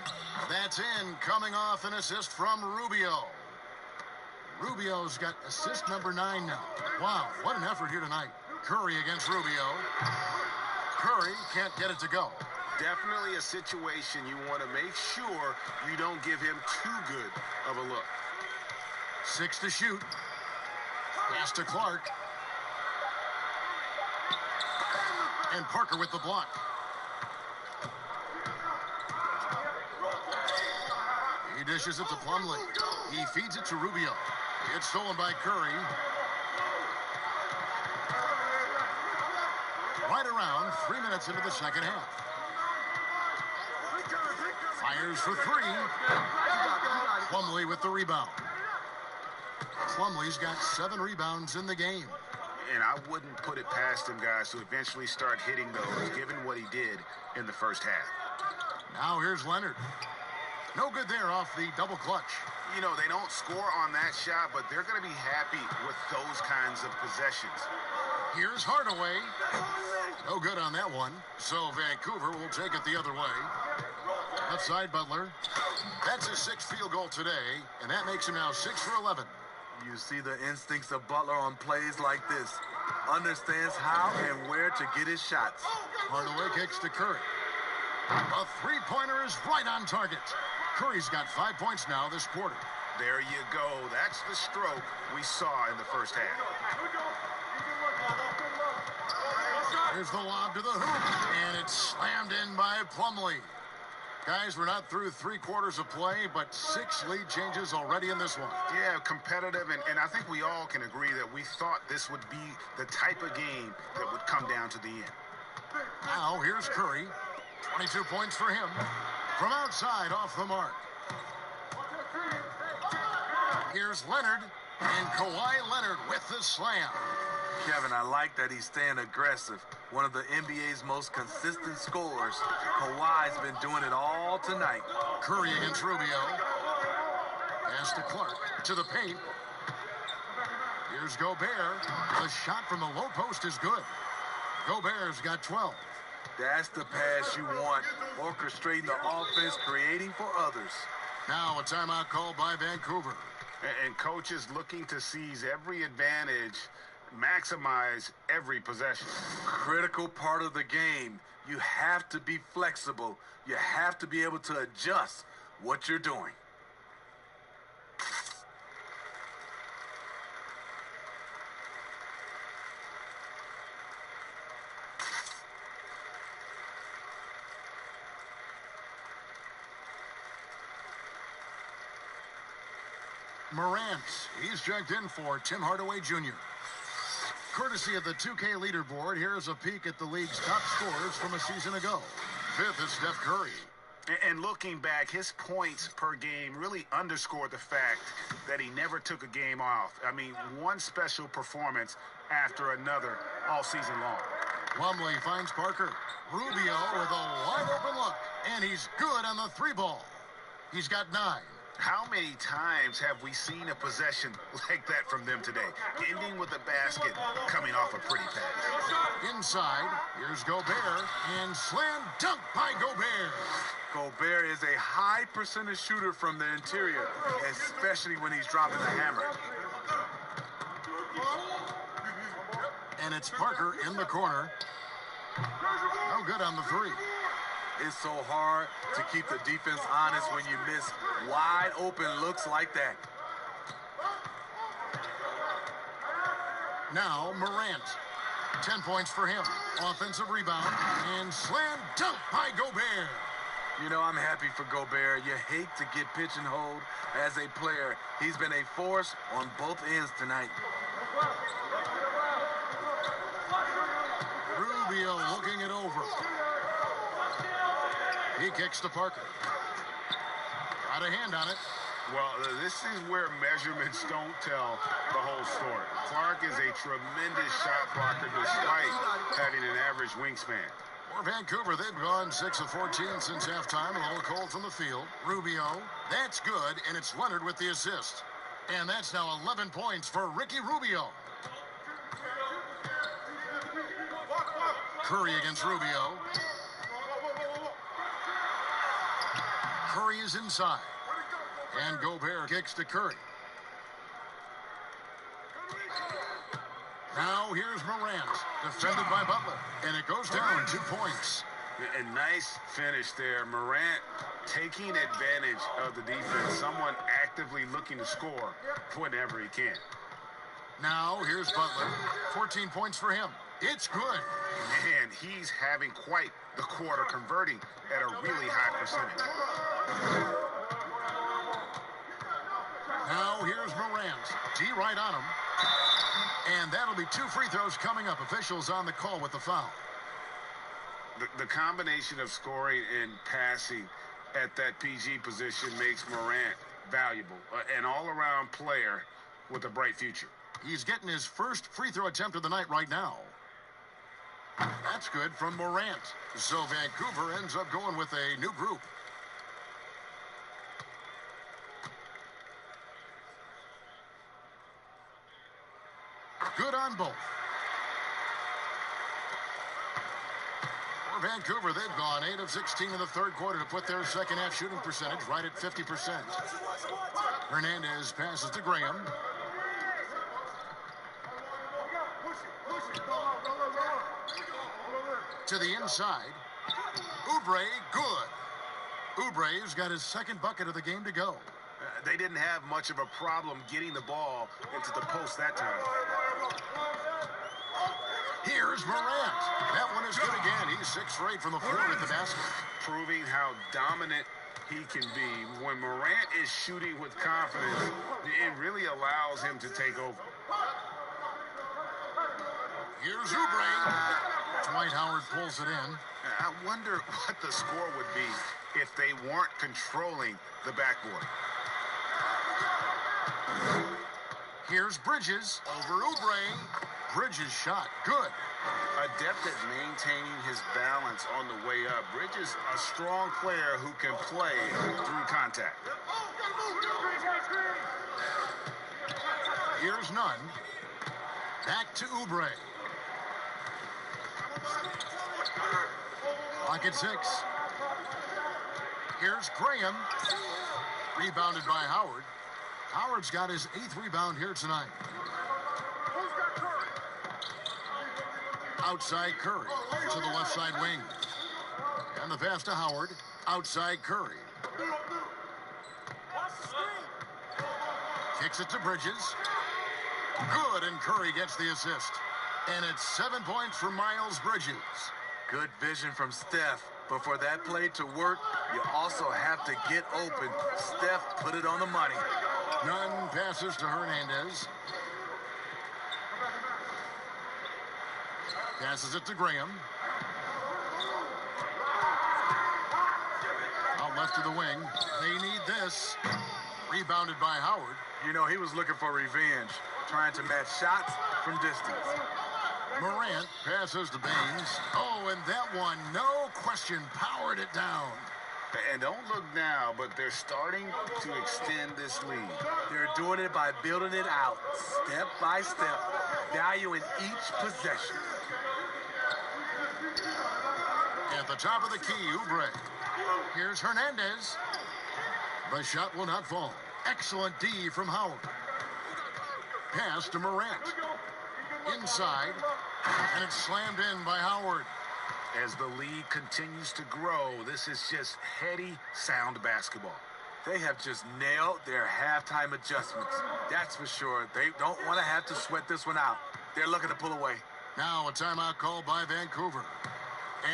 That's in, coming off an assist from Rubio. Rubio's got assist number 9 now. Wow, what an effort here tonight. Curry against Rubio. Curry can't get it to go. Definitely a situation you want to make sure you don't give him too good of a look. 6 to shoot. Pass to Clark. And Parker with the block. He dishes it to Plumlee. He feeds it to Rubio. It's stolen by Curry. Right around 3 minutes into the second half. Fires for 3. Plumlee with the rebound. Plumlee's got 7 rebounds in the game. And I wouldn't put it past him, guys, to eventually start hitting those, given what he did in the first half. Now here's Leonard. No good there off the double clutch. You know, they don't score on that shot, but they're going to be happy with those kinds of possessions. Here's Hardaway. No good on that one. So Vancouver will take it the other way. Left side, Butler. That's his 6th field goal today, and that makes him now 6 for 11. You see the instincts of Butler on plays like this. Understands how and where to get his shots. Hardaway kicks to Curry. A three-pointer is right on target. Curry's got 5 points now this quarter. There you go. That's the stroke we saw in the first half. Here's the lob to the hoop, and it's slammed in by Plumlee. Guys, we're not through 3 quarters of play, but 6 lead changes already in this one. Yeah, competitive, and I think we all can agree that we thought this would be the type of game that would come down to the end. Now, here's Curry. 22 points for him. From outside, off the mark. Here's Leonard, and Kawhi Leonard with the slam. Kevin, I like that he's staying aggressive. One of the NBA's most consistent scorers. Kawhi's been doing it all tonight. Curry against Rubio. Pass to Clark. To the paint. Here's Gobert. The shot from the low post is good. Gobert's got 12. That's the pass you want. Orchestrating the offense, creating for others. Now a timeout called by Vancouver. And coaches looking to seize every advantage, maximize every possession. Critical part of the game. You have to be flexible. You have to be able to adjust what you're doing. Morant, he's checked in for Tim Hardaway Jr. Courtesy of the 2K leaderboard, here's a peek at the league's top scorers from a season ago. 5th is Steph Curry. And looking back, his points per game really underscored the fact that he never took a game off. I mean, one special performance after another all season long. Plumlee finds Parker. Rubio with a wide open look, and he's good on the 3-ball. He's got 9. How many times have we seen a possession like that from them today? Ending with a basket, coming off a pretty pass. Inside, here's Gobert, and slam dunk by Gobert. Gobert is a high percentage shooter from the interior, especially when he's dropping the hammer. And it's Parker in the corner. No good on the 3. It's so hard to keep the defense honest when you miss wide open looks like that. Now Morant. 10 points for him. Offensive rebound and slam dunk by Gobert. You know, I'm happy for Gobert. You hate to get pigeonholed as a player. He's been a force on both ends tonight. Rubio looking it over. He kicks to Parker. Got a hand on it. Well, this is where measurements don't tell the whole story. Clark is a tremendous shot blocker despite having an average wingspan. For Vancouver, they've gone 6 of 14 since halftime. A little cold from the field. Rubio, that's good, and it's Leonard with the assist. And that's now 11 points for Ricky Rubio. Curry against Rubio. Curry is inside. And Gobert kicks to Curry. Now here's Morant, defended by Butler. And it goes down 2 points. A nice finish there. Morant taking advantage of the defense. Someone actively looking to score whenever he can. Now here's Butler. 14 points for him. It's good. Man, he's having quite the quarter, converting at a really high percentage. Now here's Morant. D right on him. And that'll be 2 free throws coming up. Officials on the call with the foul. The combination of scoring and passing at that PG position makes Morant valuable, an all-around player with a bright future. He's getting his first free throw attempt of the night right now. That's good from Morant. So Vancouver ends up going with a new group. Good on both. For Vancouver, they've gone 8 of 16 in the third quarter to put their second half shooting percentage right at 50%. Hernandez passes to Graham. To the inside. Oubre, good. Oubre's got his second bucket of the game to go. They didn't have much of a problem getting the ball into the post that time. Here's Morant. That one is good again. He's 6 for 8 from the floor with the basket. Proving how dominant he can be. When Morant is shooting with confidence, it really allows him to take over. Here's Oubre. Dwight Howard pulls it in. I wonder what the score would be if they weren't controlling the backboard. Here's Bridges over Oubre. Bridges shot. Good. Adept at maintaining his balance on the way up. Bridges, a strong player who can play through contact. Here's Nunn. Back to Oubre. Pocket 6. Here's Graham. Rebounded by Howard. Howard's got his 8th rebound here tonight. Outside Curry to the left side wing. And the pass to Howard. Outside Curry. Kicks it to Bridges. Good, and Curry gets the assist. And it's 7 points for Miles Bridges. Good vision from Steph. But for that play to work, you also have to get open. Steph put it on the money. Nunn passes to Hernandez. Passes it to Graham. Out left to the wing. They need this. Rebounded by Howard. You know, he was looking for revenge, trying to match shots from distance. Morant passes to Baines. Oh, and that one, no question, powered it down. And don't look now, but they're starting to extend this lead. They're doing it by building it out, step by step, valuing each possession. At the top of the key, Oubre. Here's Hernandez. The shot will not fall. Excellent D from Howard. Pass to Morant. Inside. And it's slammed in by Howard. As the lead continues to grow, this is just heady, sound basketball. They have just nailed their halftime adjustments. That's for sure. They don't want to have to sweat this one out. They're looking to pull away. Now a timeout called by Vancouver.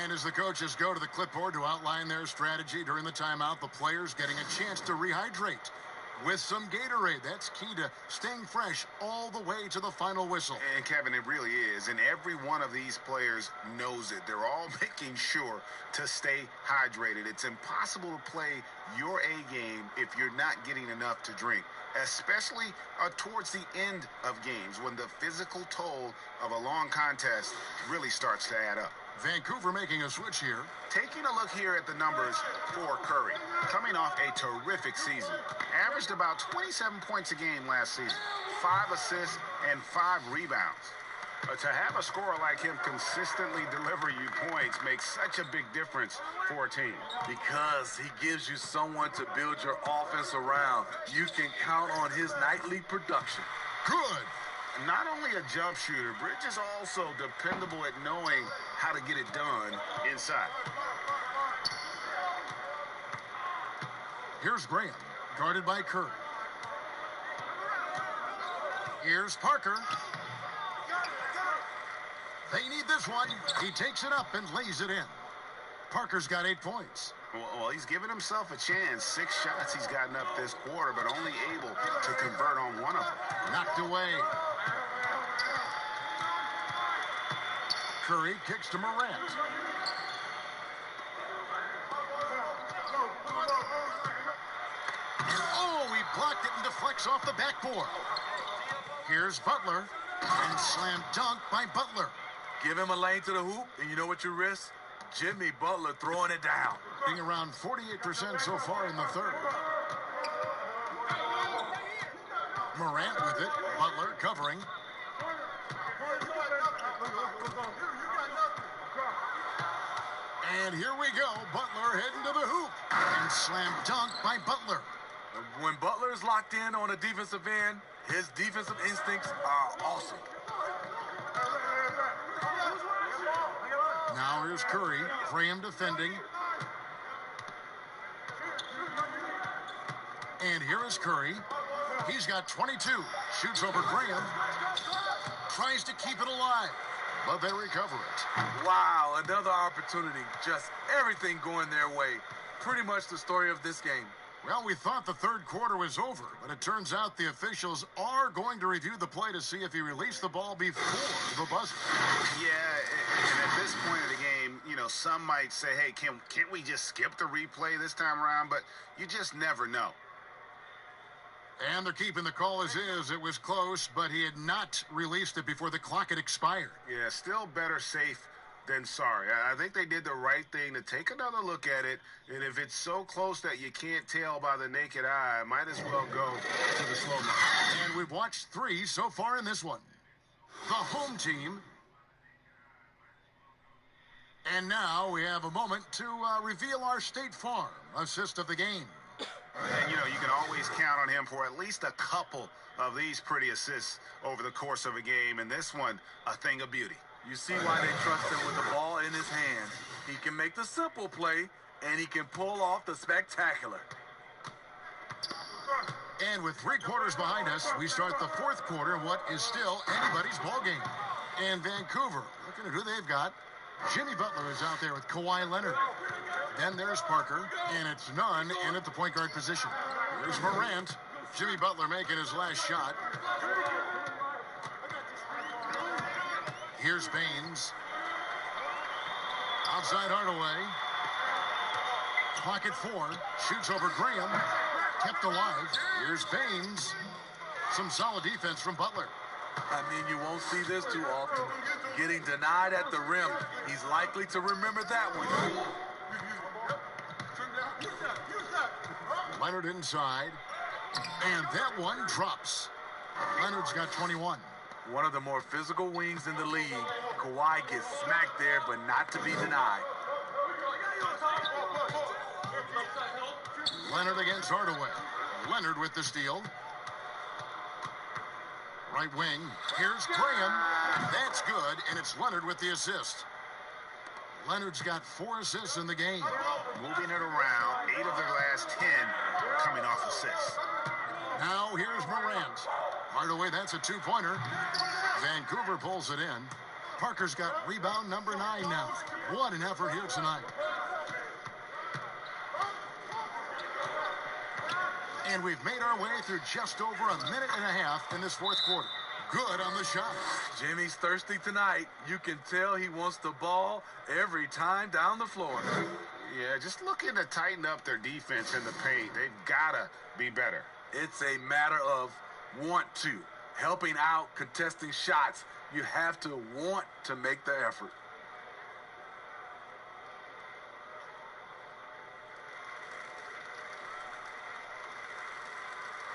And as the coaches go to the clipboard to outline their strategy during the timeout, the players getting a chance to rehydrate with some Gatorade. That's key to staying fresh all the way to the final whistle. And Kevin, it really is. And every one of these players knows it. They're all making sure to stay hydrated. It's impossible to play your A game if you're not getting enough to drink, especially towards the end of games when the physical toll of a long contest really starts to add up. Vancouver making a switch here. Taking a look here at the numbers for Curry, coming off a terrific season. Averaged about 27 points a game last season, 5 assists and 5 rebounds. To have a scorer like him consistently deliver you points makes such a big difference for a team. Because he gives you someone to build your offense around. You can count on his nightly production. Good. Not only a jump shooter, Bridges also dependable at knowing how to get it done inside. Here's Graham, guarded by Curry. Here's Parker. They need this one. He takes it up and lays it in. Parker's got 8 points. Well, he's given himself a chance. 6 shots he's gotten up this quarter, but only able to convert on one of them. Knocked away. Curry kicks to Morant. Oh, he Blocked it and deflects off the backboard. Here's Butler. And slam dunk by Butler. Give him a lane to the hoop, and you know what you risk? Jimmy Butler throwing it down. Being around 48% so far in the third. Morant with it. Butler covering. And here we go. Butler heading to the hoop. And slam dunk by Butler. When Butler is locked in on a defensive end, his defensive instincts are awesome. Now here's Curry. Graham defending. And here is Curry. He's got 22. Shoots over Graham. Tries to keep it alive. But they recover it. Wow, another opportunity. Just everything going their way. Pretty much the story of this game. Well, we thought the third quarter was over, but it turns out the officials are going to review the play to see if he released the ball before the buzzer. Yeah, and at this point of the game, you know, some might say, hey, can't we just skip the replay this time around? But you just never know. And they're keeping the call as is. It was close, but he had not released it before the clock had expired. Yeah, still better safe than sorry. I think they did the right thing to take another look at it, and if it's so close that you can't tell by the naked eye, might as well go to the slow mo. And we've watched 3 so far in this one. The home team. And now we have a moment to reveal our State Farm assist of the game. And, you know, you can always count on him for at least a couple of these pretty assists over the course of a game, and this one, a thing of beauty. You see why they trust him with the ball in his hand. He can make the simple play, and he can pull off the spectacular. And with 3 quarters behind us, we start the fourth quarter in what is still anybody's ball game. And Vancouver, looking at who they've got. Jimmy Butler is out there with Kawhi Leonard. Then there's Parker, and it's Nunn in at the point guard position. Here's Morant. Jimmy Butler making his last shot. Here's Baines. Outside Hardaway. Pocket 4. Shoots over Graham. Kept alive. Here's Baines. Some solid defense from Butler. I mean, you won't see this too often. Getting denied at the rim. He's likely to remember that one. Leonard inside. And that one drops. Leonard's got 21. One of the more physical wings in the league. Kawhi gets smacked there, but not to be denied. Leonard against Hardaway. Leonard with the steal. Right wing. Here's Graham. That's good, and it's Leonard with the assist. Leonard's got 4 assists in the game. Moving it around, 8 of their last 10 coming off assists. Now here's Morant. Hardaway, that's a 2-pointer. Vancouver pulls it in. Parker's got rebound number 9 now. What an effort here tonight. And we've made our way through just over a minute and a half in this fourth quarter. Good on the shot. Jimmy's thirsty tonight. You can tell he wants the ball every time down the floor. Yeah, just looking to tighten up their defense in the paint. They've got to be better. It's a matter of want to. Helping out, contesting shots. You have to want to make the effort.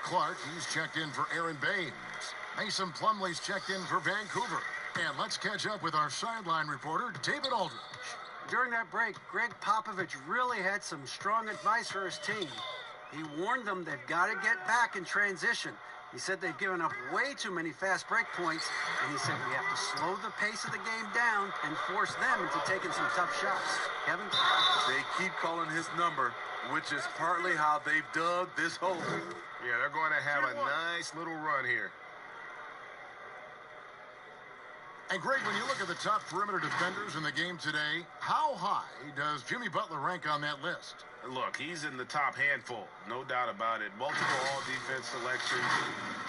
Clark, he's checked in for Aaron Baines. Mason Plumlee's checked in for Vancouver. And let's catch up with our sideline reporter, David Aldridge. During that break, Greg Popovich really had some strong advice for his team. He warned them they've got to get back in transition. He said they've given up way too many fast break points, and he said we have to slow the pace of the game down and force them into taking some tough shots. Kevin? They keep calling his number, which is partly how they've dug this hole. Yeah, they're going to have a nice little run here. And Greg, when you look at the top perimeter defenders in the game today, how high does Jimmy Butler rank on that list? Look, he's in the top handful, no doubt about it. Multiple all-defense selections.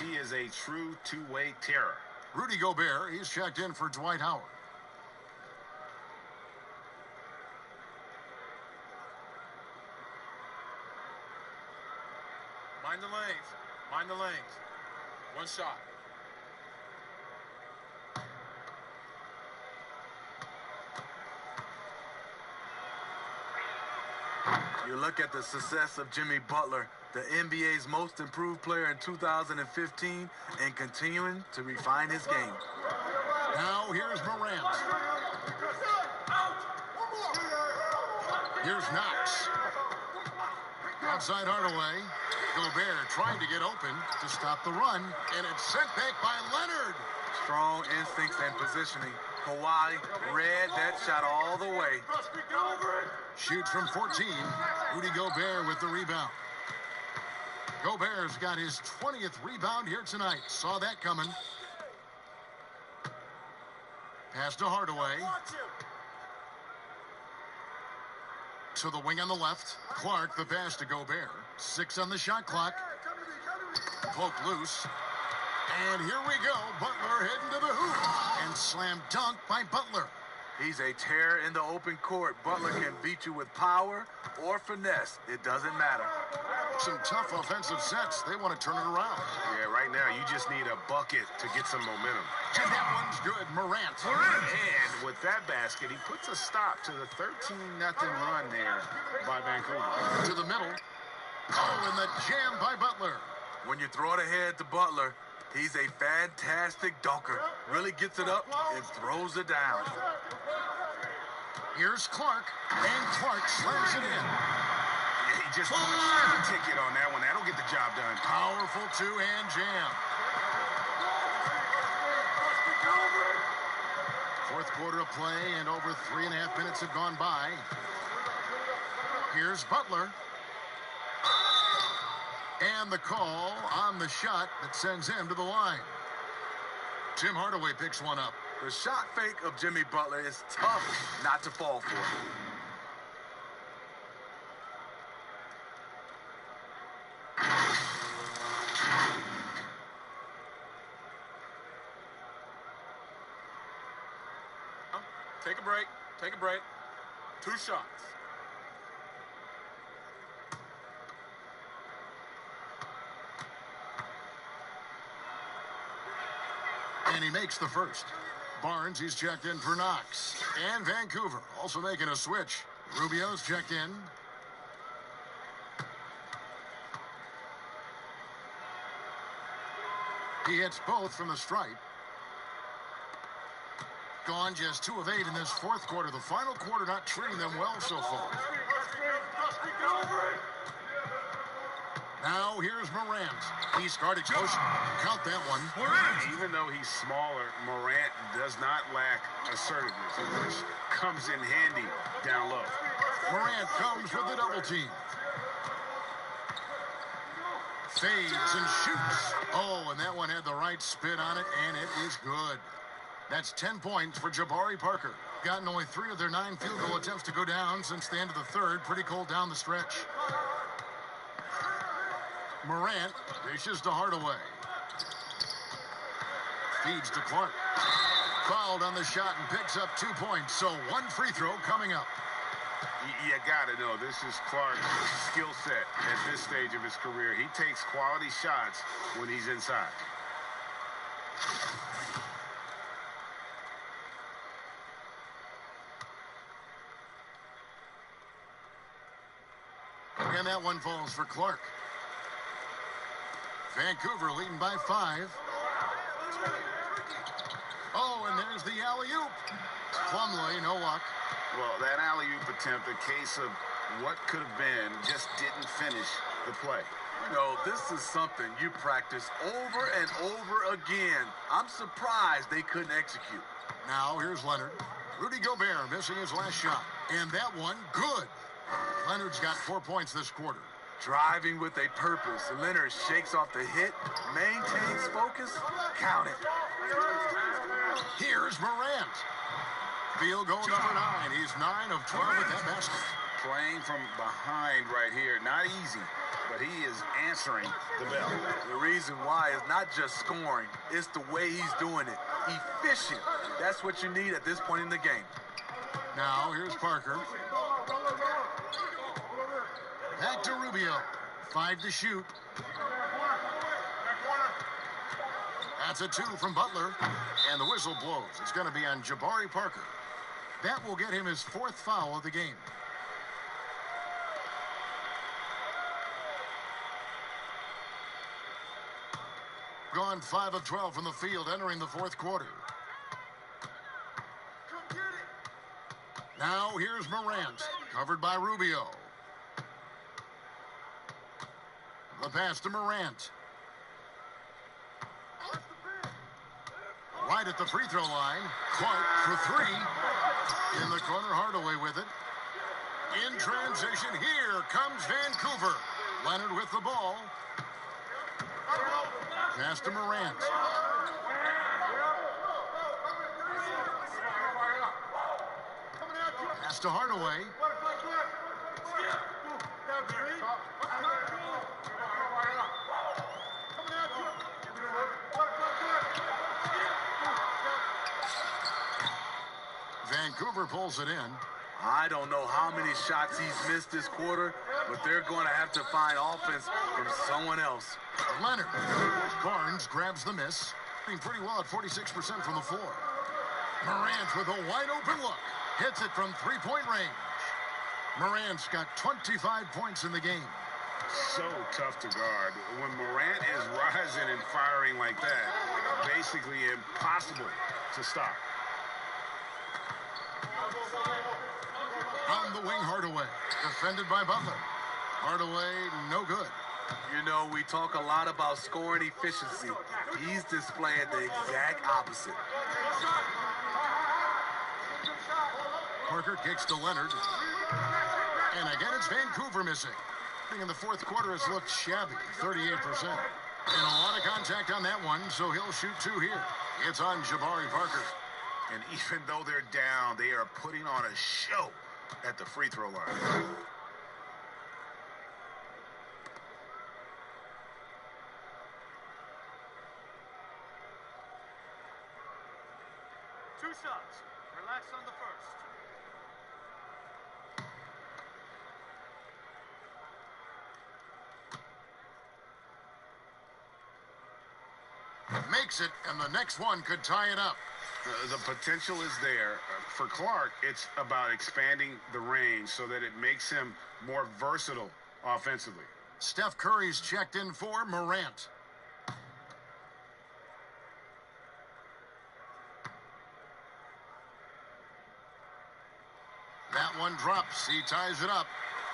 He is a true two-way terror. Rudy Gobert, he's checked in for Dwight Howard. Mind the lanes. Mind the lanes. One shot. You look at the success of Jimmy Butler, the NBA's most improved player in 2015, and continuing to refine his game. Now here's Morant. Here's Knox. Outside Hardaway. Gobert trying to get open to stop the run, and it's sent back by Leonard. Strong instincts and positioning. Kawhi read that shot all the way. Shoots from 14. Rudy Gobert with the rebound. Gobert's got his 20th rebound here tonight. Saw that coming. Pass to Hardaway. To the wing on the left. Clark, the pass to Gobert. 6 on the shot clock. Poke loose. And here we go. Butler heading to the hoop. And slam dunk by Butler. He's a terror in the open court. Butler can beat you with power or finesse. It doesn't matter. Some tough offensive sets. They want to turn it around. Yeah, right now you just need a bucket to get some momentum. And that one's good. Morant. And with that basket, he puts a stop to the 13-0 run there by Vancouver. To the middle. Oh, and the jam by Butler. When you throw it ahead to Butler, he's a fantastic dunker. Really gets it up and throws it down. Here's Clark, and Clark slams it in. Yeah, he just punched the ticket on that one. That'll get the job done. Powerful two-hand jam. Fourth quarter of play, and over 3.5 minutes have gone by. Here's Butler. And the call on the shot that sends him to the line. Tim Hardaway picks one up. The shot fake of Jimmy Butler is tough not to fall for. Take a break. Take a break. 2 shots. And he makes the first. Barnes, he's checked in for Knox. And Vancouver also making a switch. Rubio's checked in. He hits both from the stripe. Gone just 2 of 8 in this fourth quarter. The final quarter not treating them well so far. Now here's Morant. He's guarded close. Count that one. Even though he's smaller, Morant does not lack assertiveness, which comes in handy down low. Morant comes with the double team. Fades and shoots. Oh, and that one had the right spin on it, and it is good. That's 10 points for Jabari Parker. Gotten only 3 of their 9 field goal attempts to go down since the end of the third. Pretty cold down the stretch. Morant dishes to Hardaway. Feeds to Clark. Fouled on the shot and picks up 2 points. So 1 free throw coming up. You got to know, this is Clark's skill set at this stage of his career. He takes quality shots when he's inside. And that one falls for Clark. Vancouver leading by 5. Oh, and there's the alley-oop. Plumlee, no luck. Well, that alley-oop attempt, a case of what could have been, just didn't finish the play. You know, this is something you practice over and over again. I'm surprised they couldn't execute. Now here's Leonard. Rudy Gobert missing his last shot. And that one, good. Leonard's got 4 points this quarter. Driving with a purpose. Leonard shakes off the hit, maintains focus, count it. Here's Morant. Field goal number 9. He's 9 of 12 with that basket. Playing from behind right here, not easy, but he is answering the bell. The reason why is not just scoring, it's the way he's doing it. Efficient. That's what you need at this point in the game. Now here's Parker. Back to Rubio. 5 to shoot. That's a 2 from Butler. And the whistle blows. It's going to be on Jabari Parker. That will get him his 4th foul of the game. Gone 5 of 12 from the field entering the 4th quarter. Now here's Morant, covered by Rubio. The pass to Morant. Right at the free throw line. Clark for 3. In the corner, Hardaway with it. In transition, here comes Vancouver. Leonard with the ball. Pass to Morant. Pass to Hardaway. Vancouver pulls it in. I don't know how many shots he's missed this quarter, but they're going to have to find offense from someone else. Leonard. Barnes grabs the miss. Doing pretty well at 46% from the floor. Morant with a wide open look. Hits it from 3-point range. Morant's got 25 points in the game. So tough to guard. When Morant is rising and firing like that, basically impossible to stop. On the wing, Hardaway. Defended by Butler. Hardaway, no good. You know, we talk a lot about scoring efficiency. He's displaying the exact opposite. Parker kicks to Leonard. And again, it's Vancouver missing. In the 4th quarter has looked shabby, 38%. And a lot of contact on that one, so he'll shoot 2 here. It's on Jabari Parker. And even though they're down, they are putting on a show at the free throw line. Two shots. Relax on the first. Makes it, and the next one could tie it up. The potential is there. For Clark, it's about expanding the range so that it makes him more versatile offensively. Steph Curry's checked in for Morant. That one drops. He ties it up.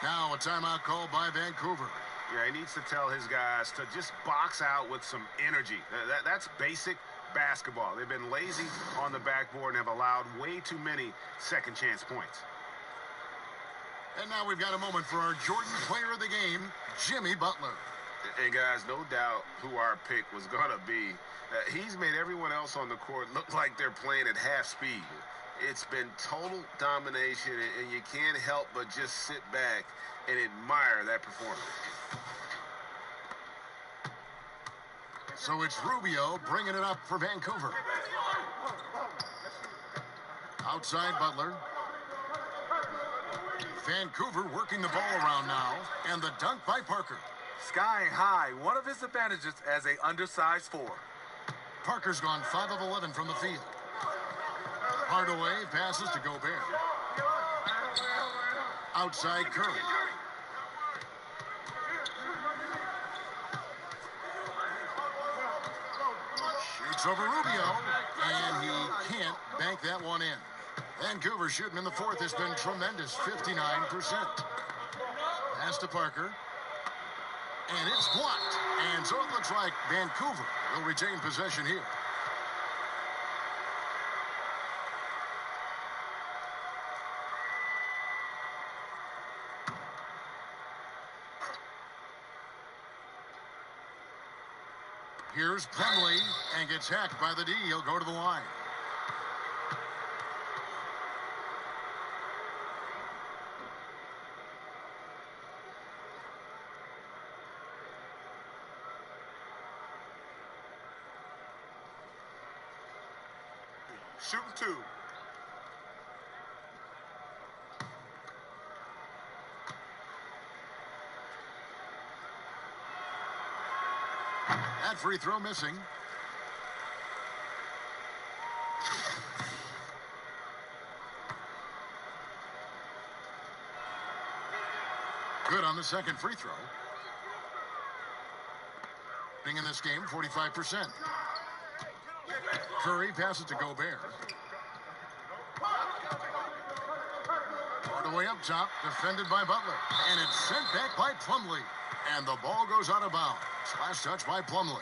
Now a timeout call by Vancouver. Yeah, he needs to tell his guys to just box out with some energy. That's basic basketball. They've been lazy on the backboard and have allowed way too many second chance points. And now we've got a moment for our Jordan player of the game, Jimmy Butler. And guys, no doubt who our pick was going to be. He's made everyone else on the court look like they're playing at half speed. It's been total domination, and you can't help but just sit back and admire that performance. So it's Rubio bringing it up for Vancouver. Outside Butler. Vancouver working the ball around now, and the dunk by Parker. Skying high, one of his advantages as a undersized 4. Parker's gone 5 of 11 from the field. Hardaway passes to Gobert. Outside Curry. Shoots over Rubio, and he can't bank that one in. Vancouver shooting in the 4th has been tremendous, 59%. Pass to Parker. And it's blocked. And so it looks like Vancouver will retain possession here. Here's Plumlee, and gets hacked by the D. He'll go to the line. Shooting 2. That free throw missing. Good on the second free throw. In this game, 45%. Curry passes to Gobert. Hardaway up top, defended by Butler. And it's sent back by Plumlee. And the ball goes out of bounds. Last touch by Plumlee.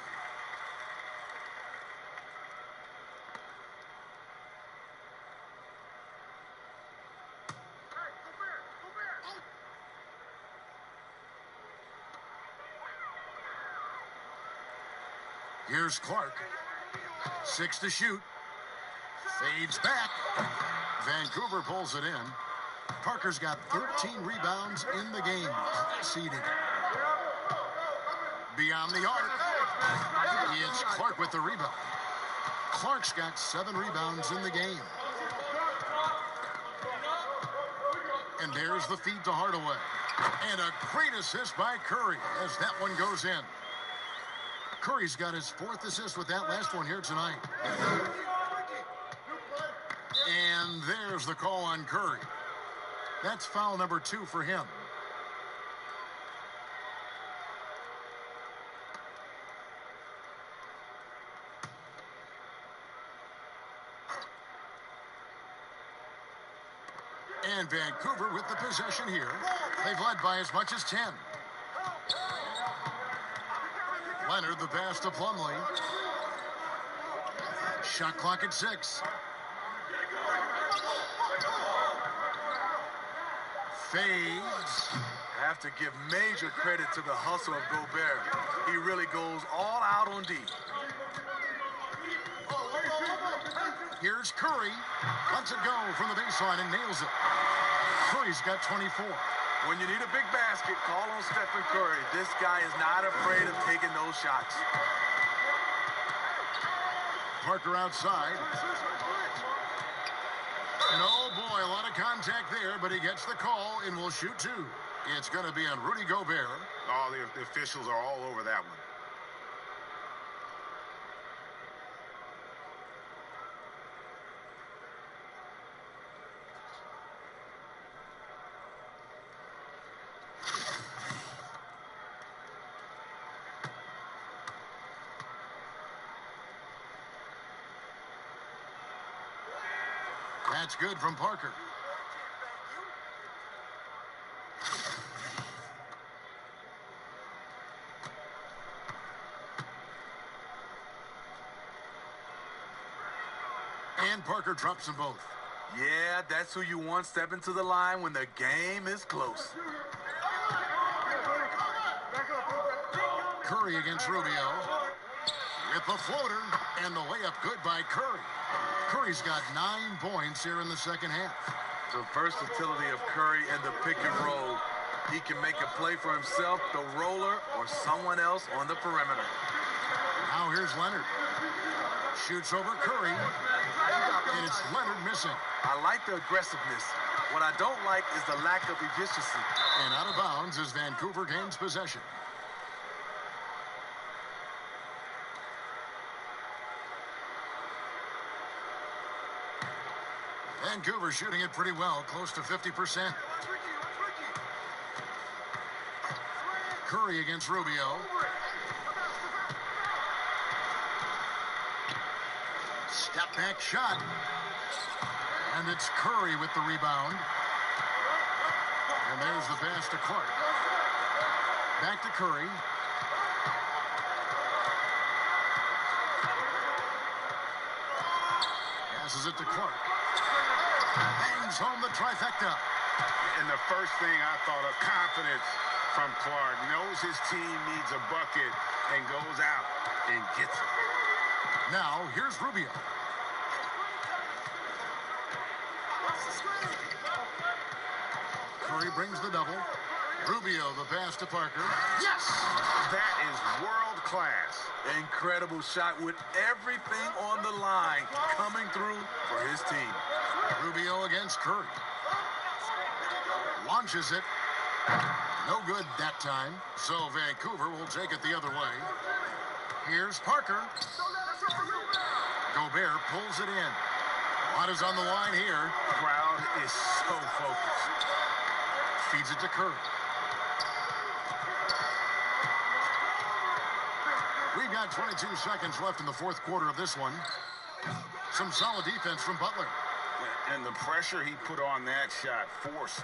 Here's Clark. 6 to shoot. Fades back. Vancouver pulls it in. Parker's got 13 rebounds in the game. Seeding. Beyond the arc. It's Clark with the rebound. Clark's got 7 rebounds in the game. And there's the feed to Hardaway. And a great assist by Curry as that one goes in. Curry's got his 4th assist with that last one here tonight. And there's the call on Curry. That's foul number 2 for him. And Vancouver with the possession here. They've led by as much as 10. Leonard, the pass to Plumlee. Shot clock at 6. Fades. I have to give major credit to the hustle of Gobert. He really goes all out on D. Here's Curry. Lets it go from the baseline and nails it. Curry's got 24. When you need a big basket, call on Stephen Curry. This guy is not afraid of taking those shots. Parker outside. And oh boy, a lot of contact there, but he gets the call and will shoot 2. It's going to be on Rudy Gobert. Oh, the officials are all over that one. That's good from Parker. And Parker drops them both. Yeah, that's who you want stepping to the line when the game is close. Curry against Rubio. With the floater, and the layup good by Curry. Curry's got 9 points here in the second half. The versatility of Curry in the pick and roll. He can make a play for himself, the roller, or someone else on the perimeter. Now here's Leonard. Shoots over Curry. And it's Leonard missing. I like the aggressiveness. What I don't like is the lack of efficiency. And out of bounds as Vancouver gains possession. Vancouver shooting it pretty well, close to 50%. Curry against Rubio. Step back shot. And it's Curry with the rebound. And there's the pass to Clark. Back to Curry. Passes it to Clark. Bangs home the trifecta. And the first thing I thought of, confidence from Clark. Knows his team needs a bucket and goes out and gets it. Now, here's Rubio. Curry brings the double. Rubio, the pass to Parker. Yes! That is world class. Incredible shot with everything on the line coming through for his team. Rubio against Curry. Launches it. No good that time. So Vancouver will take it the other way. Here's Parker. Gobert pulls it in. A lot is on the line here. Crowd is so focused. Feeds it to Curry. We've got 22 seconds left in the fourth quarter of this one. Some solid defense from Butler. And the pressure he put on that shot forced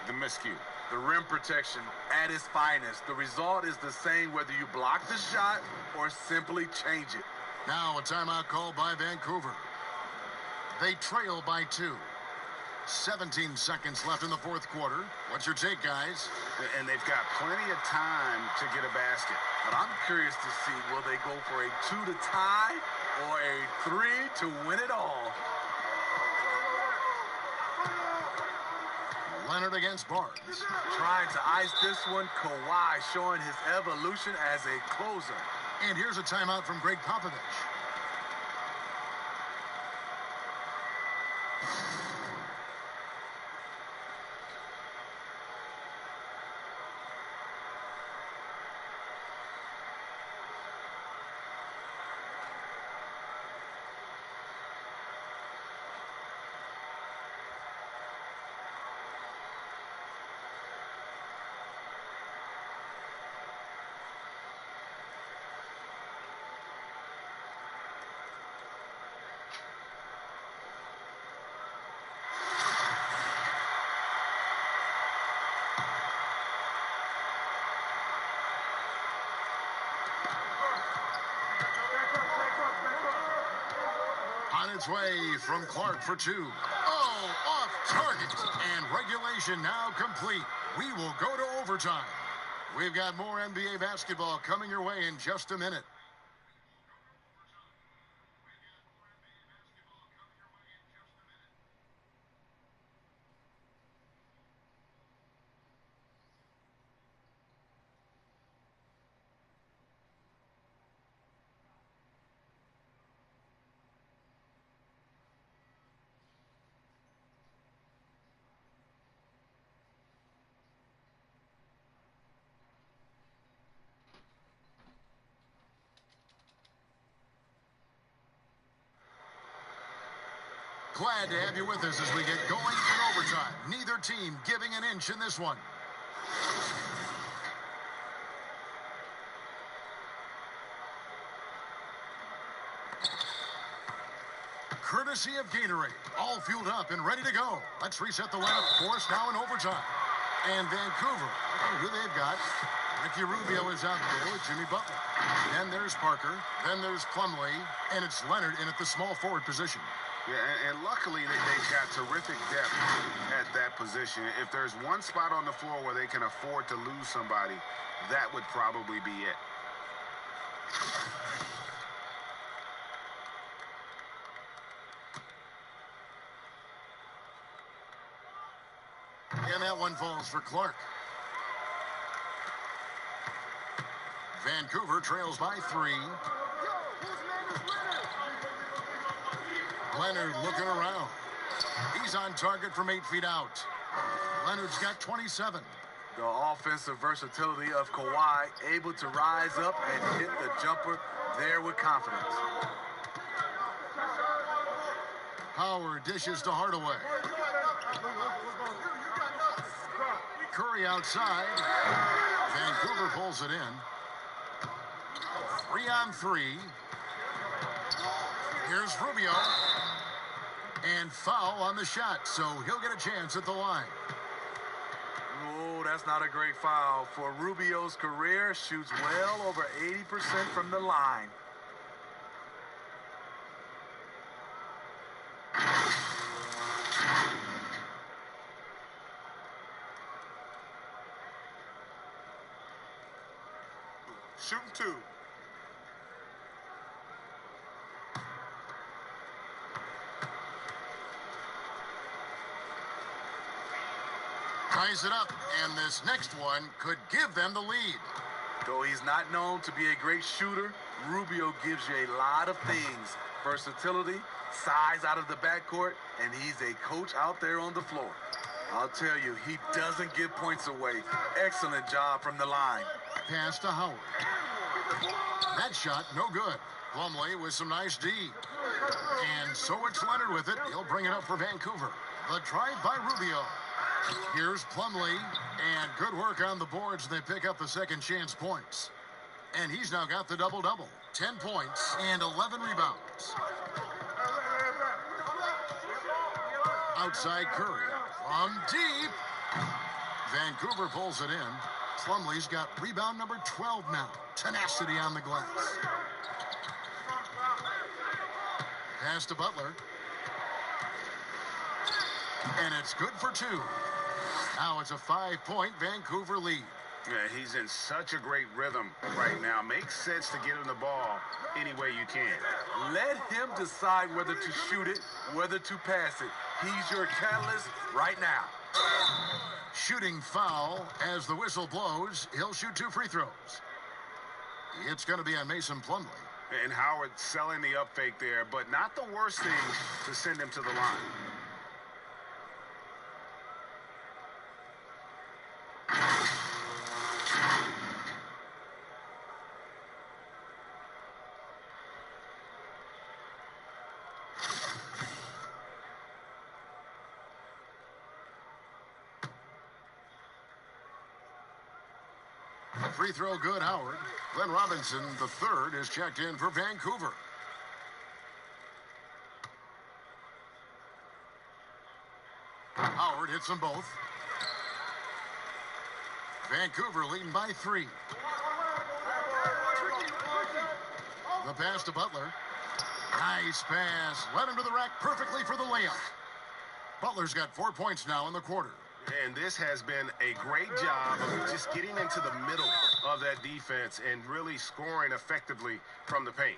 the miscue. The rim protection at its finest. The result is the same whether you block the shot or simply change it. Now a timeout called by Vancouver. They trail by 2. 17 seconds left in the fourth quarter. What's your take, guys? And they've got plenty of time to get a basket. But I'm curious to see, will they go for a 2 to tie or a 3 to win it all? Leonard against Barnes. Trying to ice this one, Kawhi showing his evolution as a closer. And here's a timeout from Greg Popovich. On its way from Clark for 2. Oh, off target. And regulation now complete. We will go to overtime. We've got more NBA basketball coming your way in just a minute. Glad to have you with us as we get going in overtime. Neither team giving an inch in this one. Courtesy of Gatorade. All fueled up and ready to go. Let's reset the lineup for us now in overtime. And Vancouver, who they've got. Ricky Rubio is out there with Jimmy Butler. Then there's Parker. Then there's Plumlee. And it's Leonard in at the small forward position. Yeah, and luckily they've got terrific depth at that position. If there's one spot on the floor where they can afford to lose somebody, that would probably be it. And that one falls for Clark. Vancouver trails by 3. Leonard looking around. He's on target from 8 feet out. Leonard's got 27. The offensive versatility of Kawhi, able to rise up and hit the jumper there with confidence. Howard dishes to Hardaway. Curry outside. Vancouver pulls it in. 3 on 3. Here's Rubio. And foul on the shot, so he'll get a chance at the line. Oh, that's not a great foul. For Rubio's career, shoots well over 80% from the line. Shooting 2. Ties it up, and this next one could give them the lead. Though he's not known to be a great shooter, Rubio gives you a lot of things. Versatility, size out of the backcourt, and he's a coach out there on the floor. I'll tell you, he doesn't give points away. Excellent job from the line. Pass to Howard. That shot, no good. Plumlee with some nice D. And so it's Leonard with it. He'll bring it up for Vancouver. The drive by Rubio. Here's Plumlee, and good work on the boards. They pick up the second chance points. And he's now got the double-double. 10 points and 11 rebounds. Outside Curry. From deep. Vancouver pulls it in. Plumlee's got rebound number 12 now. Tenacity on the glass. Pass to Butler. And it's good for 2. Now it's a 5-point Vancouver lead. Yeah, he's in such a great rhythm right now. Makes sense to get him the ball any way you can. Let him decide whether to shoot it, whether to pass it. He's your catalyst right now. Shooting foul as the whistle blows. He'll shoot 2 free throws. It's going to be on Mason Plumlee. And Howard selling the up fake there, but not the worst thing to send him to the line. Free throw good, Howard. Glenn Robinson, the third, is checked in for Vancouver. Howard hits them both. Vancouver leading by 3. The pass to Butler. Nice pass. Led him to the rack perfectly for the layup. Butler's got 4 points now in the quarter. And this has been a great job of just getting into the middle of that defense and really scoring effectively from the paint.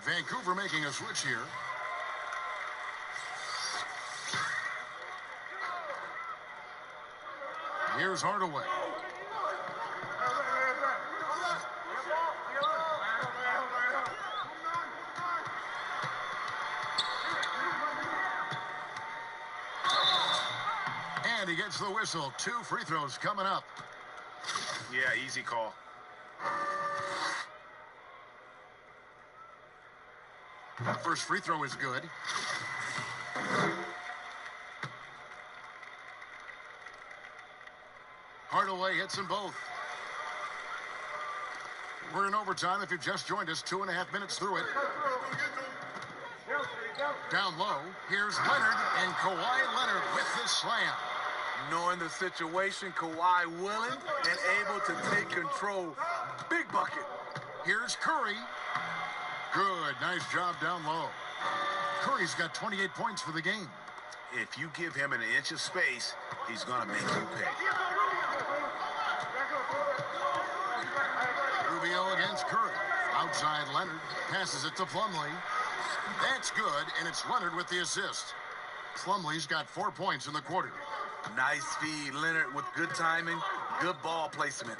Vancouver making a switch here. Here's Hardaway. And he gets the whistle. 2 free throws coming up. Yeah, easy call. First free throw is good. Hardaway hits them both. We're in overtime. If you've just joined us, 2.5 minutes through it. Down low, here's Leonard, and Kawhi Leonard with the slam. Knowing the situation, Kawhi willing and able to take control. Big bucket. Here's Curry. Good, nice job down low. Curry's got 28 points for the game. If you give him an inch of space, he's going to make you pay. Rubio against Curry. Outside Leonard. Passes it to Plumlee. That's good, and it's Leonard with the assist. Plumlee's got 4 points in the quarter. Nice feed, Leonard with good timing, good ball placement.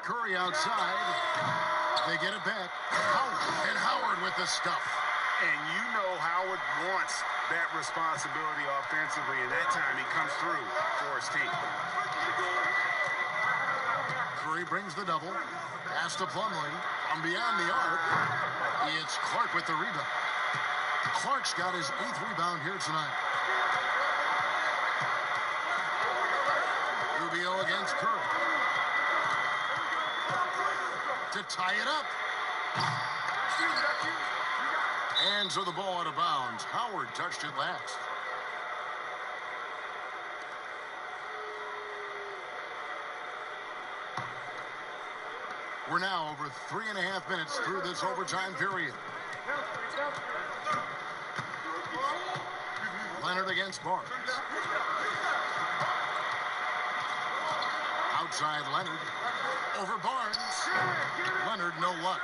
Curry outside. They get it back. Howard, and Howard with the stuff. And you know Howard wants that responsibility offensively, and that time he comes through for his team. Curry brings the double. Pass to Plumlee. From beyond the arc, it's Clark with the rebound. Clark's got his 8th rebound here tonight. Rubio against Curry. To tie it up. And so the ball out of bounds. Howard touched it last. We're now over 3.5 minutes through this overtime period. Leonard against Barnes. Outside Leonard. Over Barnes. Leonard, no luck.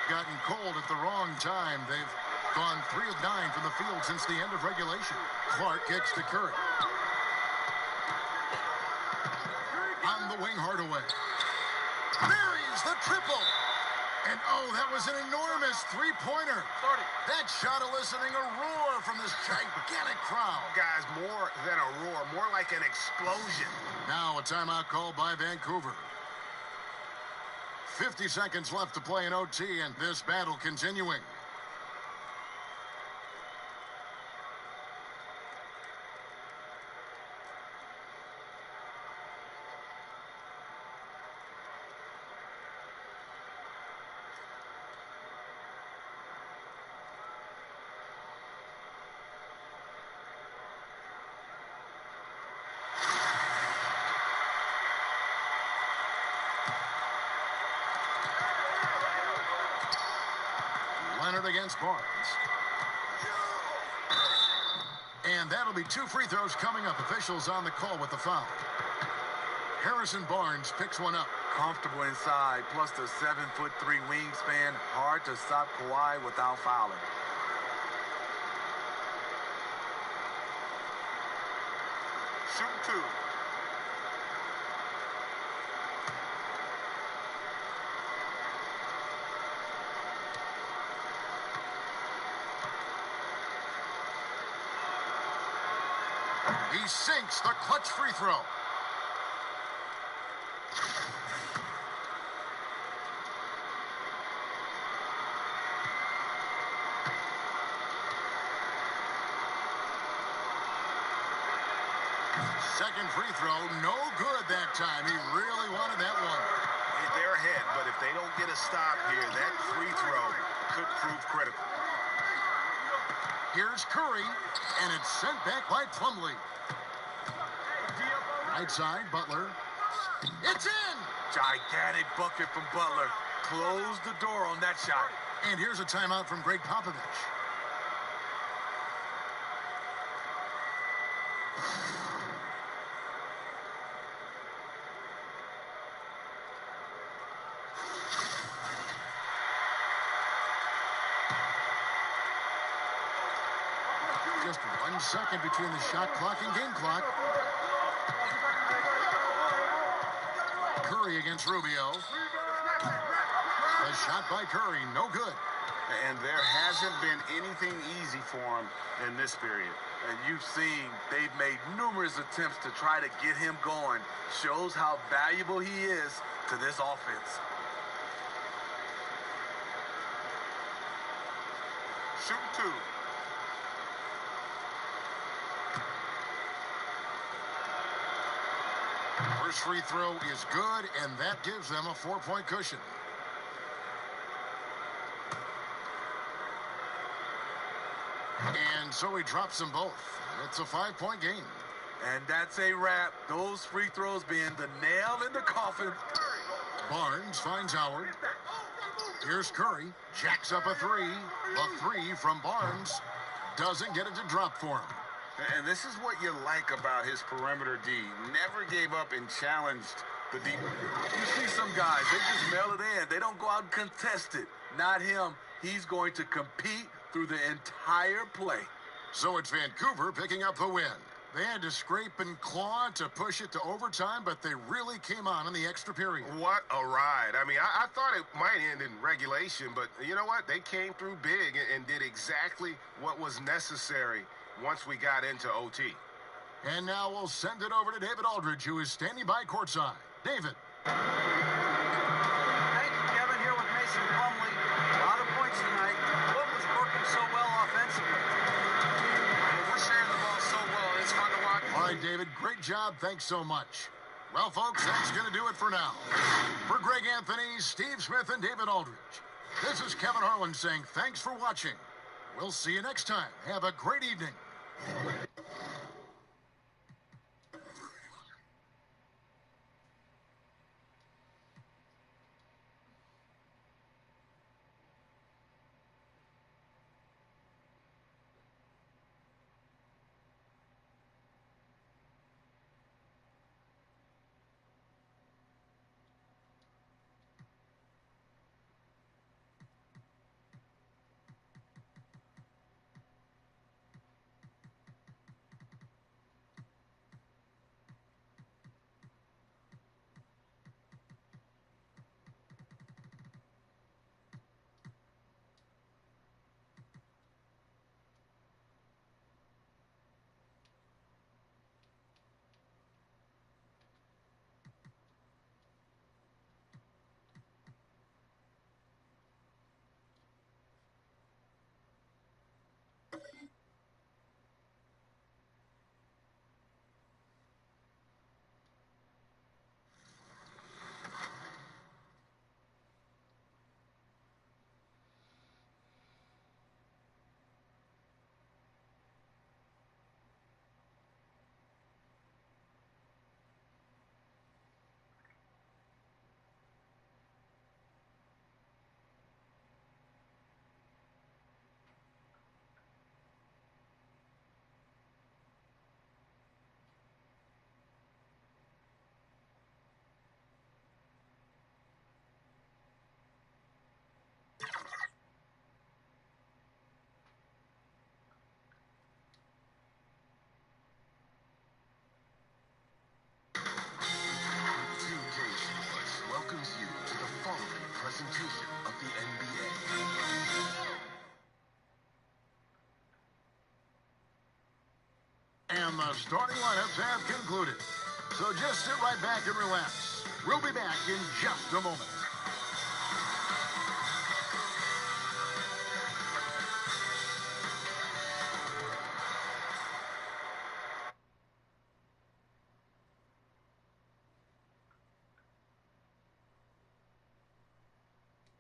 Gotten cold at the wrong time. They've gone 3 of 9 from the field since the end of regulation. Clark kicks to Curry. On the wing, Hardaway. Buries the triple. And oh, that was an enormous three-pointer. That shot eliciting a roar from this gigantic crowd. Guys, more than a roar, more like an explosion. Now a timeout called by Vancouver. 50 seconds left to play in OT, and this battle continuing. Leonard against Barnes. And that'll be 2 free throws coming up. Officials on the call with the foul. Harrison Barnes picks one up. Comfortable inside, plus the 7'3" wingspan. Hard to stop Kawhi without fouling. Shoot 2. He sinks the clutch free throw. Second free throw, no good that time. He really wanted that one. They're ahead, but if they don't get a stop here, that free throw could prove critical. Here's Curry, and it's sent back by Plumlee. Right side, Butler. It's in! Gigantic bucket from Butler. Close the door on that shot. And here's a timeout from Greg Popovich. Just 1 second between the shot clock and game clock. Curry against Rubio. The shot by Curry, no good. And there hasn't been anything easy for him in this period. And you've seen they've made numerous attempts to try to get him going. Shows how valuable he is to this offense. Shoot 2. First free throw is good, and that gives them a 4-point cushion. And so he drops them both. It's a 5-point game. And that's a wrap. Those free throws being the nail in the coffin. Barnes finds Howard. Here's Curry. Jacks up a three. The three from Barnes doesn't get it to drop for him. And this is what you like about his perimeter D. Never gave up and challenged the deep. You see some guys, they just mail it in. They don't go out and contest it. Not him. He's going to compete through the entire play. So it's Vancouver picking up the win. They had to scrape and claw to push it to overtime, but they really came on in the extra period. What a ride. I mean, I thought it might end in regulation, but you know what? They came through big and did exactly what was necessary once we got into OT. And now we'll send it over to David Aldridge, who is standing by courtside. David. Thank you, Kevin. Here with Mason Plumlee. A lot of points tonight. What was working so well offensively? We're sharing the ball so well. It's fun to watch. All right, David, great job. Thanks so much. Well, folks, that's going to do it for now. For Greg Anthony, Steve Smith, and David Aldridge, this is Kevin Harlan saying thanks for watching. We'll see you next time. Have a great evening. And the starting lineups have concluded. So just sit right back and relax. We'll be back in just a moment.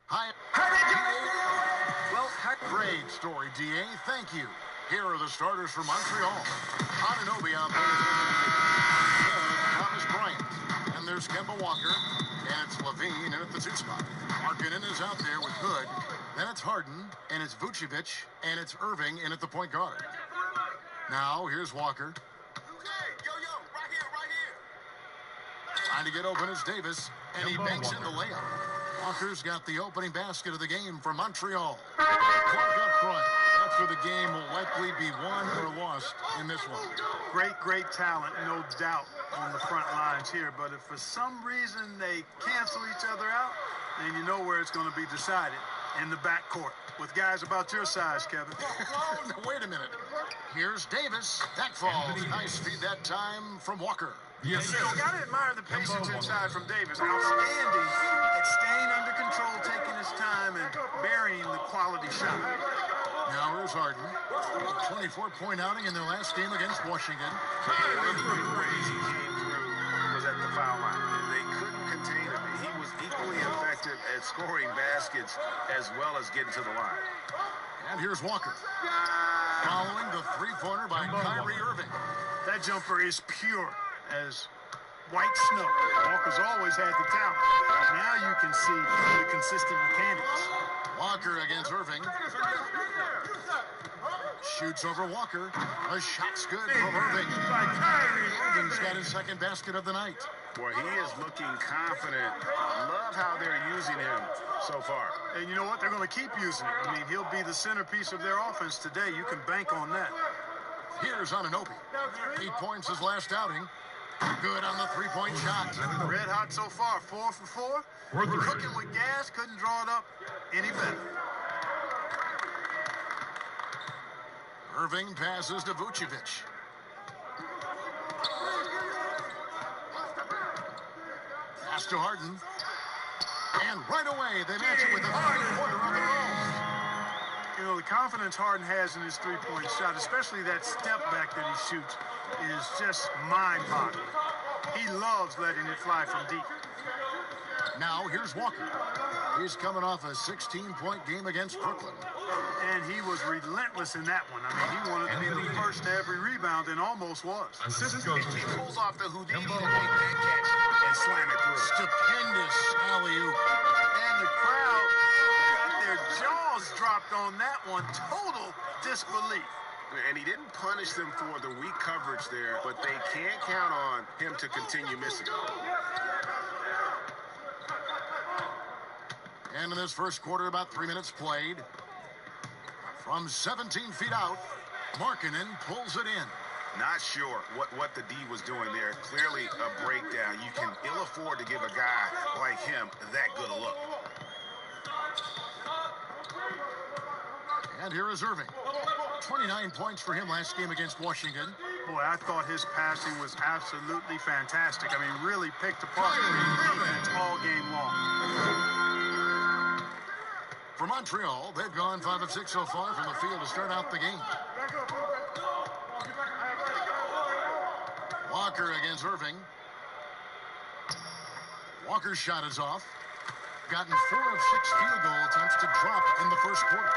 Hi. Well, Great story, DA. Thank you. Here are the starters for Montreal. Anunoby out there. Thomas Bryant. And there's Kemba Walker. And it's Levine in at the 2 spot. Markkanen is out there with Hood. Then it's Harden. And it's Vucevic. And it's Irving in at the point guard. Now, here's Walker. Trying to get open is Davis. And he banks in the layup. Walker's got the opening basket of the game for Montreal. Clark up front. That's where the game will likely be won or lost in this one. Great talent, no doubt, on the front lines here. But if for some reason they cancel each other out, then you know where it's going to be decided, in the backcourt, with guys about your size, Kevin. Wait a minute. Here's Davis. That falls. Nice feed that time from Walker. Yes, sir. You got to admire the patience inside from Davis. Outstanding at staying under control, taking his time, and burying the quality shot. Now here's Harden. 24-point outing in their last game against Washington. One of the big ways he came through was at the foul line. They couldn't contain him. He was equally effective at scoring baskets as well as getting to the line. And here's Walker. Following the three-pointer by Kyrie Irving. That jumper is pure as white snow. Walker's always had the talent. Now you can see the consistent mechanics. Walker against Irving. Shoots over Walker. A shot's good from Irving. Irving's got his second basket of the night. Boy, he is looking confident. Love how they're using him so far. And you know what? They're going to keep using him. I mean, he'll be the centerpiece of their offense today. You can bank on that. Here's Anunoby. 8 points his last outing. Good on the three-point shot. Red hot so far. 4 for 4. Cooking with gas. Couldn't draw it up any better. Irving passes to Vucevic. Pass to Harden. And right away, they match it with a three-pointer on their own. You know, the confidence Harden has in his three-point shot, especially that step back that he shoots, is just mind-boggling. He loves letting it fly from deep. Now, here's Walker. He's coming off a 16-point game against Brooklyn. And he was relentless in that one. I mean, he wanted to be the first to every rebound and almost was. He pulls off the Houdini to make that catch and slam it through. Stupendous alley-oop. And the crowd got their jaws dropped on that one. Total disbelief. And he didn't punish them for the weak coverage there, but they can't count on him to continue missing. And in this first quarter, about 3 minutes played. From 17 feet out, Markkanen pulls it in. Not sure what the D was doing there. Clearly a breakdown. You can ill afford to give a guy like him that good a look. And here is Irving. 29 points for him last game against Washington. Boy, I thought his passing was absolutely fantastic. I mean, really picked apart the defense all game long. For Montreal, they've gone 5 of 6 so far from the field to start out the game. Walker against Irving. Walker's shot is off. Gotten 4 of 6 field goal attempts to drop in the first quarter.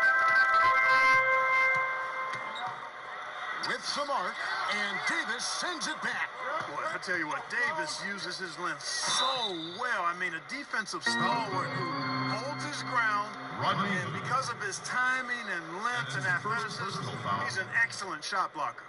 With some arc, and Davis sends it back. Boy, I tell you what, Davis uses his length so well. I mean, a defensive stalwart who holds his ground, and because of his timing and length and athleticism, he's an excellent shot blocker.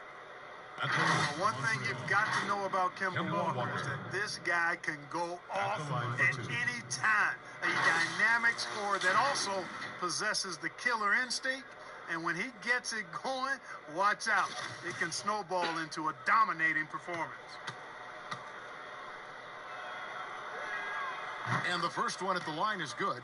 One thing you've got to know about Kemba Walker is that this guy can go off at any time. A dynamic scorer that also possesses the killer instinct. And when he gets it going, watch out. It can snowball into a dominating performance. And the first one at the line is good.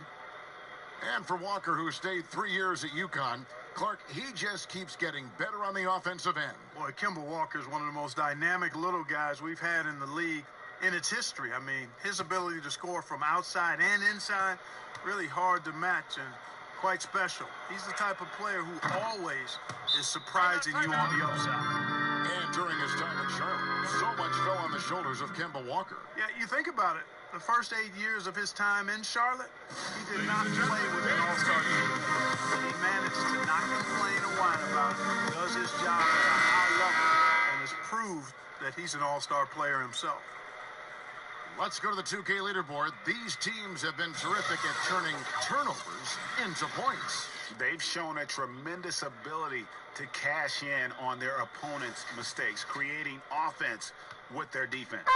And for Walker, who stayed 3 years at UConn, Clark, he just keeps getting better on the offensive end. Boy, Kemba Walker is one of the most dynamic little guys we've had in the league in its history. I mean, his ability to score from outside and inside, really hard to match and quite special. He's the type of player who always is surprising you on the upside. And during his time in Charlotte, so much fell on the shoulders of Kemba Walker. Yeah, you think about it. The first 8 years of his time in Charlotte, he did not play with an all-star team. He managed to not complain or whine about it. He does his job at a high level and has proved that he's an all-star player himself. Let's go to the 2K leaderboard. These teams have been terrific at turning turnovers into points. They've shown a tremendous ability to cash in on their opponent's mistakes, creating offense with their defense.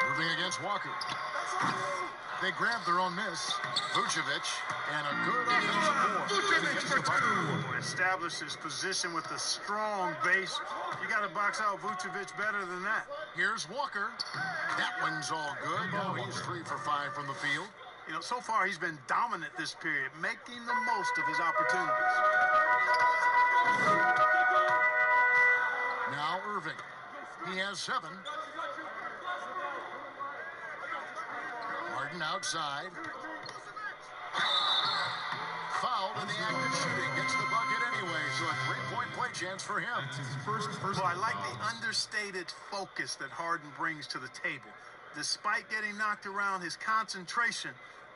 Moving against Walker. They grabbed their own miss. Vucevic and a good offensive board. Established his position with a strong base. You got to box out Vucevic better than that. Here's Walker. That one's all good. Now he's 3 for 5 from the field. You know, so far he's been dominant this period, making the most of his opportunities. Now Irving. He has 7. Harden outside. Fouled in the act of shooting. Gets the bucket anyway, so a 3-point play chance for him. Well, I like the understated focus that Harden brings to the table. Despite getting knocked around, his concentration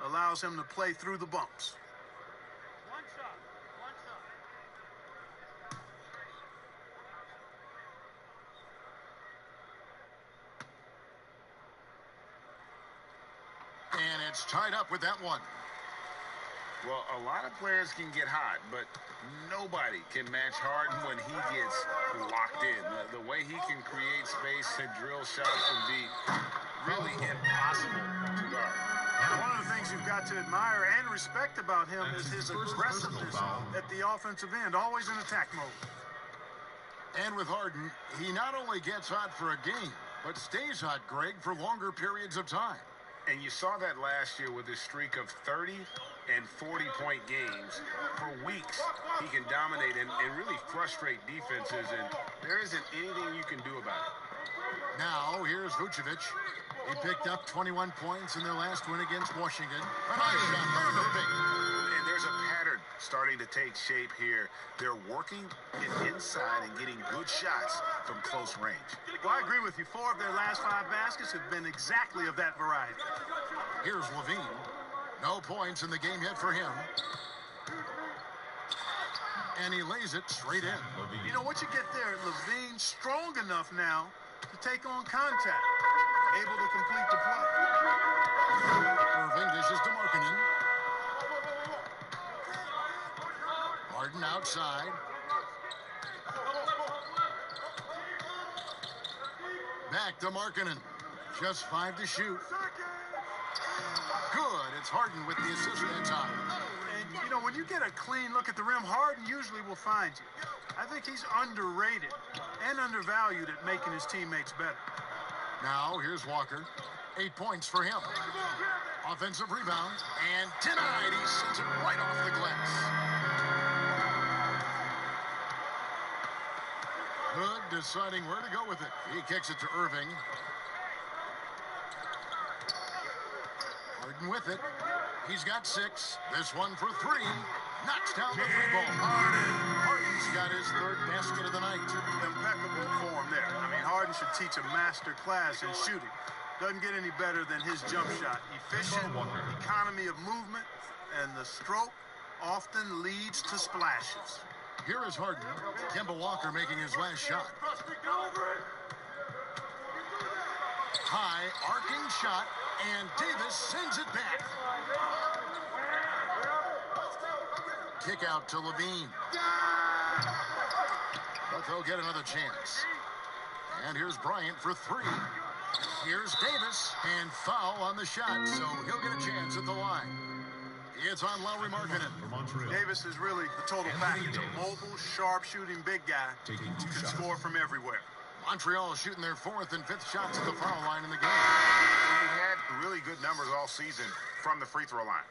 allows him to play through the bumps. One shot. And it's tied up with that one. Well, a lot of players can get hot, but nobody can match Harden when he gets locked in. The way he can create space and drill shots from deep, really impossible to guard. One of the things you've got to admire and respect about him is his aggressiveness at the offensive end, always in attack mode. And with Harden, he not only gets hot for a game, but stays hot, Greg, for longer periods of time. And you saw that last year with his streak of 30 and 40-point games. For weeks, he can dominate and really frustrate defenses, and there isn't anything you can do about it. Now, here's Vucevic. He picked up 21 points in their last win against Washington. A nice shot by Irving. And there's a pattern starting to take shape here. They're working it inside and getting good shots from close range. Well, I agree with you. 4 of their last 5 baskets have been exactly of that variety. Here's Levine. No points in the game yet for him. And he lays it straight in. You know what you get there? Levine strong enough now to take on contact. Able to complete the play. Irving dishes to Markkanen. Harden outside. Back to Markkanen. Just 5 to shoot. Good. It's Harden with the assist that time. And, you know, when you get a clean look at the rim, Harden usually will find you. I think he's underrated and undervalued at making his teammates better. Now, here's Walker. 8 points for him. Offensive rebound. And denied. He sends it right off the glass. Hood deciding where to go with it. He kicks it to Irving. Harden with it. He's got 6. This one for 3. Knocks down the 3-ball. Harden's got his 3rd basket of the night. Impeccable form there. I mean, Harden should teach a master class in shooting. Doesn't get any better than his jump shot. Efficient, economy of movement, and the stroke often leads to splashes. Here is Harden. Kemba Walker making his last shot. High, arcing shot, and Davis sends it back. Kick out to Levine. But they'll get another chance. And here's Bryant for 3. Here's Davis, and foul on the shot, so he'll get a chance at the line. It's on Lowry Markkanen. Davis is really the total package. A mobile, sharp-shooting big guy who can score from everywhere. Montreal shooting their 4th and 5th shots at the foul line in the game. He had really good numbers all season from the free throw line.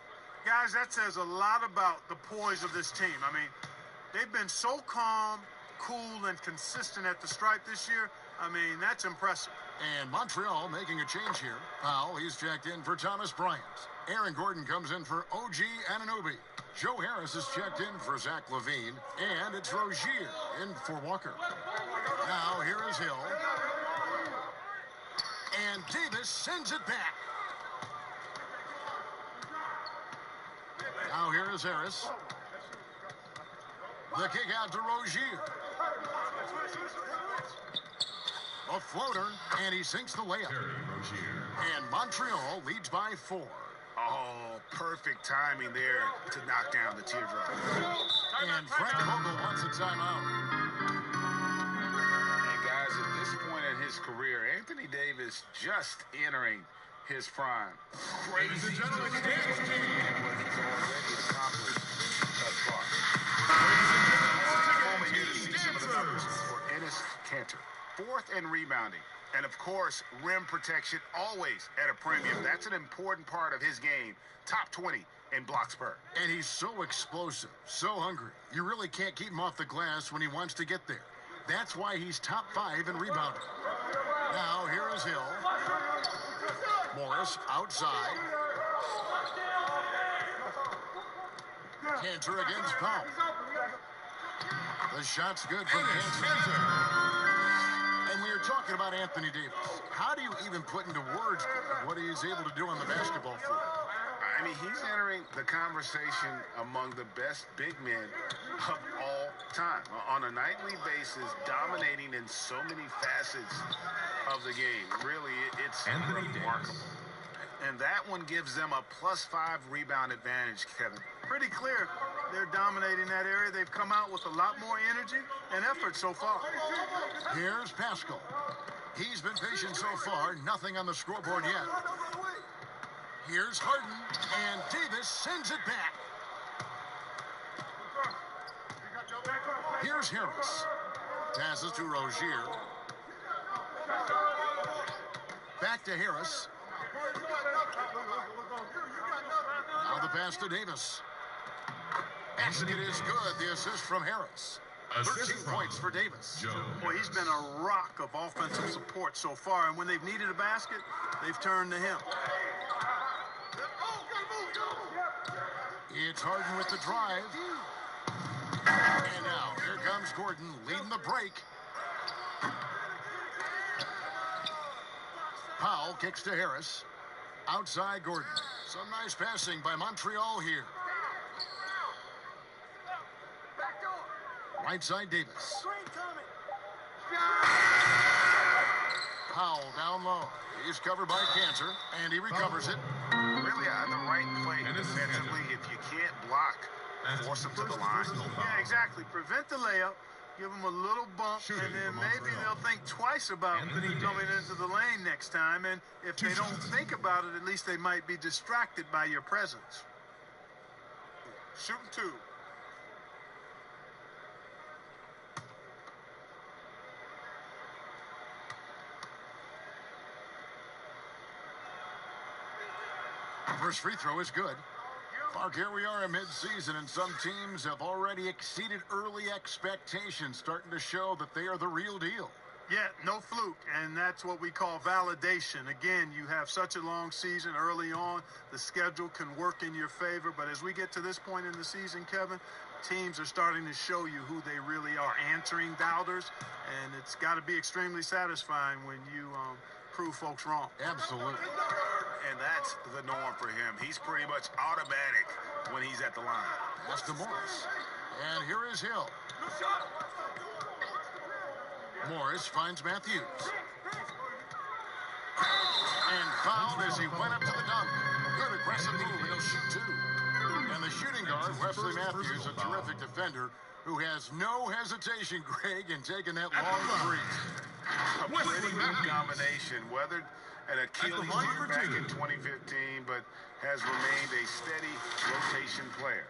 Guys, that says a lot about the poise of this team. I mean, they've been so calm, cool, and consistent at the stripe this year. I mean, that's impressive. And Montreal making a change here. Powell, he's checked in for Thomas Bryant. Aaron Gordon comes in for OG Anunoby. Joe Harris is checked in for Zach LaVine. And it's Rozier in for Walker. Now here is Hill. And Davis sends it back. Now here is Harris. The kick out to Rozier. A floater, and he sinks the layup. And Montreal leads by 4. Oh, perfect timing there to knock down the teardrop. And Frank Vogel wants a timeout. And guys, at this point in his career, Anthony Davis just entering his prime. Crazy to what he's already accomplished thus far. Moment here to see some of the numbers for Enes Kanter. 4th in rebounding. And, of course, rim protection always at a premium. That's an important part of his game. Top 20 in blocks per. And he's so explosive, so hungry. You really can't keep him off the glass when he wants to get there. That's why he's top 5 in rebounding. Now, here is Hill. Morris outside. Kanter against Powell. The shot's good from Kanter. And we were talking about Anthony Davis. How do you even put into words what he's able to do on the basketball floor? I mean, he's entering the conversation among the best big men of all time. On a nightly basis, dominating in so many facets of the game. Really, it's remarkable. And that one gives them a +5 rebound advantage, Kevin. Pretty clear. They're dominating that area. They've come out with a lot more energy and effort so far. Here's Pascal. He's been patient so far. Nothing on the scoreboard yet. Here's Harden, and Davis sends it back. Here's Harris. Passes to Rozier. Back to Harris. Now the pass to Davis. And it is good, the assist from Harris. 13 points for Davis. Boy, he's been a rock of offensive support so far, and when they've needed a basket, they've turned to him. It's Harden with the drive. And now, here comes Gordon leading the break. Powell kicks to Harris. Outside Gordon. Some nice passing by Montreal here. Right side Davis. Powell down low. He's covered by Kanter, and he recovers it. Really on the right play defensively. If you can't block, force him to the line. Yeah, exactly. Prevent the layup. Give them a little bump, and then maybe they'll think twice about coming into the lane next time. And if they don't think about it, at least they might be distracted by your presence. Shooting 2. First free throw is good. Mark, here we are in mid-season, and some teams have already exceeded early expectations, starting to show that they are the real deal. Yeah, no fluke, and that's what we call validation. Again, you have such a long season early on. The schedule can work in your favor, but as we get to this point in the season, Kevin, teams are starting to show you who they really are, answering doubters, and it's got to be extremely satisfying when you prove folks wrong. Absolutely. And that's the norm for him. He's pretty much automatic when he's at the line. Pass to Morris. And here is Hill. Morris finds Matthews. And fouled as he went up to the dunk. Good aggressive move, and he'll shoot 2. And the shooting guard, Wesley Matthews, a terrific defender, who has no hesitation, Greg, in taking that long three. A pretty good combination. Weathered an Achilles injury back in 2015, but has remained a steady rotation player.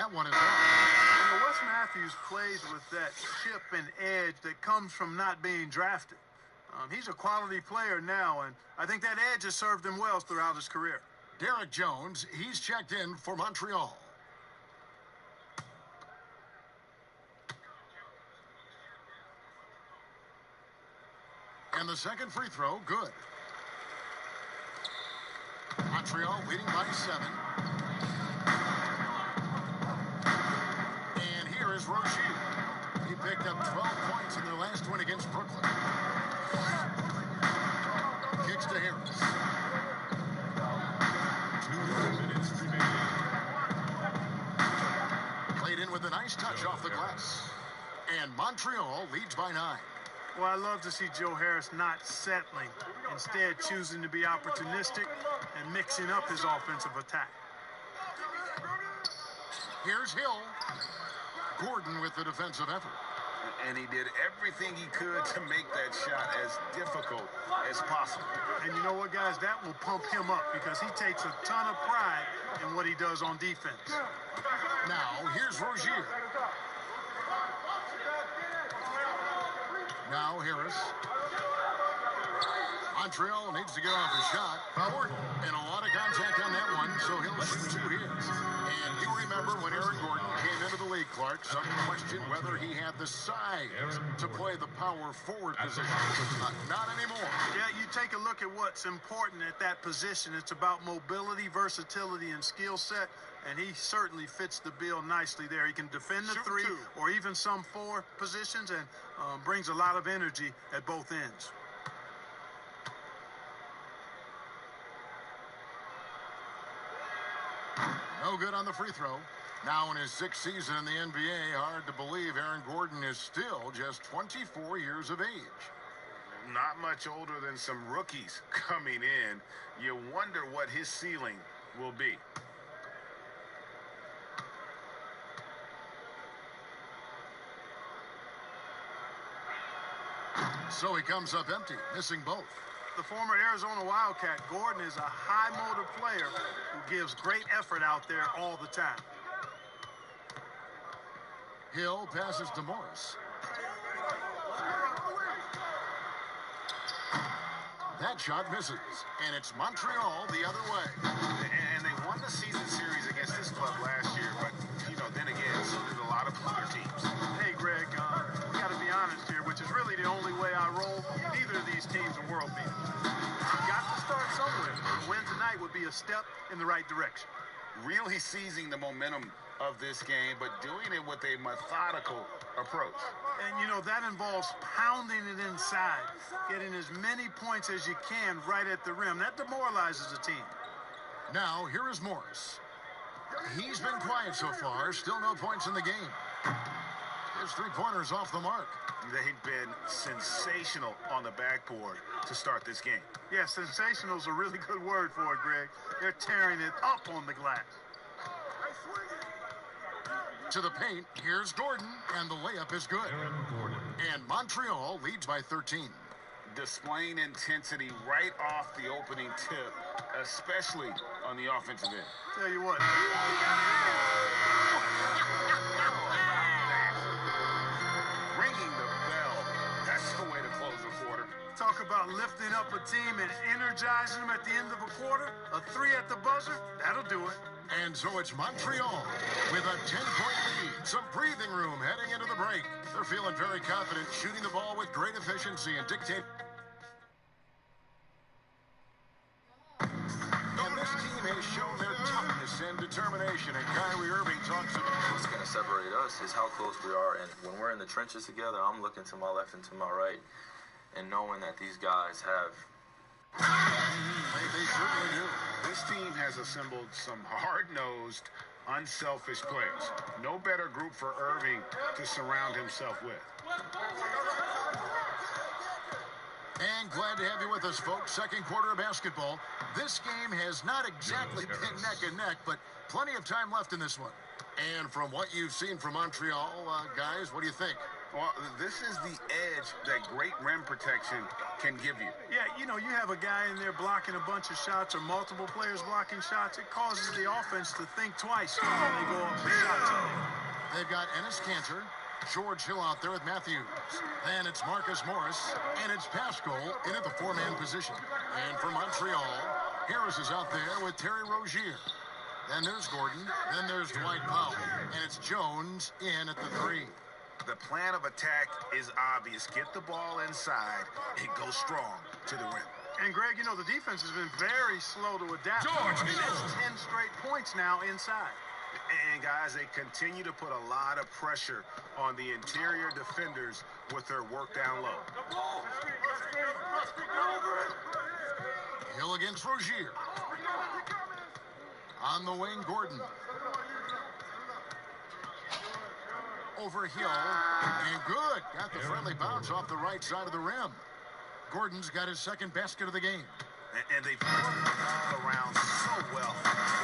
That one is off. You know, Wes Matthews plays with that chip and edge that comes from not being drafted. He's a quality player now, and I think that edge has served him well throughout his career. Derek Jones, he's checked in for Montreal. And the second free throw, good. Montreal leading by 7. And here is Rozier. He picked up 12 points in their last win against Brooklyn. Kicks to Harris. 2 minutes remaining. Played in with a nice touch off the glass. And Montreal leads by 9. Well, I love to see Joe Harris not settling, instead choosing to be opportunistic and mixing up his offensive attack. Here's Hill. Gordon with the defensive effort. And he did everything he could to make that shot as difficult as possible. And you know what, guys? That will pump him up because he takes a ton of pride in what he does on defense. Now, here's Rozier. Now, Harris. Montreal needs to get off a shot. Gordon, and a lot of contact on that one, so he'll shoot 2 hits. And you remember when Aaron Gordon came into the league, Clark, some questioned whether he had the size to play the power forward position. Not anymore. Yeah, you take a look at what's important at that position. It's about mobility, versatility, and skill set, and he certainly fits the bill nicely there. He can defend the 3 or even some 4 positions and brings a lot of energy at both ends. No good on the free throw. Now in his 6th season in the NBA, hard to believe Aaron Gordon is still just 24 years of age. Not much older than some rookies coming in. You wonder what his ceiling will be. So he comes up empty, missing both. The former Arizona Wildcat, Gordon, is a high-motor player who gives great effort out there all the time. Hill passes to Morris. That shot misses, and it's Montreal the other way. And they won the season series against this club last year, but, you know, then again, so did a lot of other teams. Hey, Greg, we got to be honest here, which is really the only way I roll. Neither of these teams are world beaters. You got to start somewhere. A win tonight would be a step in the right direction. Really seizing the momentum of this game, but doing it with a methodical approach. And, you know, that involves pounding it inside, getting as many points as you can right at the rim. That demoralizes a team. Now, here is Morris. He's been quiet so far. Still no points in the game. His 3-pointers off the mark. They've been sensational on the backboard to start this game. Yeah, sensational is a really good word for it, Greg. They're tearing it up on the glass. To the paint, here's Gordon, and the layup is good. And Montreal leads by 13. Displaying intensity right off the opening tip, especially on the offensive end. Tell you what. Ringing the bell. That's the way to close the quarter. Talk about lifting up a team and energizing them at the end of a quarter. A 3 at the buzzer, that'll do it. And so it's Montreal with a 10-point lead. Some breathing room heading into the break. They're feeling very confident, shooting the ball with great efficiency and dictate. And this team has shown their toughness and determination. And Kyrie Irving talks about what's going to separate us is how close we are. And when we're in the trenches together, I'm looking to my left and to my right and knowing that these guys have. They certainly do. This team has assembled some hard-nosed, unselfish players. No better group for Irving to surround himself with. And glad to have you with us, folks. Second quarter of basketball. This game has not exactly been neck and neck, but plenty of time left in this one. And from what you've seen from Montreal, guys, what do you think? Well, this is the edge that great rim protection can give you. Yeah, you know, you have a guy in there blocking a bunch of shots or multiple players blocking shots. It causes the offense to think twice when they go up for shots. They've got Ennis Cantor, George Hill out there with Matthews. Then it's Marcus Morris, and it's Pascal in at the four-man position. And for Montreal, Harris is out there with Terry Rozier. Then there's Gordon. Then there's Dwight Powell. And it's Jones in at the three. The plan of attack is obvious. Get the ball inside and go strong to the rim. And, Greg, you know, the defense has been very slow to adapt. George, I mean, it's 10 straight points now inside. And, guys, they continue to put a lot of pressure on the interior defenders with their work down low. Hill against Rozier. On the wing, Gordon. Over Hill, and good. Got the friendly bounce off the right side of the rim. Gordon's got his second basket of the game. And they flipped the ball around so well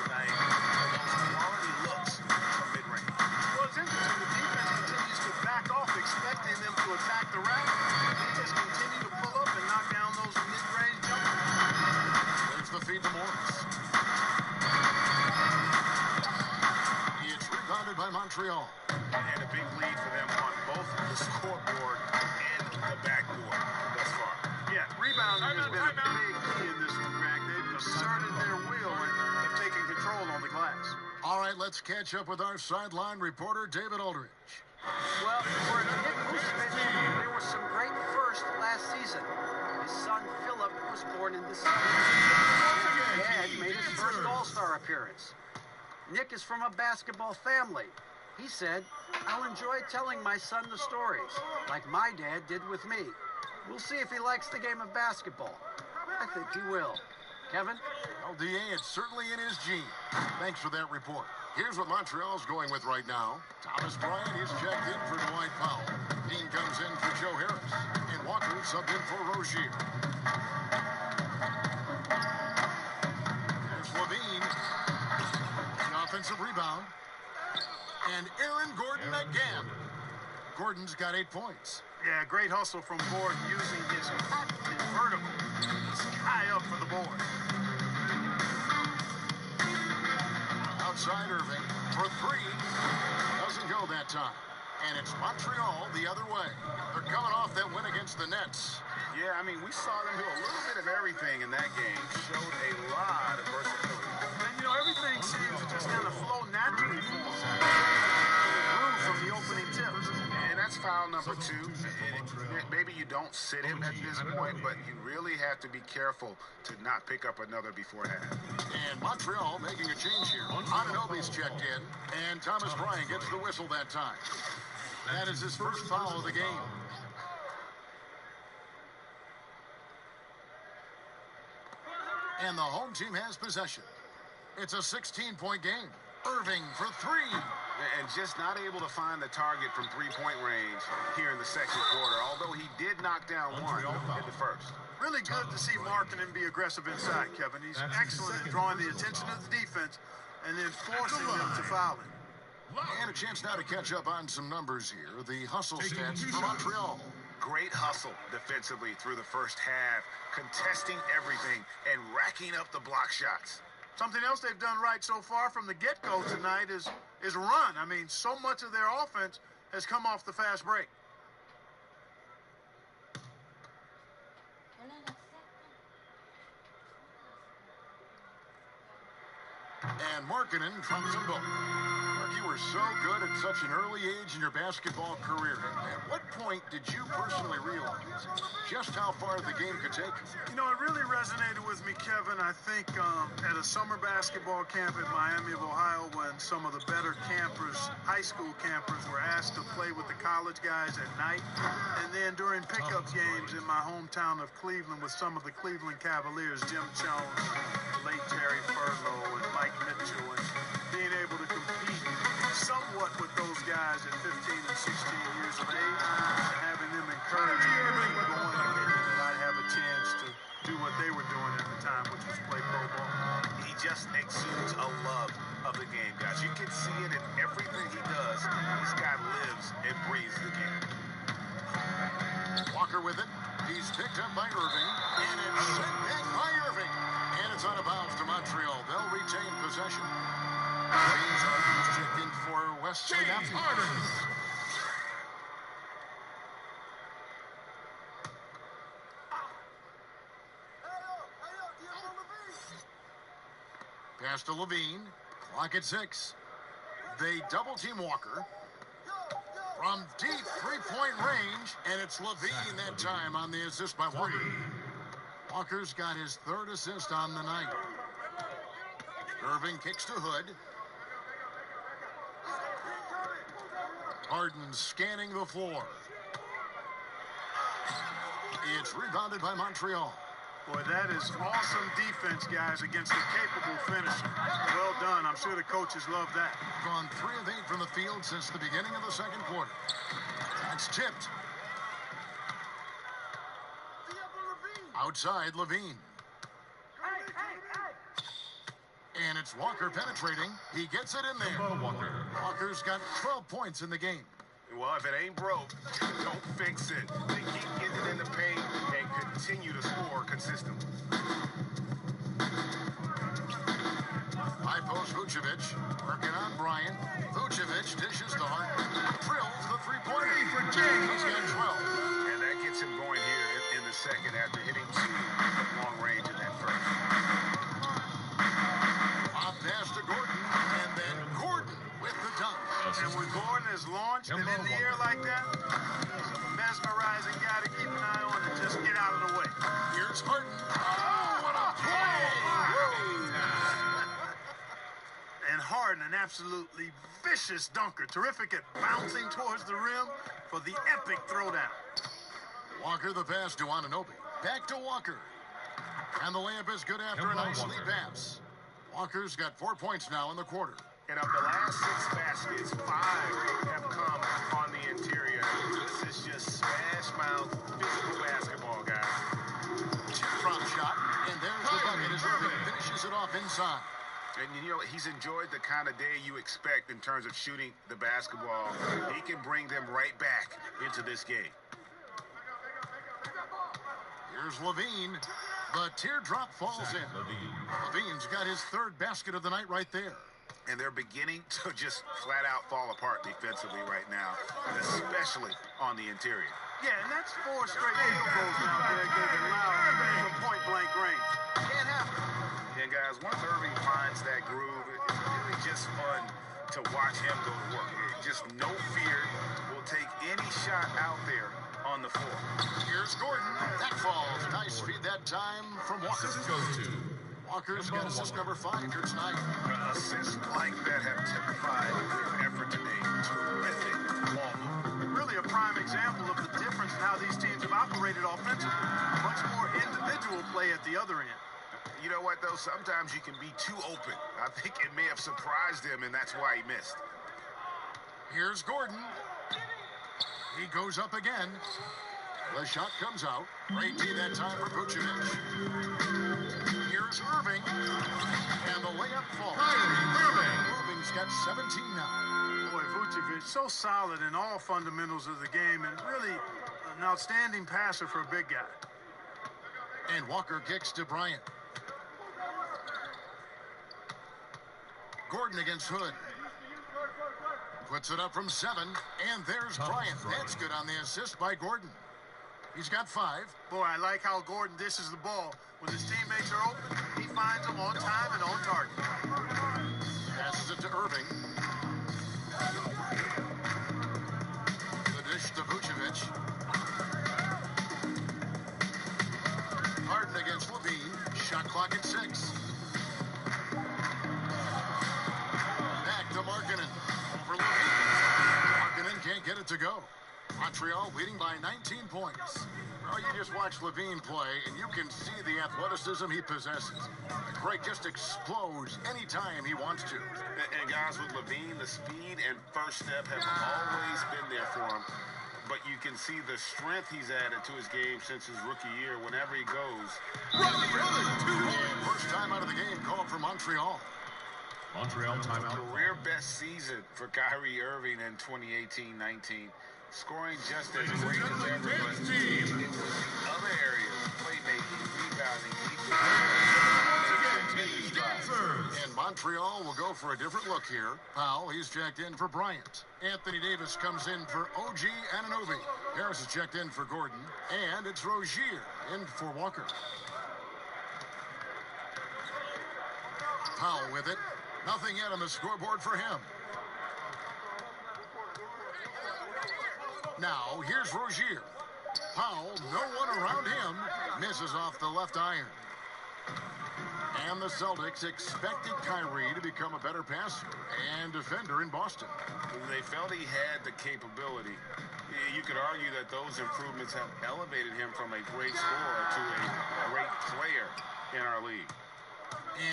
tonight. Those quality looks from mid-range. Well, it's interesting. The defense continues to back off, expecting them to attack the rack. They just continue to pull up and knock down those mid-range jumpers. There's the feed to Morris. It's rebounded by Montreal. And a big lead for them on both the scoreboard and the backboard thus far. Yeah, rebounding has been a big key in this one, Greg. They've asserted their will and have taken control on the glass. All right, let's catch up with our sideline reporter, David Aldridge. Well, for Nick Vucevic, there was some great first last season. His son, Philip, was born in December. His dad made his first All-Star appearance. Nick is from a basketball family. He said, "I'll enjoy telling my son the stories, like my dad did with me. We'll see if he likes the game of basketball. I think he will." Kevin? Well, DA, it's certainly in his gene. Thanks for that report. Here's what Montreal's going with right now. Thomas Bryant is checked in for Dwight Powell. Dean comes in for Joe Harris. And Walker subbed in for Rozier. There's Levine. The offensive rebound. And Aaron Gordon again. Gordon's got 8 points. Yeah, great hustle from Gordon using his active vertical. He's high up for the board. Outside Irving for three. Doesn't go that time. And it's Montreal the other way. They're coming off that win against the Nets. Yeah, I mean, we saw them do a little bit of everything in that game. Showed a lot of versatility. And, you know, everything seems to just kind of flow naturally for them. From the opening tip. And that's foul number 2. Maybe you don't sit him at this point, but you really have to be careful to not pick up another before half. And Montreal making a change here. Anunoby's checked in, and Thomas Bryant gets the whistle that time. That is his first foul of the game. And the home team has possession. It's a 16-point game. Irving for three. And just not able to find the target from three-point range here in the second quarter, although he did knock down one in the first. Really good to see Markkanen be aggressive inside, Kevin. He's excellent at drawing the attention of the defense and then forcing them to foul him. And a chance now to catch up on some numbers here. The hustle stats for Montreal. Great hustle defensively through the first half, contesting everything and racking up the block shots. Something else they've done right so far from the get-go tonight is run. I mean, so much of their offense has come off the fast break. And Markkanen trumps them both. Mark, you were so good at such an early age in your basketball career. At what point did you personally realize just how far the game could take you? You know, it really resonated with me, Kevin, I think at a summer basketball camp in Miami of Ohio when some of the better campers, high school campers, were asked to play with the college guys at night. And then during pickup games in my hometown of Cleveland with some of the Cleveland Cavaliers, Jim Jones, late Terry Furlow, and Mike Mitchell, and being able to compete somewhat with those guys at 15 and 16 years of age, and having them encourage me to keep going, that I'd have a chance to do what they were doing at the time, which was play pro ball. He just exudes a love of the game, guys. You can see it in everything he does. This guy lives and breathes the game. Walker with it. He's picked up by Irving, and it's sent back by Irving. And it's out of bounds to Montreal. They'll retain possession. James Harden's checked in for Wes Wesley Matthews. Pass to Levine. Clock at 6. They double-team Walker. From deep three-point range, and it's Levine that time on the assist by Walker. Walker's got his third assist on the night. Irving kicks to Hood. Harden scanning the floor. It's rebounded by Montreal. Boy, that is awesome defense, guys, against a capable finisher. Well done. I'm sure the coaches love that. Gone 3 of 8 from the field since the beginning of the second quarter. That's tipped. Outside, Levine. And it's Walker penetrating. He gets it in there. Walker's got 12 points in the game. Well, if it ain't broke, don't fix it. They keep getting it in the paint and continue to score consistently. High post Vucevic. Working on Bryant. Vucevic dishes to Hart. Drills the three-pointer. For James. He's got 12. And that gets him going here in the second after hitting 2 long range in that first. Pop pass to Gordon. And then Gordon with the dunk. And when Gordon is launched and in the air like that, he's a mesmerizing guy to keep an eye on and just get out of the way. Here's Harden. Oh, what a play! And Harden, an absolutely vicious dunker. Terrific at bouncing towards the rim for the epic throwdown. Walker the pass to Anunoby. Back to Walker. And the layup is good after a nice lead pass. Walker's got 4 points now in the quarter. And of the last 6 baskets, 5 have come on the interior. This is just smash mouth physical basketball, guys. Tip-drop shot, and there's the bucket as Irving finishes it off inside. And, you know, he's enjoyed the kind of day you expect in terms of shooting the basketball. He can bring them right back into this game. Here's Levine. The teardrop falls in. Levine's got his 3rd basket of the night right there. And they're beginning to just flat out fall apart defensively right now, especially on the interior. Yeah, and that's 4 straight field goals now there, David Lau, from point-blank range. Can't happen. And guys, once Irving finds that groove, it's really just fun to watch him go to work. Just no fear, will take any shot out there on the floor. Here's Gordon. That falls. Nice feed that time from Walker. Walker's got assist number 5 here tonight. Assists like that have typified their effort today. Terrific ball movement. Really a prime example of the difference in how these teams have operated offensively. Much more individual play at the other end. You know what, though? Sometimes you can be too open. I think it may have surprised him, and that's why he missed. Here's Gordon. He goes up again. The shot comes out. Great D that time for Vucevic. Here's Irving. And the layup falls. Irving's got 17 now. Boy, Vucevic, so solid in all fundamentals of the game and really an outstanding passer for a big guy. And Walker kicks to Bryant. Gordon against Hood. Puts it up from 7. And there's Bryant. That's good on the assist by Gordon. He's got 5. Boy, I like how Gordon dishes the ball. When his teammates are open, he finds them on time and on target. Passes it to Irving. The dish to Vucevic. Harden against Levine. Shot clock at 6. Back to Markkanen. Over Levine. Markkanen can't get it to go. Montreal leading by 19 points. Well, you just watch Levine play, and you can see the athleticism he possesses. The great just explodes anytime he wants to. And guys, with Levine, the speed and first step have always been there for him. But you can see the strength he's added to his game since his rookie year. Whenever he goes, first time out of the game called for Montreal. Montreal timeout. Career best season for Kyrie Irving in 2018-19. Scoring just as great as ever, but in other areas, playmaking, rebounding, defense, continues And Montreal will go for a different look here. Powell, he's checked in for Bryant. Anthony Davis comes in for OG Anunoby. Harris is checked in for Gordon. And it's Rozier in for Walker. Powell with it. Nothing yet on the scoreboard for him. Now, here's Rozier. Powell, no one around him, misses off the left iron. And the Celtics expected Kyrie to become a better passer and defender in Boston. They felt he had the capability. You could argue that those improvements have elevated him from a great scorer to a great player in our league.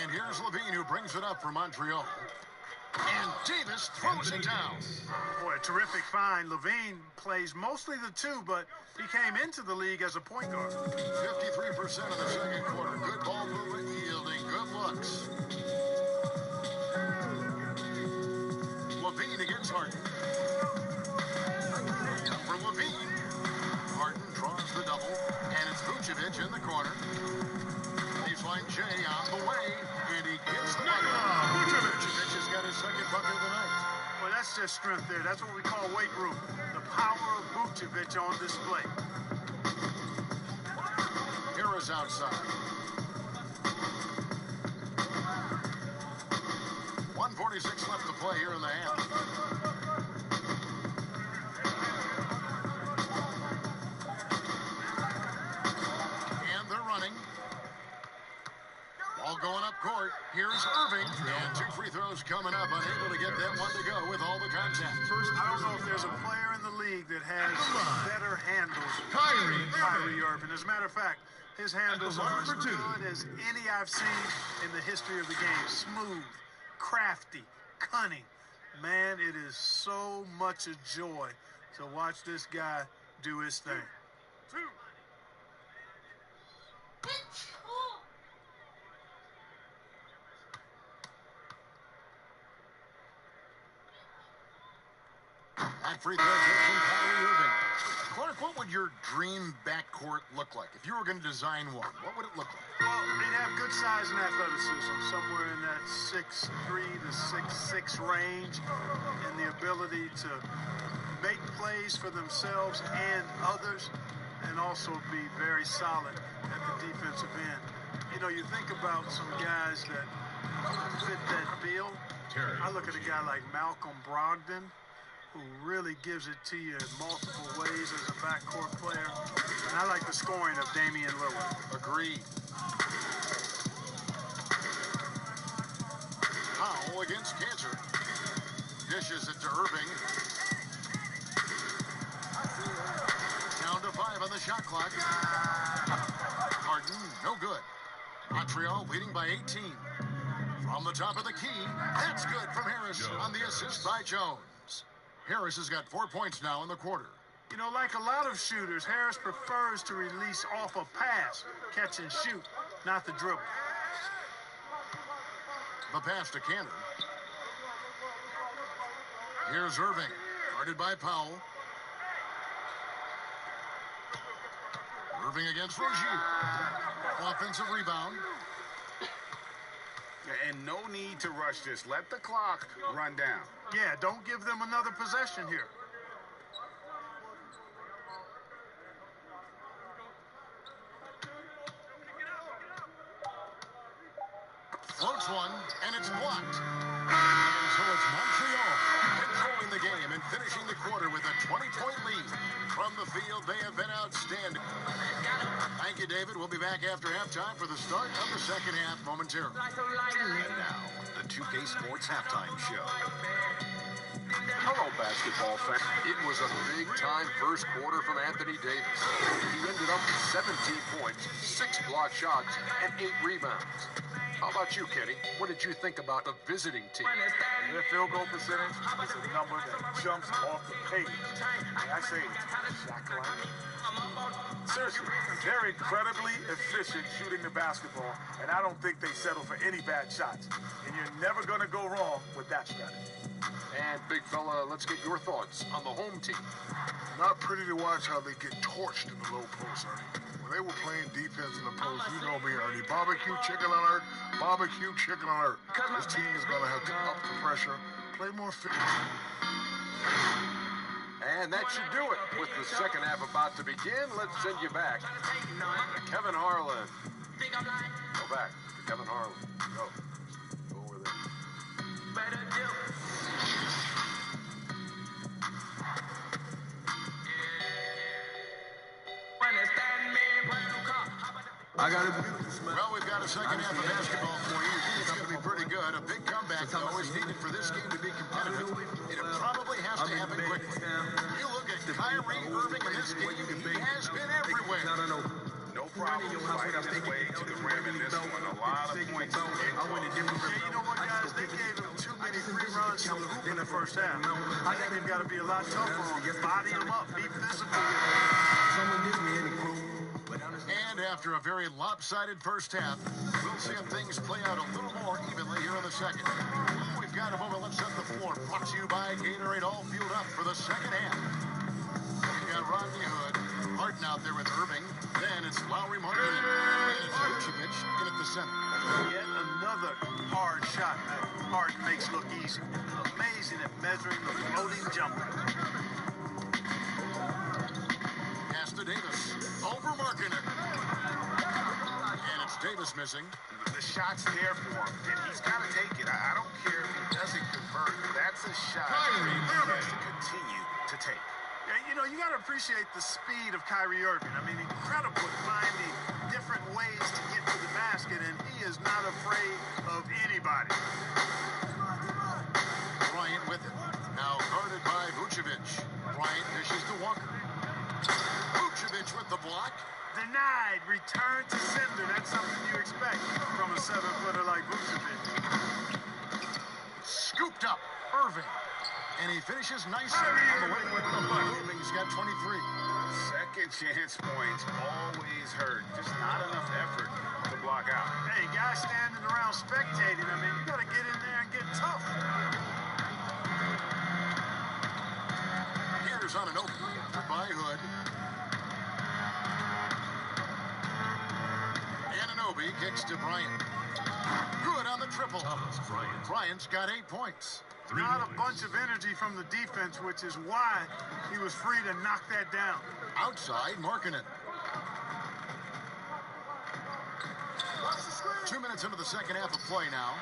And here's Levine, who brings it up for Montreal. And Davis throws it down. Boy, a terrific find. Levine plays mostly the two, but he came into the league as a point guard. 53% of the second quarter. Good ball movement, yielding good looks. Levine against Harden. For Levine, Harden draws the double, and it's Vucevic in the corner. Baseline J on the way, and he gets the bucket. Vucevic has got his second bucket of the night. Well, that's just strength there. That's what we call weight room. The power of Vucevic on display. Harris outside. 1:46 left to play here in the half. And they're running. Ball going up court. Here's Irving. And two free throws coming up. Unable to get that one to go with all the contact. I don't know if there's a player in the league that has better handles than Kyrie Irving. As a matter of fact, his handles are as good as any I've seen in the history of the game. Smooth, crafty, cunning. Man, it is so much a joy to watch this guy do his thing. That free throw from Kyrie Irving. Clark, what would your dream backcourt look like? If you were going to design one, what would it look like? Well, they'd have good size and athleticism, somewhere in that 6'3" to 6'6" range, and the ability to make plays for themselves and others, and also be very solid at the defensive end. You know, you think about some guys that fit that bill. I look at a guy like Malcolm Brogdon, who really gives it to you in multiple ways as a backcourt player. And I like the scoring of Damian Lillard. Agreed. Powell against Cantor. Dishes it to Irving. Down to 5 on the shot clock. Harden, no good. Montreal leading by 18. From the top of the key, that's good from Harris on the assist by Jones. Harris has got 4 points now in the quarter. You know, like a lot of shooters, Harris prefers to release off a pass, catch and shoot, not the dribble. The pass to Cannon. Here's Irving, guarded by Powell. Irving against Rozier. Offensive rebound. And no need to rush this. Let the clock run down. Yeah, don't give them another possession here. Floats one, and it's blocked. And so it's Montreal controlling the game and finishing the quarter with a 20-point lead. From the field, they have been outstanding. Thank you, David. We'll be back after halftime for the start of the second half momentarily. And now, the 2K Sports Halftime Show. Hello, basketball fan. It was a big-time first quarter from Anthony Davis. He ended up with 17 points, 6 block shots, and 8 rebounds. How about you, Kenny? What did you think about the visiting team? Their field goal percentage is a number that jumps off the page. I say it's Shaq-like. Seriously, they're incredibly efficient shooting the basketball, and I don't think they settle for any bad shots. And you're never going to go wrong with that strategy. And, big fella, let's get your thoughts on the home team. Not pretty to watch how they get torched in the low post, Ernie. When they were playing defense in the post, you know me, Ernie. Barbecue chicken alert, Barbecue chicken alert. This team is going to have to up the pressure, play more fit. And that should do it. With the second half about to begin, let's send you back to Kevin Harlan. Go back to Kevin Harlan. Go over there. Well, we've got a second half of basketball for you. It's going to be pretty good. A big comeback, though, is needed for this game to be competitive. It probably has to happen quickly. You look at Kyrie Irving in this game, he has been everywhere. No problem fighting his way to the rim in this one. A lot of points. You know what, guys? They gave him too many free runs to the hoop in the first half. I think they've got to be a lot tougher on him. Body him up. Be physical. And after a very lopsided first half, we'll see if things play out a little more evenly here in the second. We've got a moment. Let's set the floor. Brought to you by Gatorade, all fueled up for the second half. We've got Rodney Hood, Harden out there with Irving. Then it's Lowry Martin and Vucevic in at the center. Yet another hard shot that Harden makes look easy. Amazing at measuring the floating jumper. Pass to Davis. Over Markkanen. And it's Davis missing. The shot's there for him, and he's got to take it. I don't care if he doesn't convert. That's a shot he has to continue to take. Yeah, you know, you got to appreciate the speed of Kyrie Irving. I mean, incredible at finding different ways to get to the basket, and he is not afraid of anybody. Bryant with it. Now guarded by Vucevic. Bryant dishes to Walker. Vucevic with the block. Denied. Return to sender. That's something you expect from a 7-footer like Vucevic. Scooped up. Irving. And he finishes nicely on the way with the bucket. Irving's got 23. Second chance points always hurt. Just not enough effort to block out. Hey, guys standing around spectating. I mean, you got to get in there and get tough. Here's on an open by Hood. Anunoby kicks to Bryant. Good on the triple. Bryant's got 8 points. Not a bunch of energy from the defense, which is why he was free to knock that down. Outside, Markkanen. 2 minutes into the second half of play now.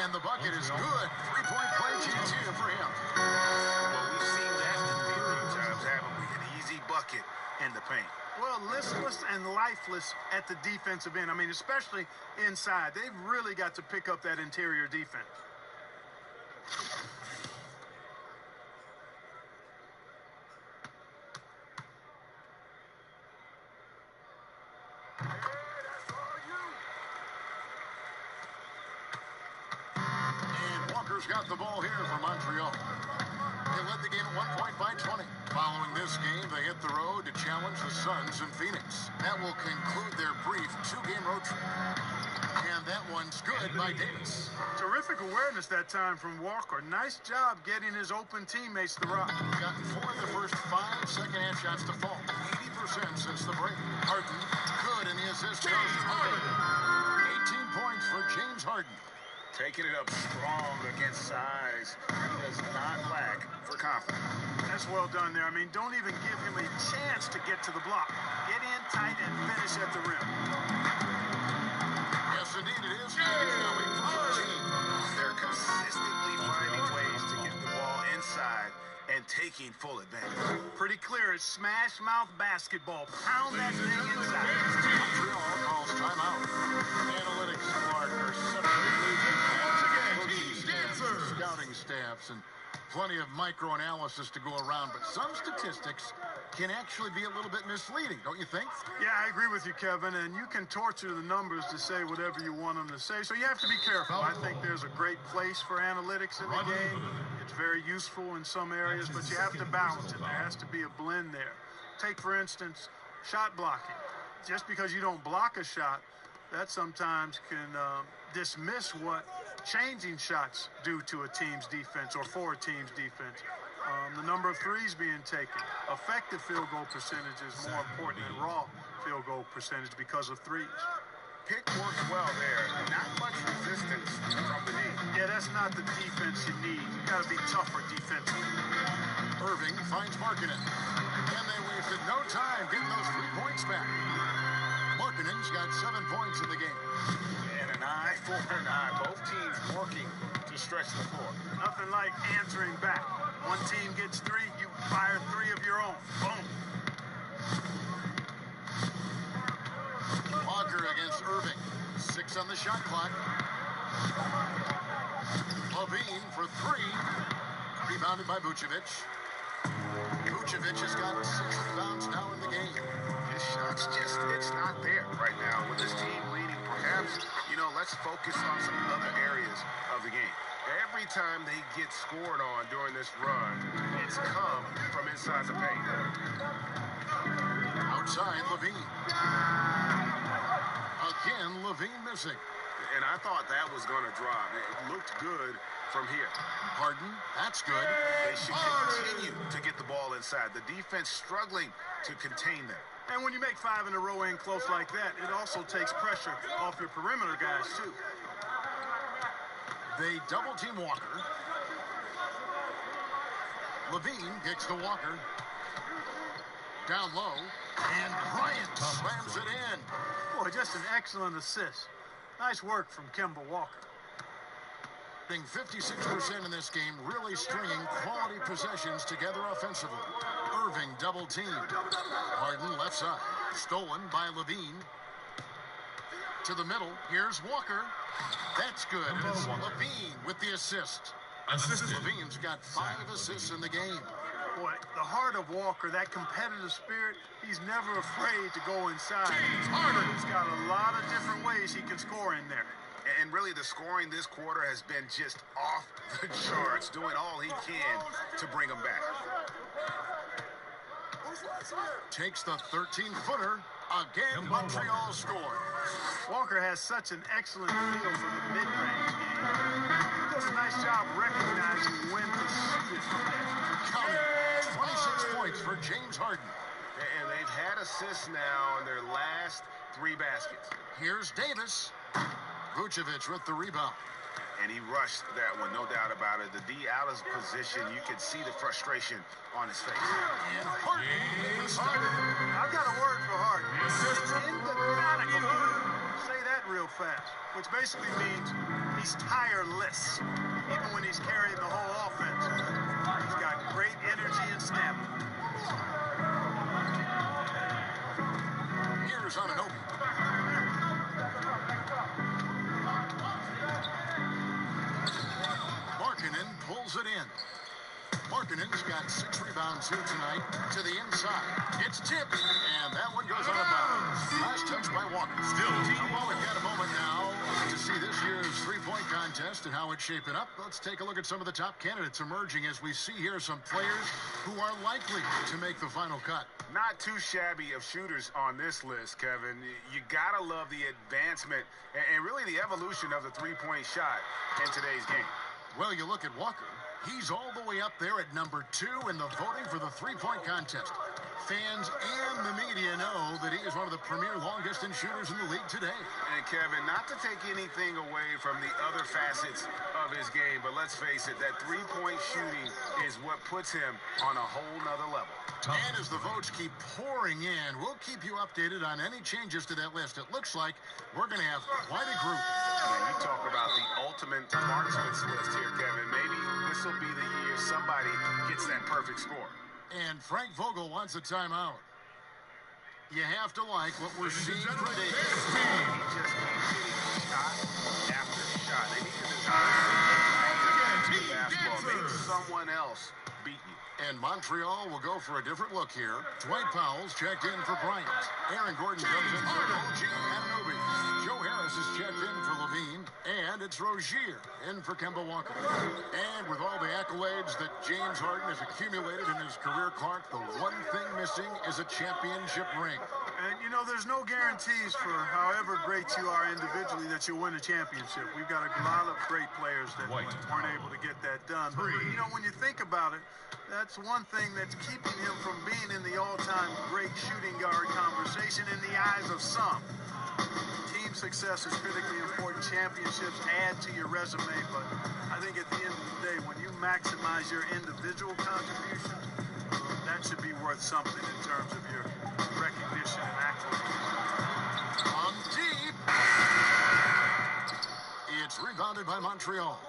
And the bucket is good. 3-point play chance here for him. Well, we've seen that a few times, haven't we? An easy bucket in the paint. Well, listless and lifeless at the defensive end. I mean, especially inside. They've really got to pick up that interior defense. And Walker's got the ball here for Montreal. They led the game at 1 point by 20. Following this game, they hit the road to challenge the Suns in Phoenix. That will conclude their brief 2-game road trip. And that one's good by Davis. Terrific awareness that time from Walker. Nice job getting his open teammates to rock. He's gotten 4 of the first 5 second-half shots to fall. 80% since the break. Harden, good, and the assist goes to Harden. 18 points for James Harden. Taking it up strong against size. He does not lack for confidence. That's well done there. I mean, don't even give him a chance to get to the block. Get in tight and finish at the rim. Yes, indeed it is. They're consistently finding ways to get the ball inside and taking full advantage. Pretty clear. It's smash mouth basketball. Pound that thing inside. Montreal calls timeout. Analytics partner scouting staffs and plenty of micro-analysis to go around, but some statistics can actually be a little bit misleading, don't you think? Yeah, I agree with you, Kevin, and you can torture the numbers to say whatever you want them to say, so you have to be careful. I think there's a great place for analytics in the game. It's very useful in some areas, but you have to balance it. There has to be a blend there. Take, for instance, shot blocking. Just because you don't block a shot, that sometimes can dismiss what changing shots do to a team's defense or for a team's defense. The number of threes being taken. Effective field goal percentage is more important than raw field goal percentage because of threes. pick works well there. Not much resistance from the knee. Yeah, that's not the defense you need. You got to be tougher defensively. Irving finds Markkanen. And they wasted no time getting those 3 points back. Markkanen's got 7 points in the game. And an eye for an eye. Both teams working to stretch the floor. Nothing like answering back. One team gets 3, you fire 3 of your own. Boom. Walker against Irving. 6 on the shot clock. Levine for 3. Rebounded by Vucevic. Vucevic has got 6 rebounds now in the game. His shot's just, it's not there right now. With this team leading, perhaps, let's focus on some other areas of the game. Every time they get scored on during this run, it's come from inside the paint. Outside, Levine. Again, Levine missing. And I thought that was going to drop. It looked good from here. Harden, that's good. They should continue to get the ball inside. The defense struggling to contain them. And when you make 5 in a row in close like that, it also takes pressure off your perimeter guys, too. They double-team Walker. Levine kicks to Walker. Down low. And Bryant slams it in. Boy, just an excellent assist. Nice work from Kemba Walker. 56% in this game, really stringing quality possessions together offensively. Irving double-teamed. Harden left side. Stolen by Levine. To the middle. Here's Walker. That's good. And it's Levine with the assist. Levine's got 5 assists in the game. Boy, the heart of Walker, that competitive spirit, he's never afraid to go inside. He's got a lot of different ways he can score in there. And really, the scoring this quarter has been just off the charts, doing all he can to bring them back. Takes the 13-footer. Again, Montreal scores. Walker has such an excellent feel for the mid-range game. He does a nice job recognizing when to shoot it from there. Count it. 26 points for James Harden. And they've had assists now in their last 3 baskets. Here's Davis. Vucevic with the rebound. And he rushed that one, no doubt about it. The D out of position, you could see the frustration on his face. And Harden. I've got a word for Harden. Indefatigable. Say that real fast, which basically means he's tireless, even when he's carrying the whole offense. He's got great energy and stamina. Here's Anunoby. Markkanen pulls it in. Markkanen's got 6 rebounds here tonight to the inside. It's tipped, and that one goes out of bounds. Last touch by Walker. Still, well, we've got a moment now to see this year's 3-point contest and how it's shaping up. Let's take a look at some of the top candidates emerging as we see here some players who are likely to make the final cut. Not too shabby of shooters on this list, Kevin. You gotta love the advancement and really the evolution of the 3-point shot in today's game. Well, you look at Walker. He's all the way up there at number 2 in the voting for the 3-point contest. Fans and the media know that he is one of the premier long-distance shooters in the league today. And Kevin, not to take anything away from the other facets of his game, but let's face it, that 3-point shooting is what puts him on a whole nother level. And as the votes keep pouring in, we'll keep you updated on any changes to that list. It looks like we're going to have quite a group. Yeah, you talk about the ultimate marksman's list here, Kevin. Maybe this will be the year somebody gets that perfect score. And Frank Vogel wants a timeout. You have to like what we're seeing from Davis. He just keeps hitting shot after shot. They need to design basketball. Make someone else beat you. And Montreal will go for a different look here. Dwight Powell's checked in for Bryant. Aaron Gordon comes in for OG Anunoby. Joe Harris is checked in for Levine. And it's Rozier in for Kemba Walker. And with all the accolades that James Harden has accumulated in his career, Clark, the one thing missing is a championship ring. And, you know, there's no guarantees for however great you are individually that you'll win a championship. We've got a lot of great players that weren't able to get that done. But, you know, when you think about it, that's one thing that's keeping him from being in the all-time great shooting guard conversation in the eyes of some. Teams success is critically important. Championships add to your resume, but I think at the end of the day, when you maximize your individual contributions, that should be worth something in terms of your recognition and accolades. From deep. It's rebounded by Montreal.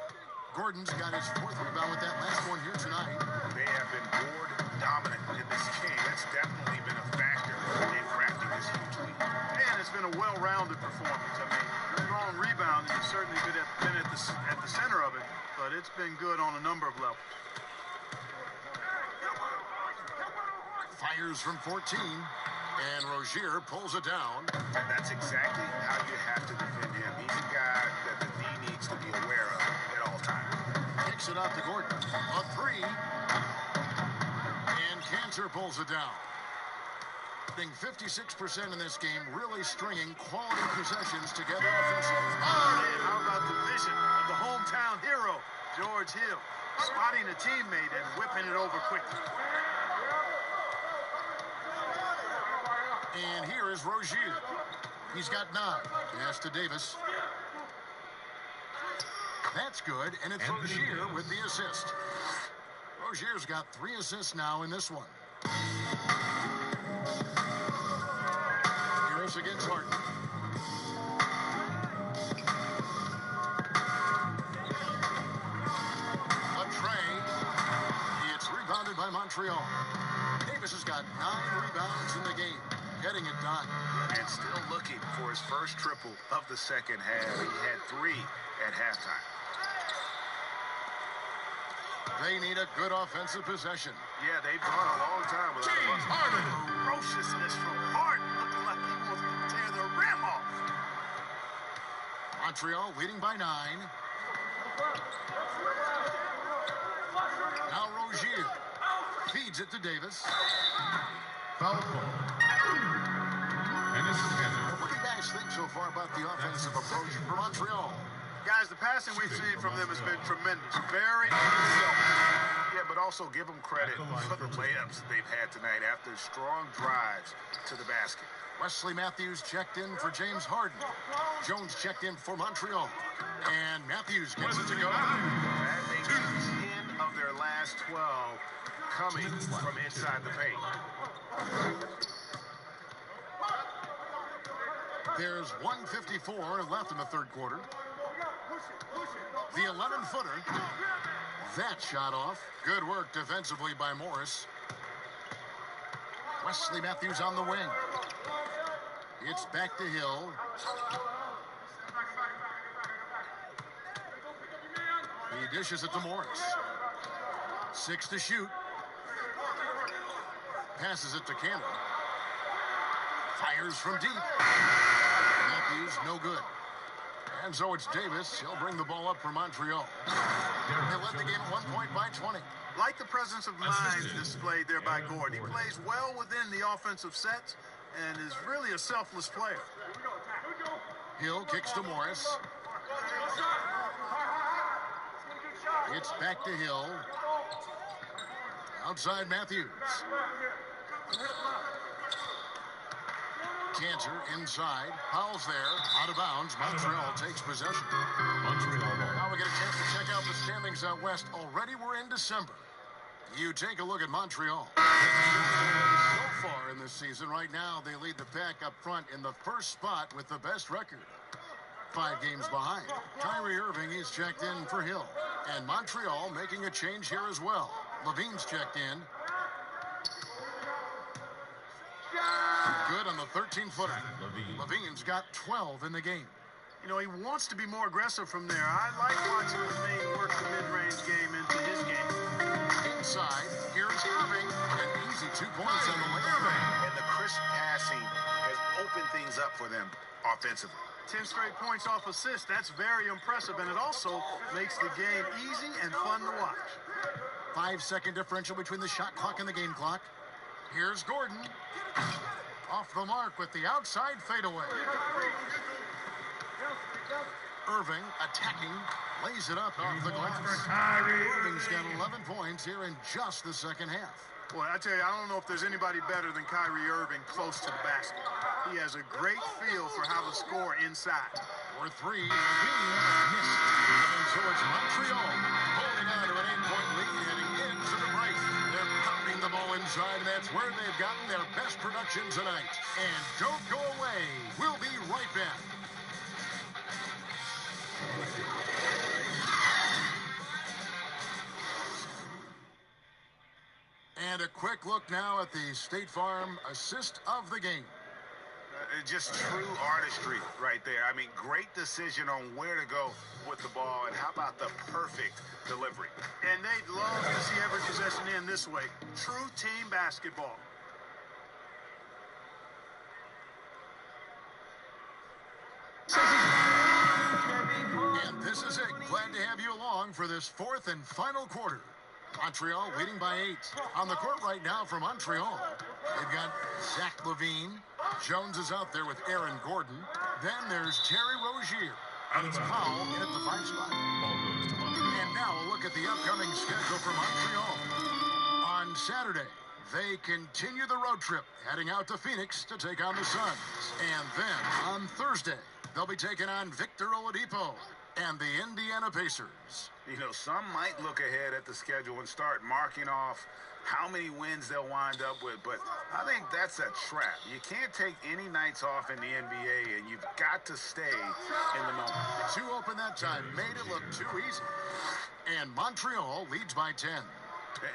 Gordon's got his 4th rebound with that last one here tonight. They have been board dominant in this game. That's definitely been a factor in crafting this huge lead. And it's been a well-rounded performance. I mean, strong rebounding has certainly been at the center of it, but it's been good on a number of levels. Fires from 14, and Rozier pulls it down. And that's exactly how you have to defend him. He's a guy that the D needs to be aware of at all times. Kicks it out to Gordon. A 3. And Cantor pulls it down. 56% in this game, really stringing quality possessions together offensively. And how about the vision of the hometown hero, George Hill, spotting a teammate and whipping it over quickly. And here is Rozier. He's got 9. Pass to Davis. That's good, and it's Rozier with the assist. Rozier's got 3 assists now in this one. Harris against Harden. A tray. It's rebounded by Montreal. Davis has got 9 rebounds in the game, getting it done. And still looking for his first triple of the second half. He had 3 at halftime. They need a good offensive possession. Yeah, they've gone a long time without a bust. Ferociousness from Harden, looking like he wants to tear the rim off. Montreal leading by 9. Now Rozier feeds it to Davis. Foul call. And this is Cantor. What do you guys think so far about the offensive approach for Montreal? Guys, the passing we've seen from them has been tremendous. Very Yeah, but also give them credit for the layups they've had tonight after strong drives to the basket. Wesley Matthews checked in for James Harden. Jones checked in for Montreal. And Matthews gets it to go. That makes 10 of their last 12 coming from inside the paint. There's 1:54 left in the third quarter. The 11-footer. That shot off. Good work defensively by Morris. Wesley Matthews on the wing. It's back to Hill. He dishes it to Morris. 6 to shoot. Passes it to Cannon. Fires from deep. Matthews, no good. And so it's Davis. He'll bring the ball up for Montreal. They led the game at 1 point by 20. Like the presence of mind displayed there by Gordon. He plays well within the offensive sets and is really a selfless player. Hill kicks to Morris. It's back to Hill. Outside Matthews. Cantor inside. Powell's there. Out of bounds. Montreal takes possession. Now we get a chance to check out the standings out west. Already we're in December. You take a look at Montreal. So far in this season, right now, they lead the pack up front in the first spot with the best record. 5 games behind. Kyrie Irving is checked in for Hill. And Montreal making a change here as well. Levine's checked in. Good on the 13-footer. Levine's got 12 in the game. You know, he wants to be more aggressive from there. I like watching Levine work the mid-range game into his game. Inside, here's Irving. An easy 2 points on the way. And the crisp passing has opened things up for them offensively. 10 straight points off assists. That's very impressive, and it also makes the game easy and fun to watch. 5-second differential between the shot clock and the game clock. Here's Gordon. Off the mark with the outside fadeaway. Irving attacking, lays it up off the glass. Irving's got 11 points here in just the second half. Boy, I tell you, I don't know if there's anybody better than Kyrie Irving close to the basket. He has a great feel for how to score inside. For three, Levine missed. And so it's Montreal holding on to an 8-point lead heading into the break. They're pounding the ball inside, and that's where they've gotten their best production tonight. And don't go away. We'll be right back. And a quick look now at the State Farm assist of the game. Just true artistry right there. I mean, great decision on where to go with the ball, and how about the perfect delivery? And they'd love to see every possession end this way. True team basketball. And this is it. Glad to have you along for this fourth and final quarter. Montreal leading by 8. On the court right now for Montreal, they've got Zach LaVine. Jones is out there with Aaron Gordon. Then there's Terry Rozier. And it's Powell in at the 5 spot. And now a look at the upcoming schedule for Montreal. On Saturday, they continue the road trip, heading out to Phoenix to take on the Suns. And then on Thursday, they'll be taking on Victor Oladipo and the Indiana Pacers. You know, some might look ahead at the schedule and start marking off how many wins they'll wind up with, but I think that's a trap. You can't take any nights off in the NBA, and you've got to stay in the moment. Too open that time, made it look too easy. And Montreal leads by 10.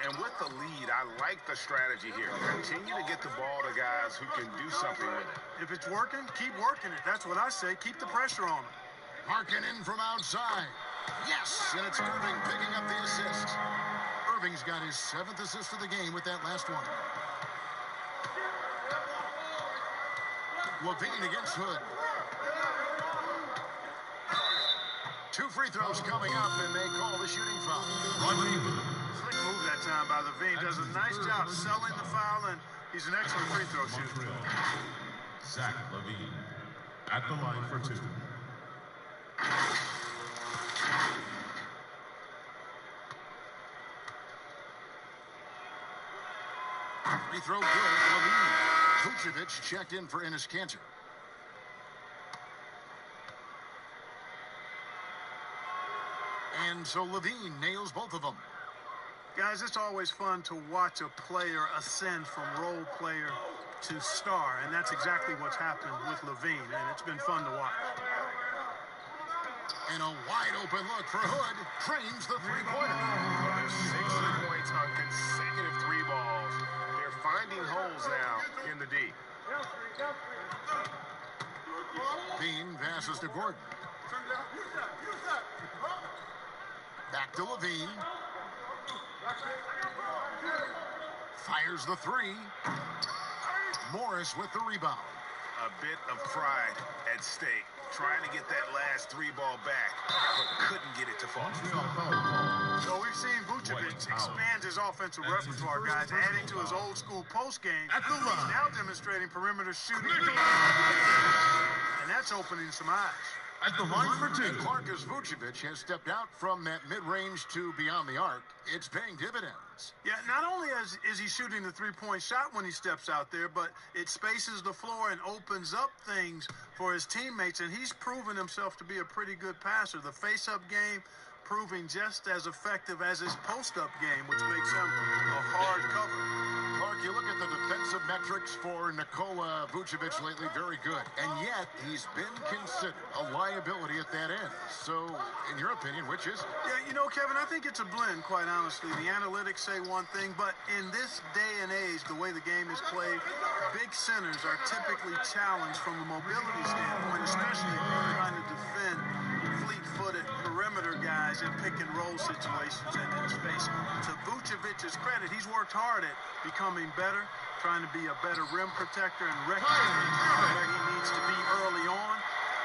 And with the lead, I like the strategy here. Continue to get the ball to guys who can do something with it. If it's working, keep working it. That's what I say. Keep the pressure on them. Marking in from outside. Yes, and it's Irving picking up the assist. Irving's got his 7th assist of the game with that last one. LaVine against Hood. 2 free throws coming up, and they call the shooting foul. Slick move that time by LaVine. Does a nice job selling the foul, and he's an excellent free throw shooter. Zach LaVine at the line for 2. Free throw good, LaVine. Vucevic checked in for Enes Kanter. And so LaVine nails both of them. Guys, it's always fun to watch a player ascend from role player to star, and that's exactly what's happened with LaVine, and it's been fun to watch. And a wide open look for Hood. Trains the three-pointer. There's 6 points on consecutive 3 balls. They're finding holes now in the D. Bean passes to Gordon. Back to LaVine. Fires the 3. Morris with the rebound. A bit of pride at stake. Trying to get that last 3 ball back, but couldn't get it to fall. So we've seen Vucevic expand his offensive repertoire, guys, adding to his old school post game. He's now demonstrating perimeter shooting. And that's opening some eyes. At the line for 2. Marcus Vucevic has stepped out from that mid-range to beyond the arc. It's paying dividends. Yeah, not only is he shooting the three-point shot when he steps out there, but it spaces the floor and opens up things for his teammates, and he's proven himself to be a pretty good passer. The face-up game proving just as effective as his post-up game, which makes him a hard cover. Clark, you look at the defensive metrics for Nikola Vucevic lately, very good. And yet, he's been considered a liability at that end. So, in your opinion, which is it? Yeah, you know, Kevin, I think it's a blend, quite honestly. The analytics say one thing, but in this day and age, the way the game is played, big centers are typically challenged from a mobility standpoint, especially trying to defend fleet-footed perimeter guys in pick-and-roll situations and in space. To Vucevic's credit, he's worked hard at becoming better, trying to be a better rim protector and recognizing where he needs to be early on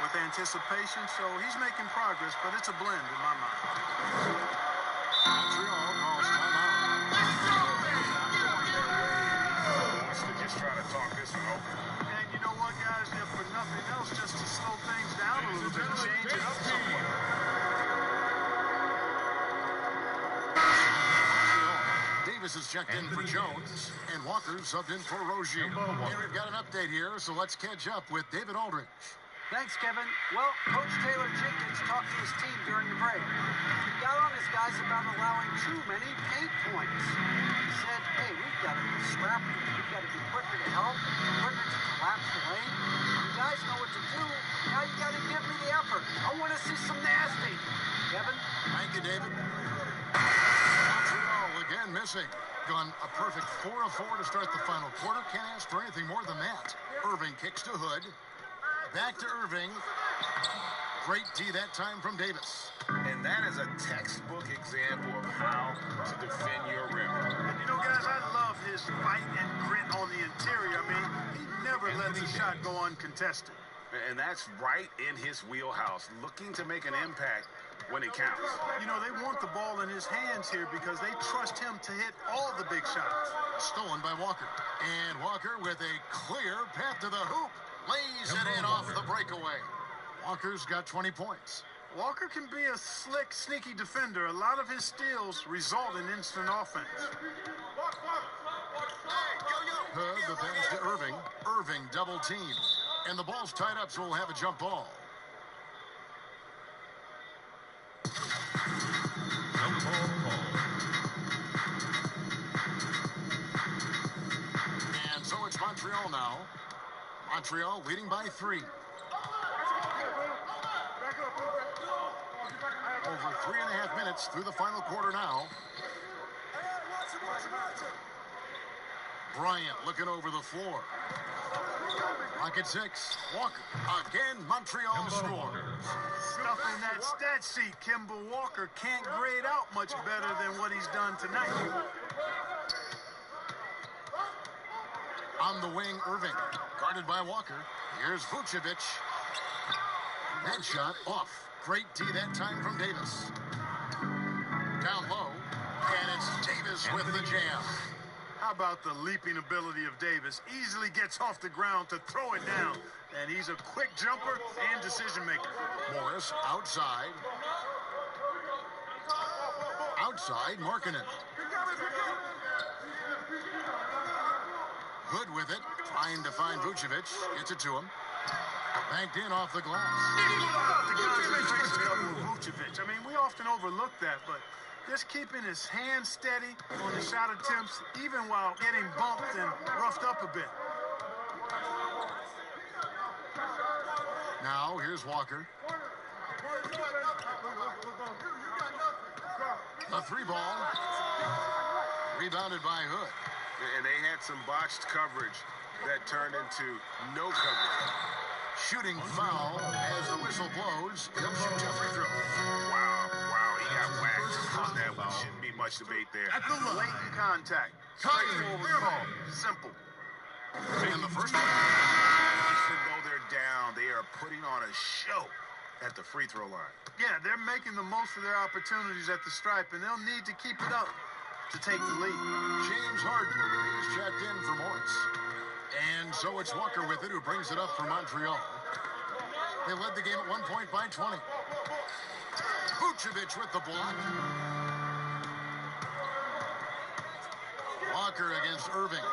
with anticipation. So he's making progress, but it's a blend in my mind. Montreal calls timeout. Wants to just try to talk this one over. And you know what, guys? If for nothing else, just to slow things down a little bit, change it up somewhat. Davis is checked in for Jones, and Walker subbed in for Rozier. And we've got an update here, so let's catch up with David Aldridge. Thanks, Kevin. Well, Coach Taylor Jenkins talked to his team during the break. He got on his guys about allowing too many paint points. He said, hey, we've got to be scrappy. We've got to be quicker to help, quicker to collapse the lane. You guys know what to do. Now you got to give me the effort. I want to see some nasty. Kevin? Thank you, David. Montreal again missing. Gone a perfect 4 of 4 to start the final quarter. Can't ask for anything more than that. Irving kicks to Hood. Back to Irving. Great D that time from Davis. And that is a textbook example of how to defend your rim. And you know, guys, I love his fight and grit on the interior. I mean, he never lets a shot go uncontested. And that's right in his wheelhouse, looking to make an impact when it counts. You know, they want the ball in his hands here because they trust him to hit all the big shots. Stolen by Walker. And Walker with a clear path to the hoop. Lays it in off the breakaway. Walker's got 20 points. Walker can be a slick, sneaky defender. A lot of his steals result in instant offense. Hood, the pass to Irving. Irving double team. And the ball's tied up, so we'll have a jump ball. Jump ball call. And so it's Montreal now. Montreal leading by 3. Over 3.5 minutes through the final quarter now. Bryant looking over the floor. Rocket 6. Walker. Again, Montreal scores. Stuffing that stat sheet, Kimball Walker can't grade out much better than what he's done tonight. On the wing, Irving. Guarded by Walker. Here's Vucevic. That shot off. Great D that time from Davis. Down low. And it's Davis with the jam. How about the leaping ability of Davis? Easily gets off the ground to throw it down. And he's a quick jumper and decision maker. Morris outside. Outside, Markkanen. Hood with it, trying to find Vucevic. Gets it to him. Banked in off the glass. The concentration level of Vucevic. I mean, we often overlook that, but just keeping his hands steady on the shot attempts, even while getting bumped and roughed up a bit. Now, here's Walker. The 3 ball. Rebounded by Hood. And they had some botched coverage that turned into no coverage. Shooting foul as the whistle blows. He'll shoot 2 free throws. Wow, he got whacked on that one. Shouldn't be much debate there. At the blatant contact. Straightforward. Simple. And the first one. Even though they're down, they are putting on a show at the free throw line. Yeah, they're making the most of their opportunities at the stripe, and they'll need to keep it up to take the lead. James Harden is checked in for Morris. And so it's Walker with it, who brings it up for Montreal. They led the game at 1 point by 20. Vucevic with the block. Walker against Irving.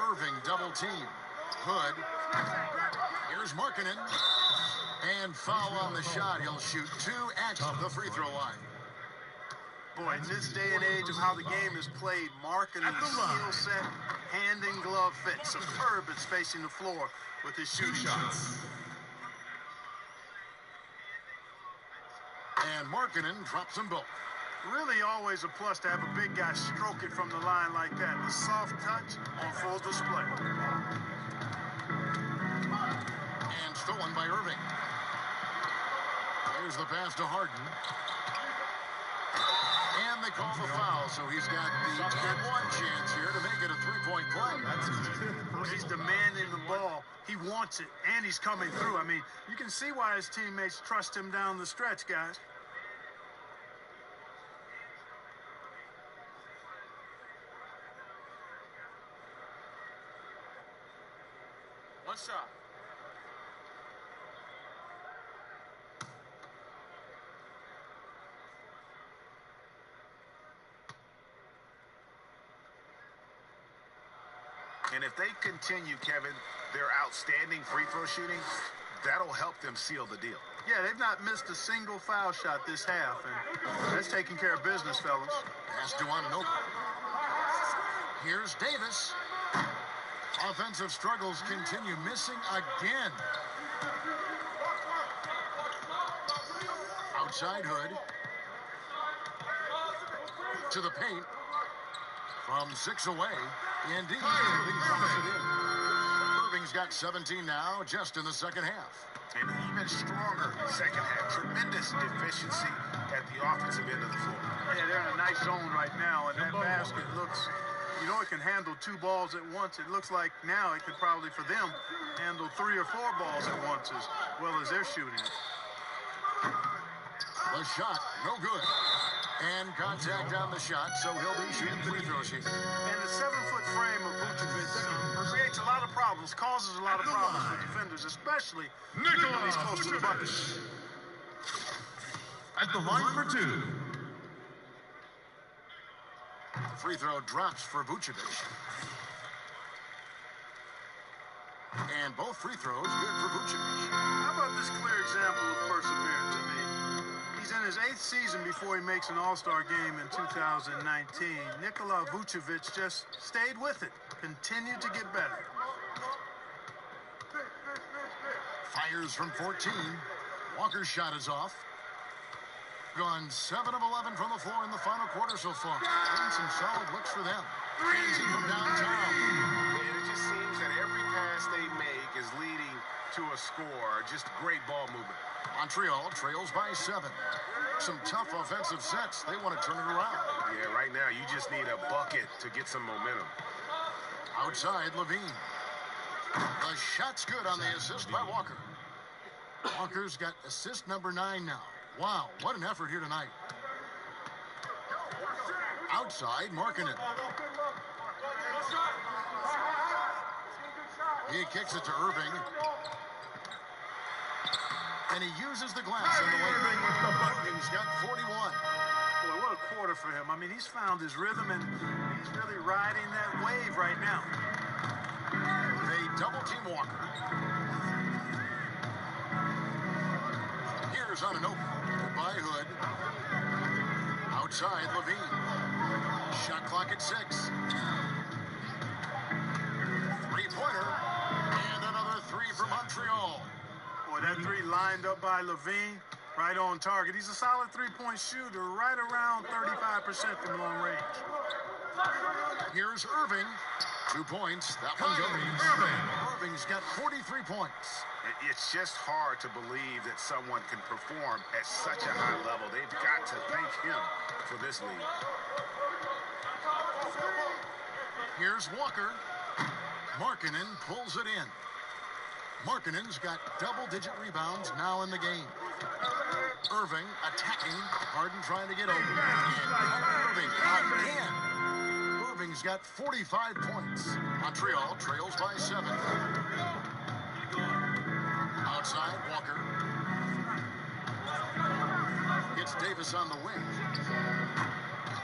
Irving double team. Hood. Here's Markkanen. And foul on the shot. He'll shoot 2 at the free throw line. Boy, in this day and age of how the game is played, Markkanen's skill set, hand and glove fit, superb at spacing the floor with his shoot shots. And Markkanen drops them both. Really always a plus to have a big guy stroke it from the line like that. The soft touch on full display. And stolen by Irving. Here's the pass to Harden. And they call the foul, so he's got the 1 chance here to make it a 3-point play. He's demanding the ball. He wants it, and he's coming through. I mean, you can see why his teammates trust him down the stretch, guys. One shot. And if they continue, Kevin, their outstanding free throw shooting, that'll help them seal the deal. Yeah, they've not missed a single foul shot this half, and that's taking care of business, fellas. Pass to Ananobi. Here's Davis. Offensive struggles continue, missing again. Outside Hood. To the paint. From 6 away. Indeed. Irving drops it in. Irving's got 17 now, just in the second half. And even stronger second half. Tremendous efficiency at the offensive end of the floor. Yeah, they're in a nice zone right now, and that basket looks, you know, it can handle 2 balls at once. It looks like now it could probably, for them, handle 3 or 4 balls at once as well as they're shooting. The shot, no good. And contact on the shot, so he'll be shooting free throws here. And the 7-foot frame of Vucevic creates a lot of problems, causes a lot of problems for defenders, especially when he's close to the bucket. At the line for 2. Free throw drops for Vucevic. And both free throws good for Vucevic. How about this clear example of perseverance? I mean, he's in his 8th season before he makes an All-Star game in 2019. Nikola Vucevic just stayed with it, continued to get better. Fires from 14. Walker's shot is off. Gone 7 of 11 from the floor in the final quarter so far. And some solid looks for them. Easy from downtown. And it just seems that every pass they make is leading to a score. Just great ball movement. Montreal trails by 7. Some tough offensive sets. They want to turn it around. Yeah, right now you just need a bucket to get some momentum. Outside, Levine. The shot's good on the assist by Walker. Walker's got assist number 9 now. Wow, what an effort here tonight. Outside, Markkanen. He kicks it to Irving. And he uses the glass in the way. Irving's got 41. Boy, what a quarter for him. I mean, he's found his rhythm, and he's really riding that wave right now. They double-team Walker. Here's Ananobi by Hood. Outside, Levine. Shot clock at 6. Three-pointer. And another 3 for Montreal. Boy, that 3 lined up by Levine, right on target. He's a solid 3-point shooter, right around 35% from long range. Here's Irving. 2 points. That one goes. Irving's got 43 points. It's just hard to believe that someone can perform at such a high level. They've got to thank him for this lead. Here's Walker. Markkanen pulls it in. Markkanen's got double-digit rebounds now in the game. Irving attacking. Harden trying to get over. And Irving again. Irving's got 45 points. Montreal trails by 7. Outside, Walker. Gets Davis on the wing.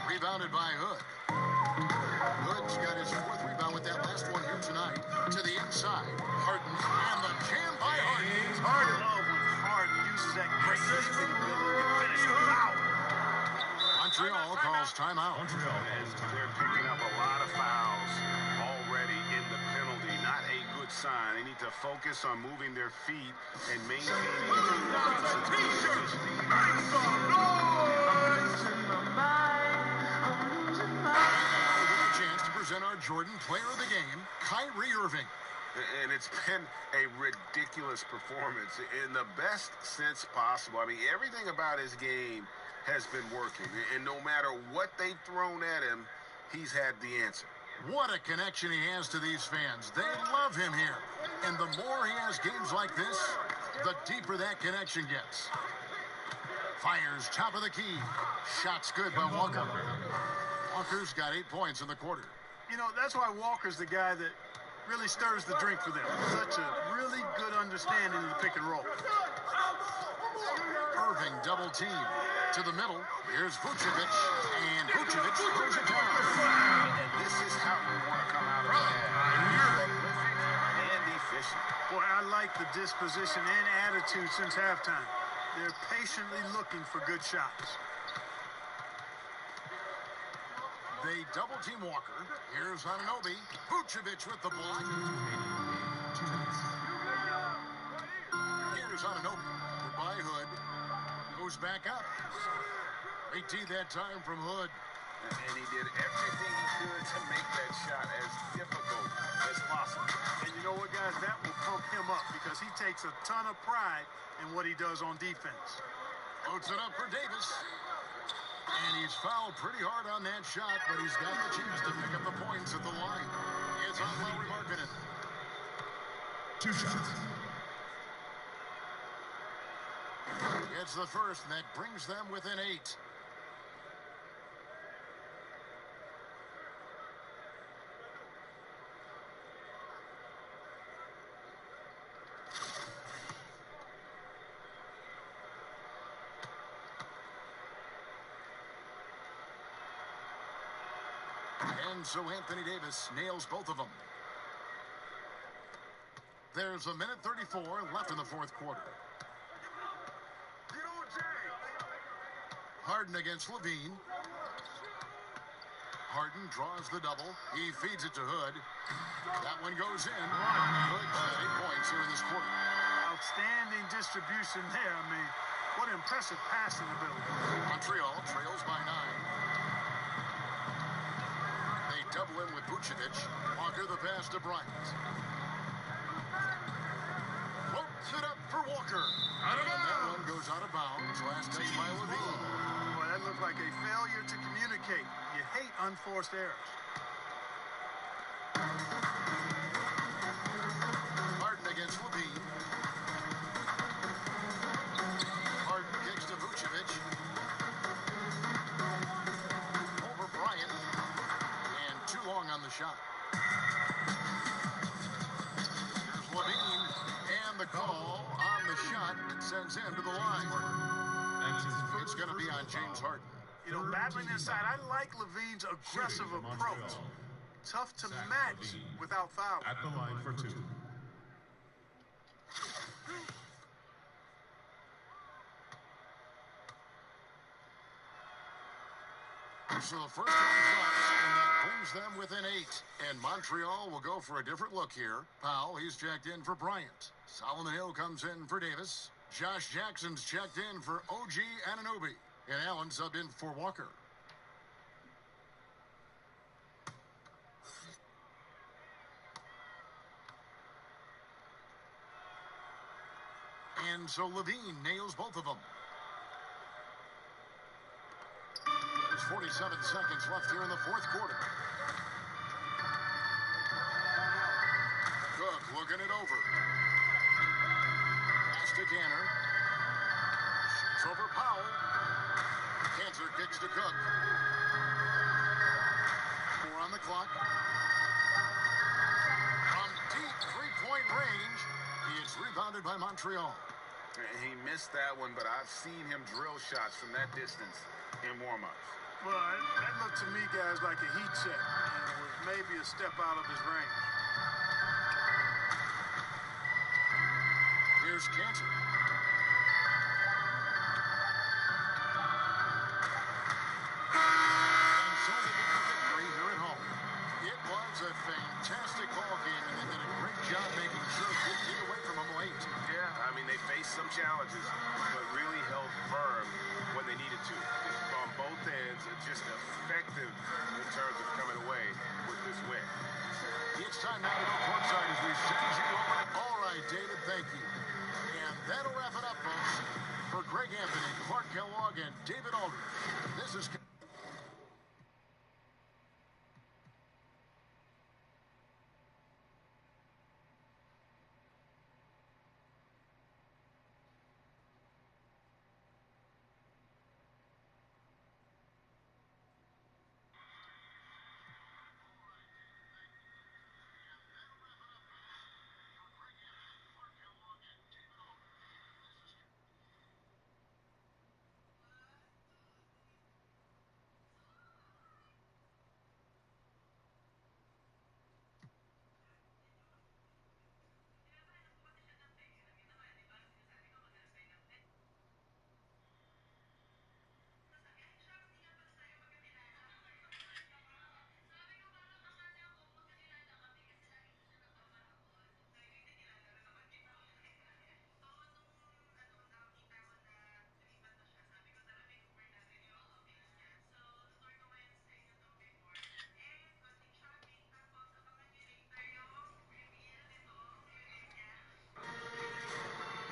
Rebounded by Hood. Hood's got his 4th rebound with that last one here tonight. To the inside. Harden. And the jam by Harden. It's hard to love when Harden uses that great leaping ability to finish with power. Montreal calls timeout. They're picking up a lot of fouls already in the penalty. Not a good sign. They need to focus on moving their feet and maintaining defensive position. Chance to present our Jordan Player of the Game, Kyrie Irving. And it's been a ridiculous performance in the best sense possible. I mean, everything about his game has been working. And no matter what they've thrown at him, he's had the answer. What a connection he has to these fans. They love him here. And the more he has games like this, the deeper that connection gets. Fires top of the key. Shots good by Walker. Walker's got 8 points in the quarter. You know, that's why Walker's the guy that really stirs the drink for them. Such a really good understanding of the pick and roll. Irving double team. To the middle. Here's Vucevic. And Vucevic throws it down. And this is how we want to come out of that. like the disposition and attitude since halftime. They're patiently looking for good shots. They double-team Walker. Here's Anunoby. Vucevic with the block. Here's Anunoby. Goodbye, Hood. Goes back up. Great tee that time from Hood. And he did everything he could to make that shot as difficult as possible. And you know what, guys? That will pump him up because he takes a ton of pride in what he does on defense. Floats it up for Davis. And he's fouled pretty hard on that shot, but he's got the chance to pick up the points at the line. It's on Lauri Markkanen. 2 shots. It's the first, and that brings them within 8. And so Anthony Davis nails both of them. There's a minute 34 left in the fourth quarter. Harden against Levine. Harden draws the double. He feeds it to Hood. That one goes in. Hood's got 8 points here in this quarter. Outstanding distribution there. I mean, what impressive passing ability. Montreal trails by 9. They double him with Vucevic. Walker the pass to Bryant. Floats it up for Walker. And that one goes out of bounds. Last touch by Levine. Boy, that looked like a failure to communicate. You hate unforced errors. Harden against Levine. Harden kicks to Vucevic. Over Bryant. And too long on the shot. There's Levine. And the call on the shot sends him to the line. It's going to be on James Harden. You know, battling inside, I like Levine's aggressive approach. Tough to match without foul. At the line for 2. So the first one drops, and that brings them within 8. And Montreal will go for a different look here. Powell, he's checked in for Bryant. Solomon Hill comes in for Davis. Josh Jackson's checked in for OG Anunoby. And Allen subbed in for Walker. And so Levine nails both of them. There's 47 seconds left here in the fourth quarter. Cook looking it over. Pass to Canner. Shoots over Powell. Cancer kicks to Cook. 4 on the clock. From deep three-point range, it's rebounded by Montreal. He missed that one, but I've seen him drill shots from that distance in warm-ups. Well, that looked to me, guys, like a heat check. And was maybe a step out of his range. Here's Cantor. And so they get the victory here at home. It was a fantastic ball game, and they did a great job making sure it didn't get away from them late. Yeah, I mean, they faced some challenges, but really held firm when they needed to. On both ends, just effective in terms of coming away with this win. It's time now to go courtside as we send you over. All right, David, thank you. And that'll wrap it up, folks. For Greg Anthony, Clark Kellogg, and David Aldridge, this is...